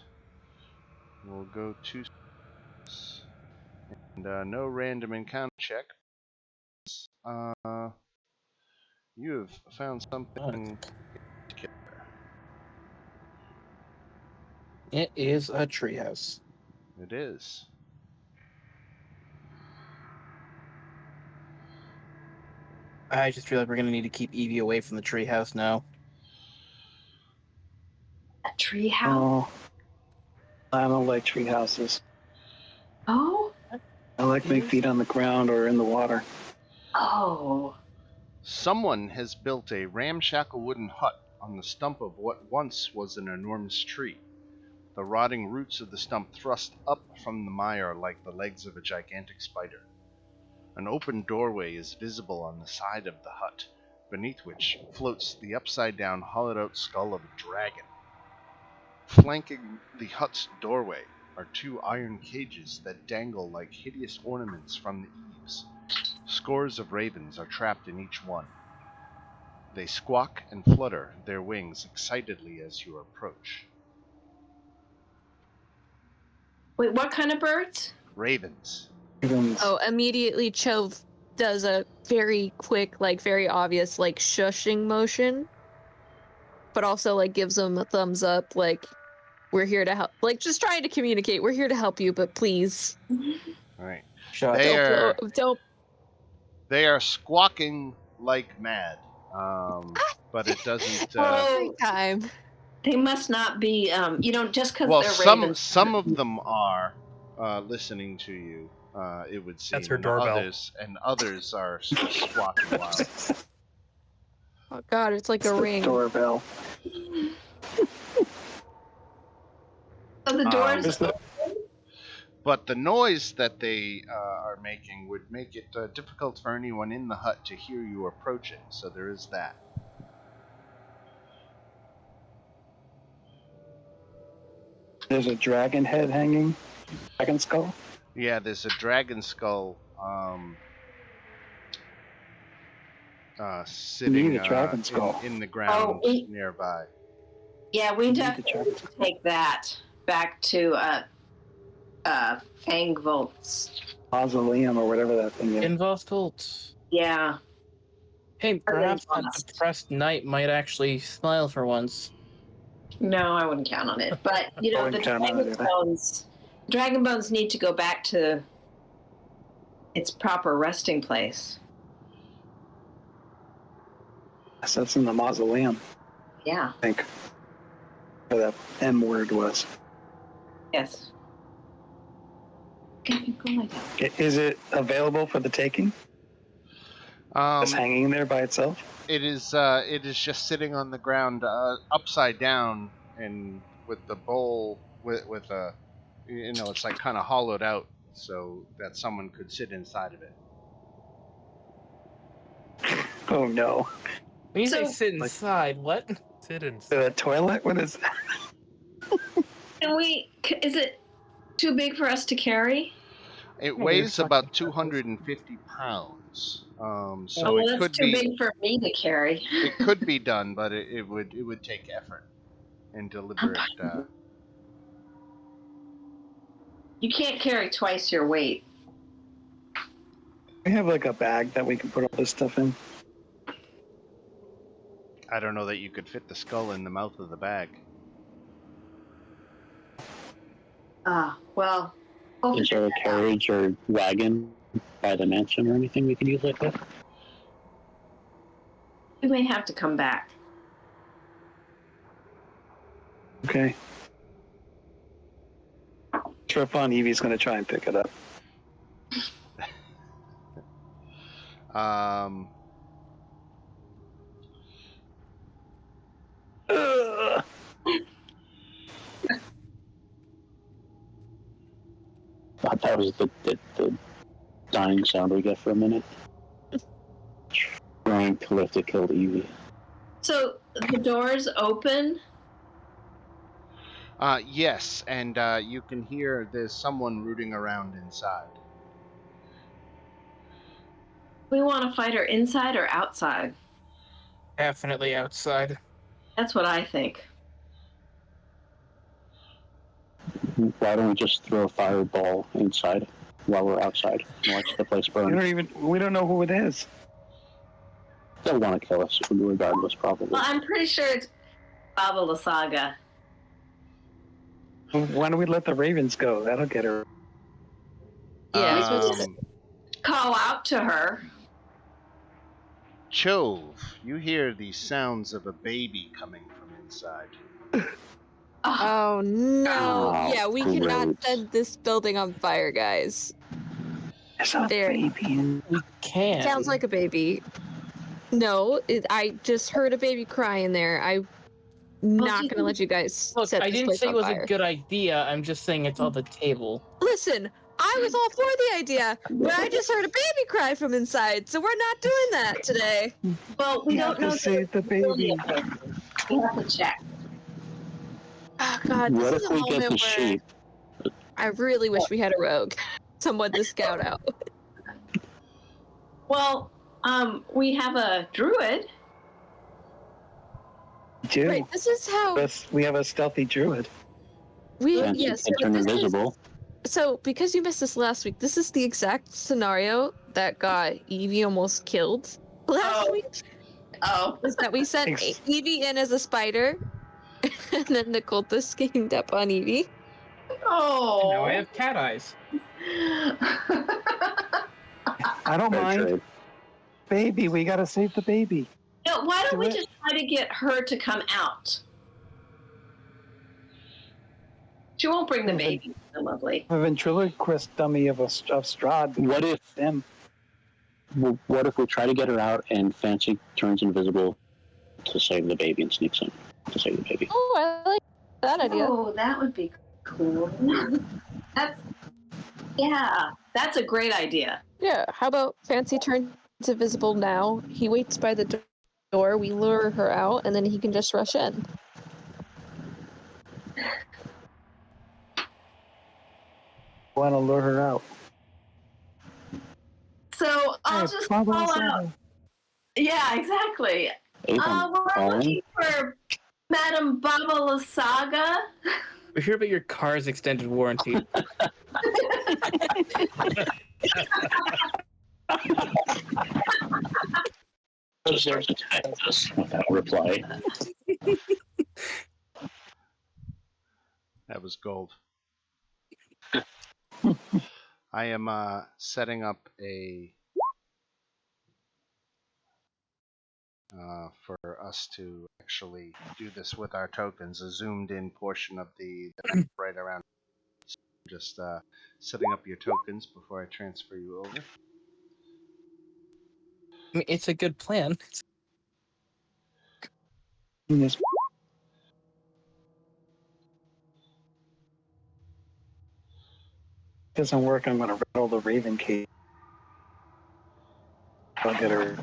We'll go to and no random encounter check. You have found something. It is a treehouse. It is. I just feel like we're gonna need to keep Evie away from the treehouse now. A tree house. Oh, I don't like tree houses. Oh. I like my feet on the ground or in the water. Oh. Someone has built a ramshackle wooden hut on the stump of what once was an enormous tree. The rotting roots of the stump thrust up from the mire like the legs of a gigantic spider. An open doorway is visible on the side of the hut, beneath which floats the upside-down, hollowed-out skull of a dragon. Flanking the hut's doorway are two iron cages that dangle like hideous ornaments from the eaves. Scores of ravens are trapped in each one. They squawk and flutter their wings excitedly as you approach. Wait, what kind of birds? Ravens. Oh, immediately Chove does a very quick, like very obvious, like shushing motion. but also like gives them a thumbs up, like we're here to help. Like just trying to communicate. We're here to help you, but please All right. Shut They up. are don't. squawking like mad, but it doesn't. Oh, Every time. they must not be. Just because Well, they're ravens. some of them are listening to you. It would seem, That's her and doorbell. others are just squawking loud. Oh god, it's like It's a the ring. doorbell. So the doors. There's the- But the noise that they are making would make it difficult for anyone in the hut to hear you approaching. So there is that. There's a dragon head hanging. Dragon skull. Yeah, there's a dragon skull sitting Need a dragon skull. in the ground we- nearby. Yeah, we Need the definitely dragon skull. take that back to Fangvolt's. Mausoleum or whatever that thing is. Invostholt. Yeah. Hey, perhaps that lost. depressed knight might actually smile for once. No, I wouldn't count on it. But the Wouldn't count on it dragon bones need to go back to its proper resting place. So that's in the mausoleum, Yeah. I think. Where that M word was. Yes. Okay, go like that. Is it available for the taking? Just hanging there by itself? It is just sitting on the ground upside down and with the bowl with a it's like kind of hollowed out so that someone could sit inside of it. Oh no. When you say So- sit inside, what? Sit in. The toilet? What is that? Is it too big for us to carry? It you're weighs fucking about gross. 250 pounds. So Oh, it that's could too be big for me to carry. it could be done, but it would take effort and deliberate. You can't carry twice your weight. We have like a bag that we can put all this stuff in. I don't know that you could fit the skull in the mouth of the bag. Well. we'll Is there a figure it out. carriage or wagon by the mansion or anything we could use like that? We may have to come back. Okay. Trip on Evie's gonna try and pick it up. Ugh. That was the dying sound we get for a minute. Trying to lift it killed Evie. So the doors open. Yes, and you can hear there's someone rooting around inside. We want to fight her inside or outside. Definitely outside. That's what I think. Why don't we just throw a fireball inside while we're outside and watch the place burn? We don't know who it is. They'll want to kill us regardless, probably. Well, I'm pretty sure it's Baba Lasaga. Why don't we let the ravens go? That'll get her. Yeah. Call out to her. Chove, you hear the sounds of a baby coming from inside. Oh no! Oh, Yeah, we cannot great. set this building on fire, guys. It's a There. baby. We can. Sounds like a baby. No, I just heard a baby cry in there. I'm not gonna let you guys Look, set I this didn't place say on it was fire. a good idea. I'm just saying it's on the table. Listen, I was all for the idea, but I just heard a baby cry from inside, so we're not doing that today. Well, we We don't have know to save the baby. We have to check. Oh god, What this if is a we moment get the where sheep? I really wish we had a rogue. Someone to scout out. Well, we have a druid. We do. Right, this is how We have a stealthy druid. we Fancy yes. can turn invisible. So because you missed this last week, this is the exact scenario that got Evie almost killed last Oh. week. Oh. is that we sent Ex- Evie in as a spider, and then the cultists ganged up on Evie. Oh. And now I have cat eyes. I don't Fair mind. trade. Baby, we gotta save the baby. No, why don't Do we it. just try to get her to come out? She won't bring the Mhm. baby. So lovely. A ventriloquist dummy of Strahd. What if Them. what if we try to get her out and Fancy turns invisible to save the baby and sneaks in to save the baby? Oh, I like that idea. Oh, that would be cool. That's a great idea. Yeah, how about Fancy turns invisible now? He waits by the door, we lure her out, and then he can just rush in. Want to lure her out. So I'll Hey, just Baba call Saga. out. Yeah, exactly. Avon, We're calling. looking for Madame Baba Lasaga. We're here about your car's extended warranty. Deserves to attack us without reply. That was gold. I am setting up a for us to actually do this with our tokens, a zoomed in portion of the right around. Just setting up your tokens before I transfer you over. I mean, it's a good plan. Yes. Doesn't work. I'm gonna rattle the Raven cage. I'll get her.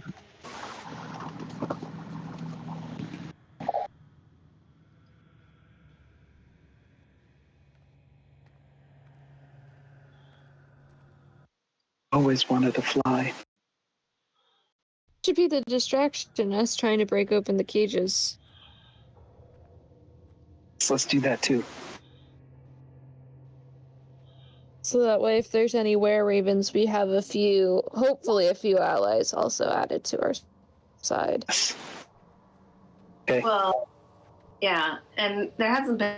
Always wanted to fly. Should be the distraction, us trying to break open the cages. So let's do that too. So that way, if there's any were-ravens, we have hopefully a few allies also added to our side. Okay. Well, yeah, and there hasn't been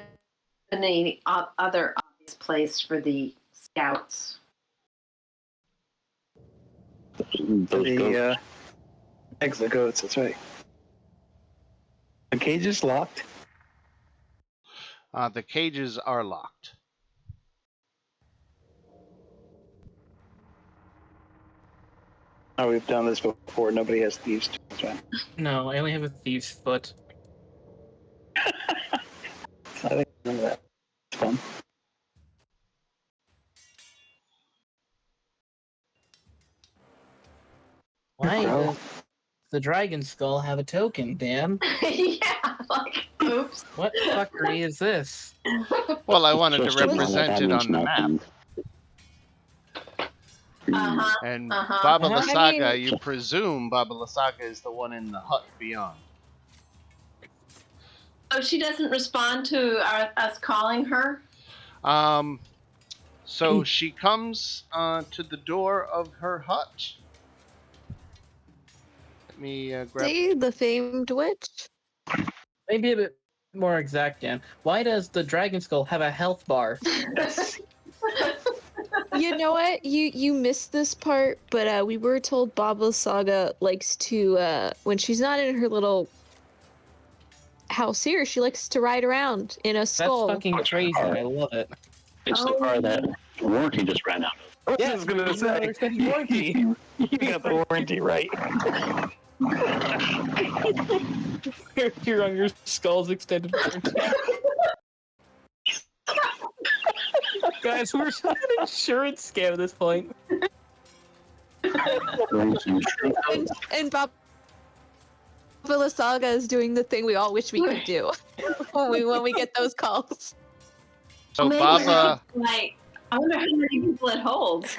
any other obvious place for the scouts. Those The goats. eggs, the goats. That's right. The cage is locked. The cages are locked. Oh, we've done this before. Nobody has thieves' tools, right? No, I only have a thief's foot. I think none of that. It's fun. Why Bro. does the dragon skull have a token, Dan? Yeah, like, oops. What fuckery is this? Well, I wanted to Just a moment, represent that it means on the map. nothing. Uh-huh. And Uh-huh. Baba Uh-huh. Lasaga, I mean- you presume Baba Lasaga is the one in the hut beyond. Oh, she doesn't respond to us calling her? So she comes to the door of her hut. Let me grab. See, the famed witch. Maybe a bit more exact, Dan. Why does the dragon skull have a health bar? Yes. You know what? You missed this part, but we were told Baba Saga likes to when she's not in her little house here, she likes to ride around in a That's skull. fucking crazy. I love it. It's the car that warranty just ran out of. I was gonna say. another extended warranty. You got the warranty right. You're on your skull's extended warranty. Guys, we're on an insurance scam at this point. And Baba Saga is doing the thing we all wish we could do when we get those calls. So Maybe Baba, like, I wonder how many people it holds.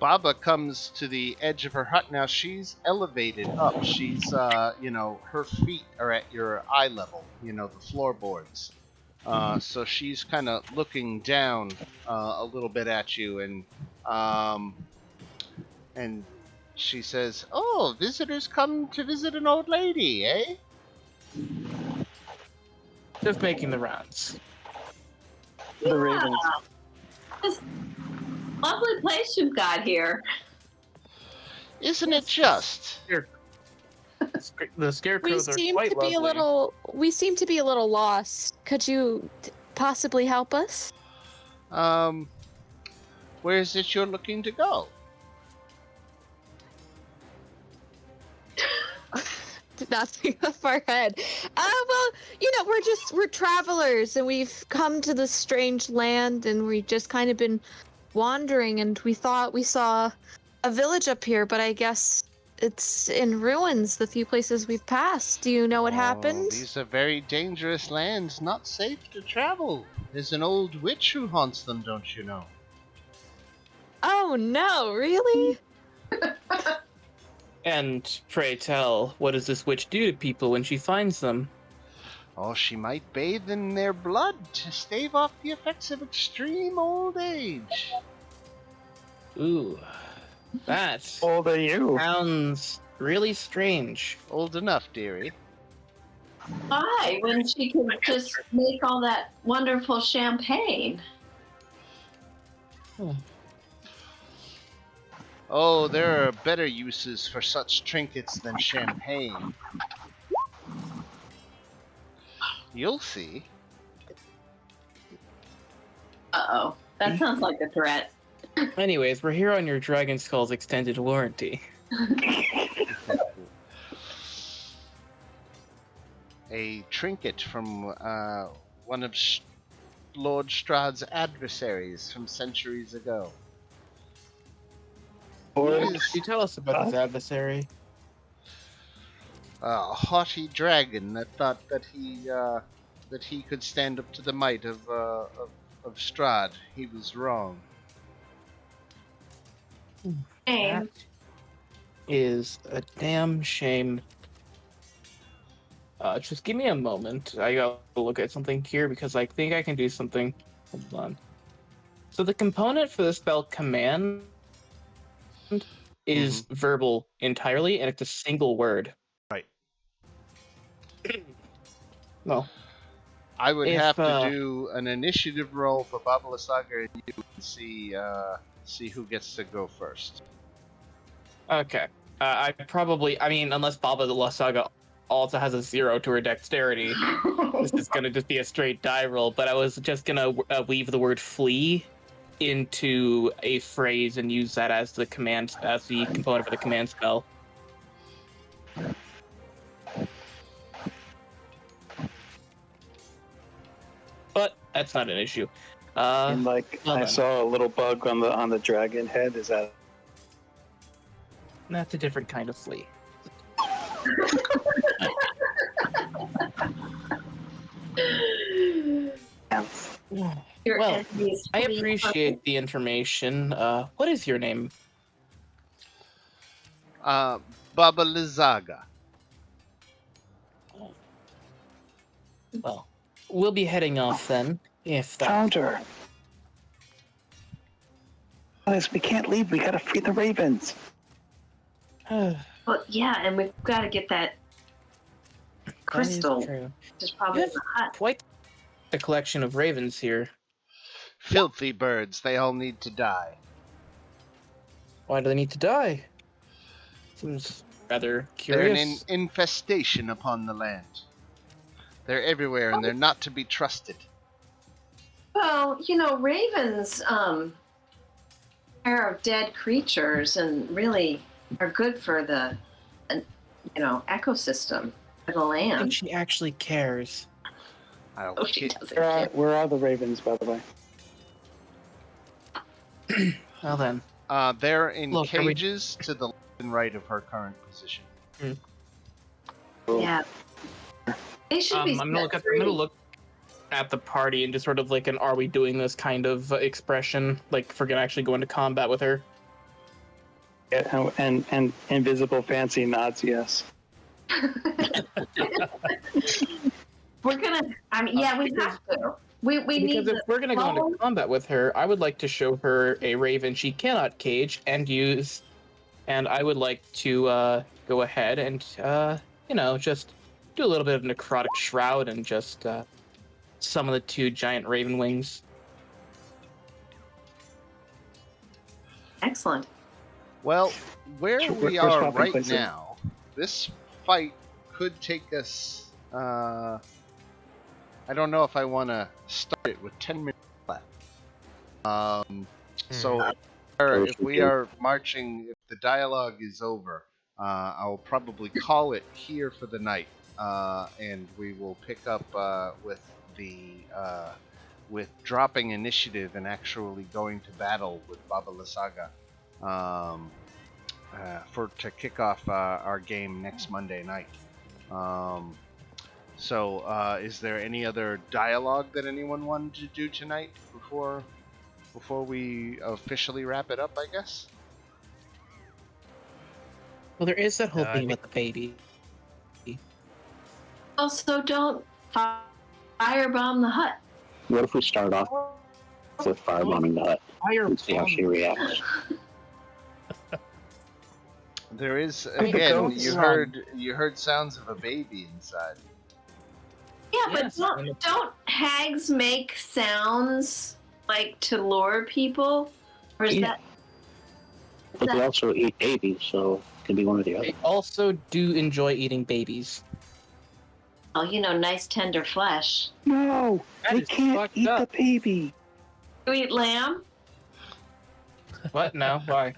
Baba comes to the edge of her hut now. She's elevated up. She's, her feet are at your eye level. The floorboards. So she's kind of looking down a little bit at you, and She says, "Oh, visitors come to visit an old lady, eh?" Just making the rounds. The ravens. This lovely place you've got here. Isn't it just? The scarecrows are quite lovely. We seem to be a little lost. Could you possibly help us? Where is it you're looking to go? Nothing off our head. Well, we're travelers and we've come to this strange land and we've just kind of been wandering and we thought we saw a village up here, but I guess it's in ruins, the few places we've passed. Do you know what happened? These are very dangerous lands, not safe to travel. There's an old witch who haunts them, don't you know? Oh no, really? And pray tell, what does this witch do to people when she finds them? Oh, she might bathe in their blood to stave off the effects of extreme old age. Ooh, that How old are you? sounds really strange. Old enough, dearie. Why? When she could just make all that wonderful champagne. Oh, there are better uses for such trinkets than champagne. You'll see. Uh-oh. That sounds like a threat. Anyways, we're here on your Dragon Skull's extended warranty. A trinket from one of Lord Strahd's adversaries from centuries ago. Could you tell us about this adversary? A haughty dragon that thought that he could stand up to the might of Strahd. He was wrong. Shame. That is a damn shame. Just give me a moment. I gotta look at something here because I think I can do something. Hold on. So the component for the spell command is verbal entirely, and it's a single word. Right. Well, I would If, have to do an initiative roll for Baba Lysaga and you and see who gets to go first. okay. I mean, unless Baba the Lysaga also has a 0 to her dexterity, this is gonna just be a straight die roll. But I was just gonna weave the word "flee" into a phrase and use that as the component for the command spell. But that's not an issue. And like well I then. saw a little bug on the dragon head. Is that? That's a different kind of flea. Your Well, enemies I flee appreciate the information. What is your name? Baba Lysaga. Well, we'll be heading off then. If that. Found her. Guys, we can't leave. We gotta free the ravens. Well, yeah, and we've got to get that crystal. That is true. Which is probably You in the hut. Quite the collection of ravens here. Filthy birds, they all need to die. Why do they need to die? Seems rather They're an curious. infestation upon the land. They're everywhere and they're not to be trusted. Well, ravens are dead creatures and really are good for the ecosystem of the I think land. she actually cares. I'll Oh, she kick- doesn't care. Where are the ravens, by the way? Well then. They're in Look, are we- cages to the left and right of her current position. Yeah. They should be. I'm gonna look at the party and just sort of like an "Are we doing this?" kind of expression, like if we're gonna actually go into combat with her. Yeah, and invisible fancy nods yes. We're gonna. I mean, yeah, we have to. We need Because if we're gonna go into combat with her, I would like to show her a raven she cannot cage and use And I would like to go ahead and, just do a little bit of necrotic shroud and just summon the 2 giant raven wings. Excellent. Well, where So we we're are swapping right places. now, this fight could take us. I don't know if I want to start it with 10 minutes left. So if we are marching, if the dialogue is over, I'll probably call it here for the night, and we will pick up with the with dropping initiative and actually going to battle with Baba Lysaga to kick off our game next Monday night. So, is there any other dialogue that anyone wanted to do tonight before we officially wrap it up? I guess. Well, there is that whole I thing think- about the baby. Also, don't firebomb the hut. What if we start off with firebombing the hut and see how she reacts? There is mean, the again. goats You run. heard sounds of a baby inside. Yeah, Yes, but don't hags make sounds like to lure people? Or is Yeah. that? But they also eat babies, so it could be one or the other. They also do enjoy eating babies. Oh, nice tender flesh. No, That they is can't fucked eat the up. baby. You eat lamb? What? No? Why?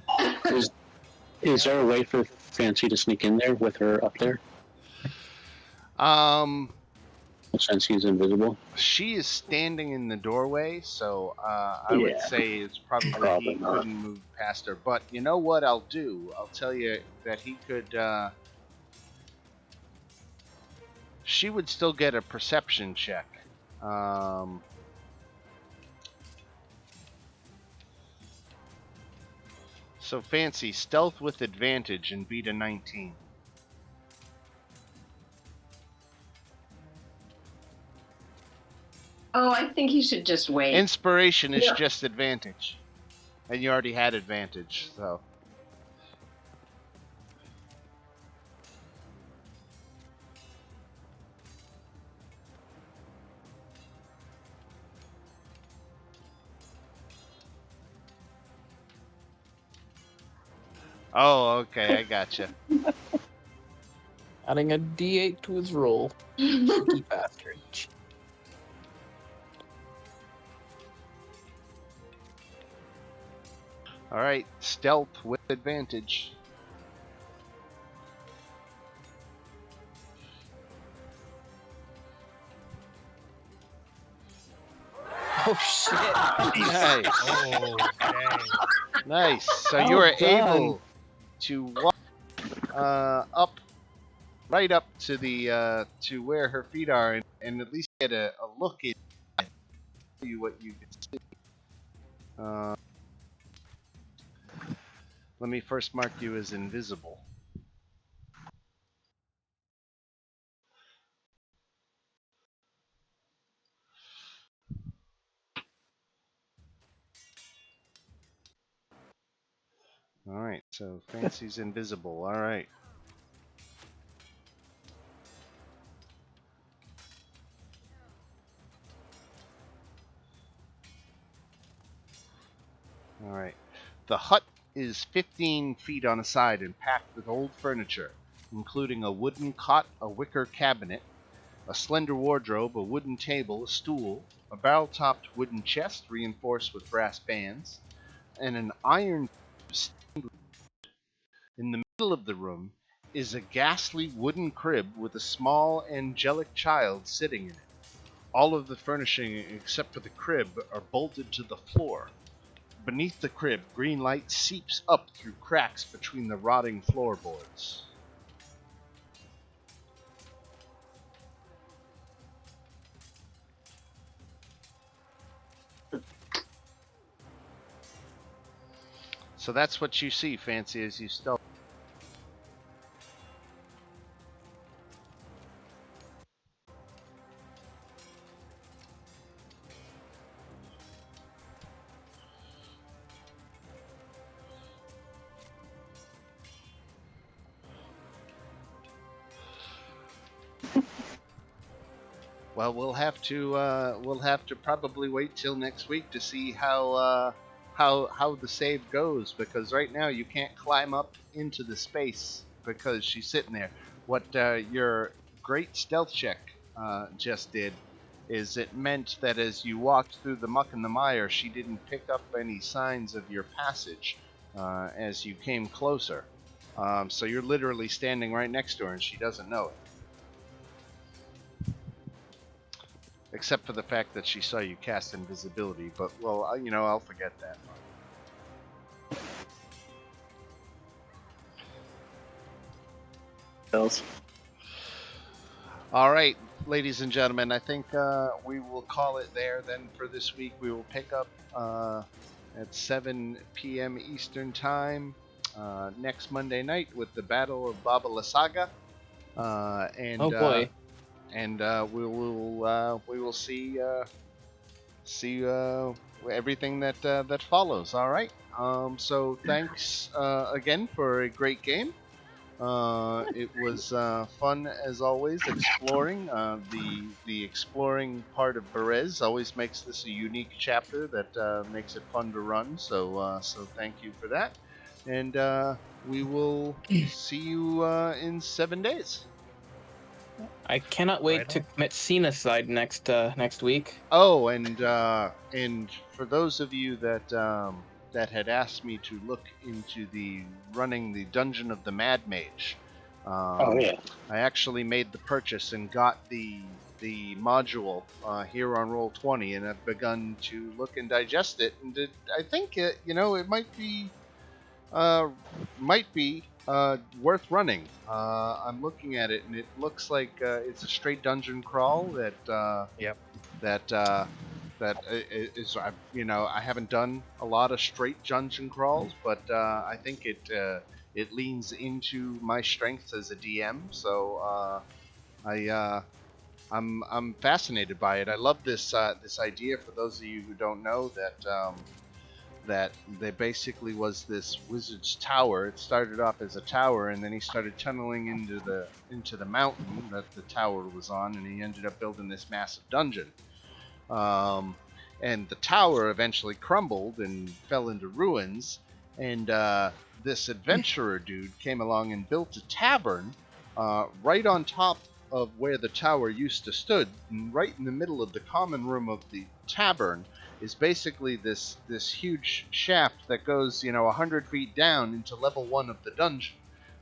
Is there a way for Fancy to sneak in there with her up there, Um, since he's invisible? she is standing in the doorway, so I would Yeah. say it's probably Probably he not. couldn't move past her. But you know what I'll do? I'll tell you that he could. She would still get a perception check. So Fancy, stealth with advantage and beat a 19. Oh, I think you should just wait. Inspiration is Yeah. just advantage. And you already had advantage, so. Oh, okay, I gotcha. Adding a D8 to his roll. Cheeky bastard. Alright, stealth with advantage. Oh shit! Nice. Oh, dang. Nice. So you Well were done. able to walk right up to the to where her feet are, and at least get a look in you what you can see. Let me first mark you as invisible. Alright, so Fancy's invisible. Alright. Alright. The hut is 15 feet on a side and packed with old furniture, including a wooden cot, a wicker cabinet, a slender wardrobe, a wooden table, a stool, a barrel-topped wooden chest reinforced with brass bands, and an iron stand. In the middle of the room is a ghastly wooden crib with a small angelic child sitting in it. All of the furnishing except for the crib are bolted to the floor. Beneath the crib, green light seeps up through cracks between the rotting floorboards. So that's what you see, Fancy, as you stealth. Well, we'll have to probably wait till next week to see how the save goes, because right now you can't climb up into the space because she's sitting there. What your great stealth check just did is it meant that as you walked through the muck and the mire, she didn't pick up any signs of your passage as you came closer. So you're literally standing right next to her, and she doesn't know it. Except for the fact that she saw you cast invisibility, but, well, I'll forget that. Else. All right, ladies and gentlemen, I think we will call it there then for this week. We will pick up at 7 p.m. Eastern Time next Monday night with the Battle of Baba Lysaga. Oh boy. And we will see everything that follows. All right. So thanks again for a great game. It was fun as always exploring. The exploring part of Berez always makes this a unique chapter that makes it fun to run. So thank you for that. And we will see you in 7 days. I cannot wait Right to on. commit Cena-side next week. Oh, and for those of you that had asked me to look into running the Dungeon of the Mad Mage, Oh yeah. I actually made the purchase and got the module here on Roll20, and I've begun to look and digest it. And I think it might be worth running. I'm looking at it, and it looks like it's a straight dungeon crawl that Yep. that is, I haven't done a lot of straight dungeon crawls, but I think it leans into my strengths as a DM. So I'm fascinated by it. I love this idea. For those of you who don't know, that there basically was this wizard's tower. It started off as a tower, and then he started tunneling into the mountain that the tower was on, and he ended up building this massive dungeon. And the tower eventually crumbled and fell into ruins. And this adventurer dude came along and built a tavern right on top of where the tower used to stood. And right in the middle of the common room of the tavern is basically this huge shaft that goes 100 feet down into level 1 of the dungeon.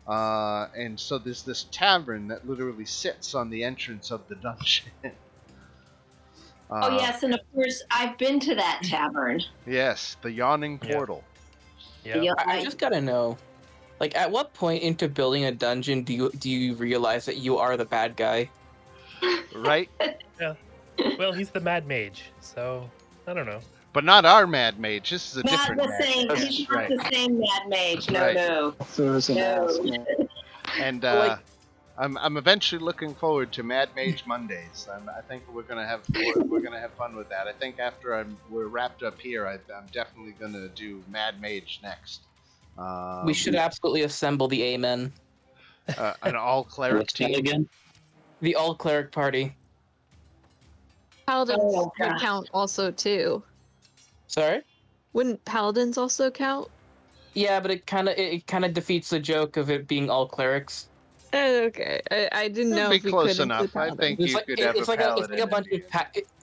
And so there's this tavern that literally sits on the entrance of the dungeon. Oh yes, and of course I've been to that tavern. Yes, the Yawning Yeah. Portal. Yeah. I just gotta know, like, at what point into building a dungeon do you realize that you are the bad guy? Right? Well, he's the Mad Mage, so I don't know. But not our Mad Mage. This is a Not different the Mad same. Mage. He's not Right. the same Mad Mage. No, Right. no. So there's an ask. No. And Like- I'm eventually looking forward to Mad Mage Mondays. I think we're gonna have fun with that. I think after we're wrapped up here, I'm definitely gonna do Mad Mage next. We should absolutely assemble the Amen, An all cleric What's that team. again? the all cleric party. Paladins Oh, would gosh. count also too. Sorry. Wouldn't paladins also count? Yeah, but it kind of defeats the joke of it being all clerics. Okay, I didn't That'd know be if we close could enough. include I paladins. think It's you like could have it's a like a paladin.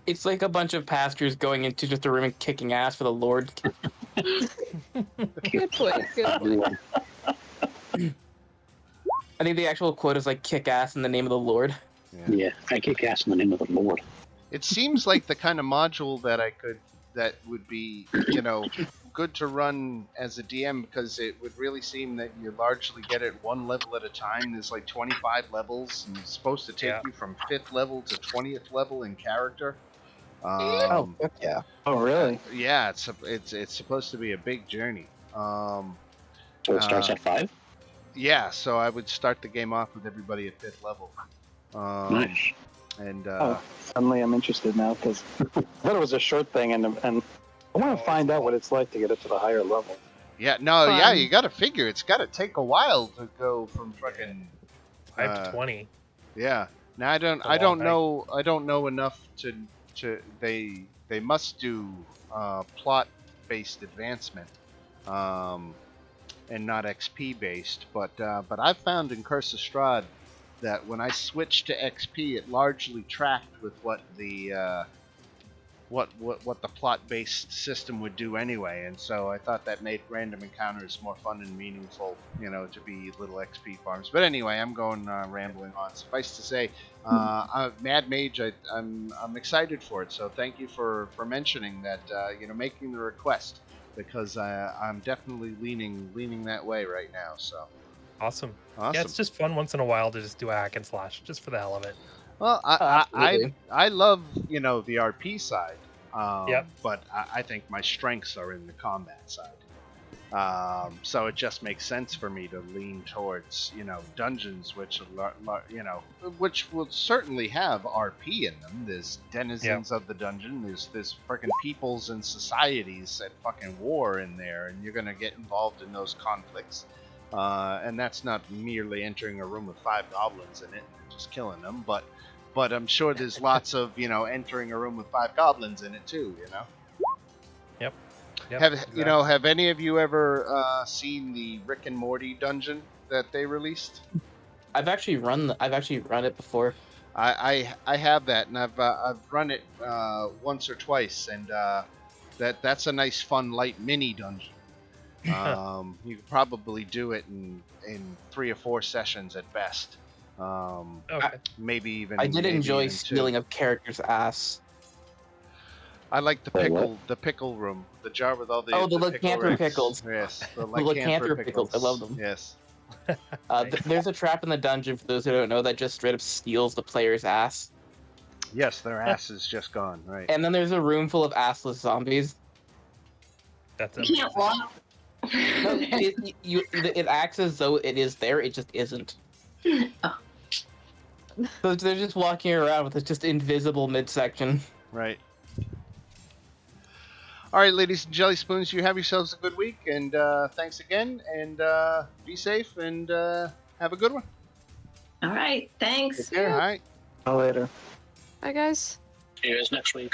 it's like a bunch of pastors going into just a room and kicking ass for the Lord. Good point. Good point. I think the actual quote is like "kick ass in the name of the Lord." Yeah, I kick ass in the name of the Lord. It seems like the kind of module that would be, good to run as a DM, because it would really seem that you largely get it one level at a time. There's like 25 levels, and it's supposed to take Yeah. you from 5th level to 20th level in character. Oh, fuck yeah! Oh, really? Yeah, it's supposed to be a big journey. So it starts at 5? Yeah, so I would start the game off with everybody at 5th level. Nice. And Oh, suddenly I'm interested now because I thought it was a short thing, and I want to find out what it's like to get up to the higher level. yeah, no, Fun. yeah, you got to figure it's got to take a while to go from fucking 5 to 20. yeah. Now I don't A I long don't night. know I don't know enough to they must do plot based advancement, and not XP based. But I've found in Curse of Strahd that when I switched to XP, it largely tracked with what the what the plot based system would do anyway, and so I thought that made random encounters more fun and meaningful, to be little XP farms. But anyway, I'm going rambling on. Suffice to say, Mad Mage, I'm excited for it. So thank you for mentioning that, making the request, because I'm definitely leaning that way right now. So Awesome. awesome. Yeah, it's just fun once in a while to just do a hack and slash, just for the hell of it. Well, Oh, absolutely. I love the RP side, Yep. but I think my strengths are in the combat side. So it just makes sense for me to lean towards dungeons, which which will certainly have RP in them. There's denizens of the dungeon. There's freaking peoples and societies at fucking war in there, and you're gonna get involved in those conflicts. And that's not merely entering a room with 5 goblins in it and just killing them, but I'm sure there's lots of entering a room with 5 goblins in it too. Yep. Have have any of you ever seen the Rick and Morty dungeon that they released? I've actually run it before. I have that, and I've run it once or twice, and that's a nice, fun, light mini dungeon. You could probably do it in 3 or 4 sessions at best. Okay. Maybe even. I did maybe enjoy even 2. stealing a character's ass. I like the Wait, pickle room, the jar with all the Oh, the pickle lycanthrope rings. pickles. Yes, the The lycanthrope pickles, I love them. Yes. There's a trap in the dungeon, for those who don't know, that just straight up steals the player's ass. Yes, their ass is just gone. Right. And then there's a room full of assless zombies. That's You can't walk. No, it acts as though it is there, it just isn't. Oh. So they're just walking around with this just invisible midsection. Right. All right, ladies and jelly spoons, you have yourselves a good week, and thanks again, and be safe, and have a good one. All right. Thanks. Take care. All right. Later. Bye, guys. See you guys next week.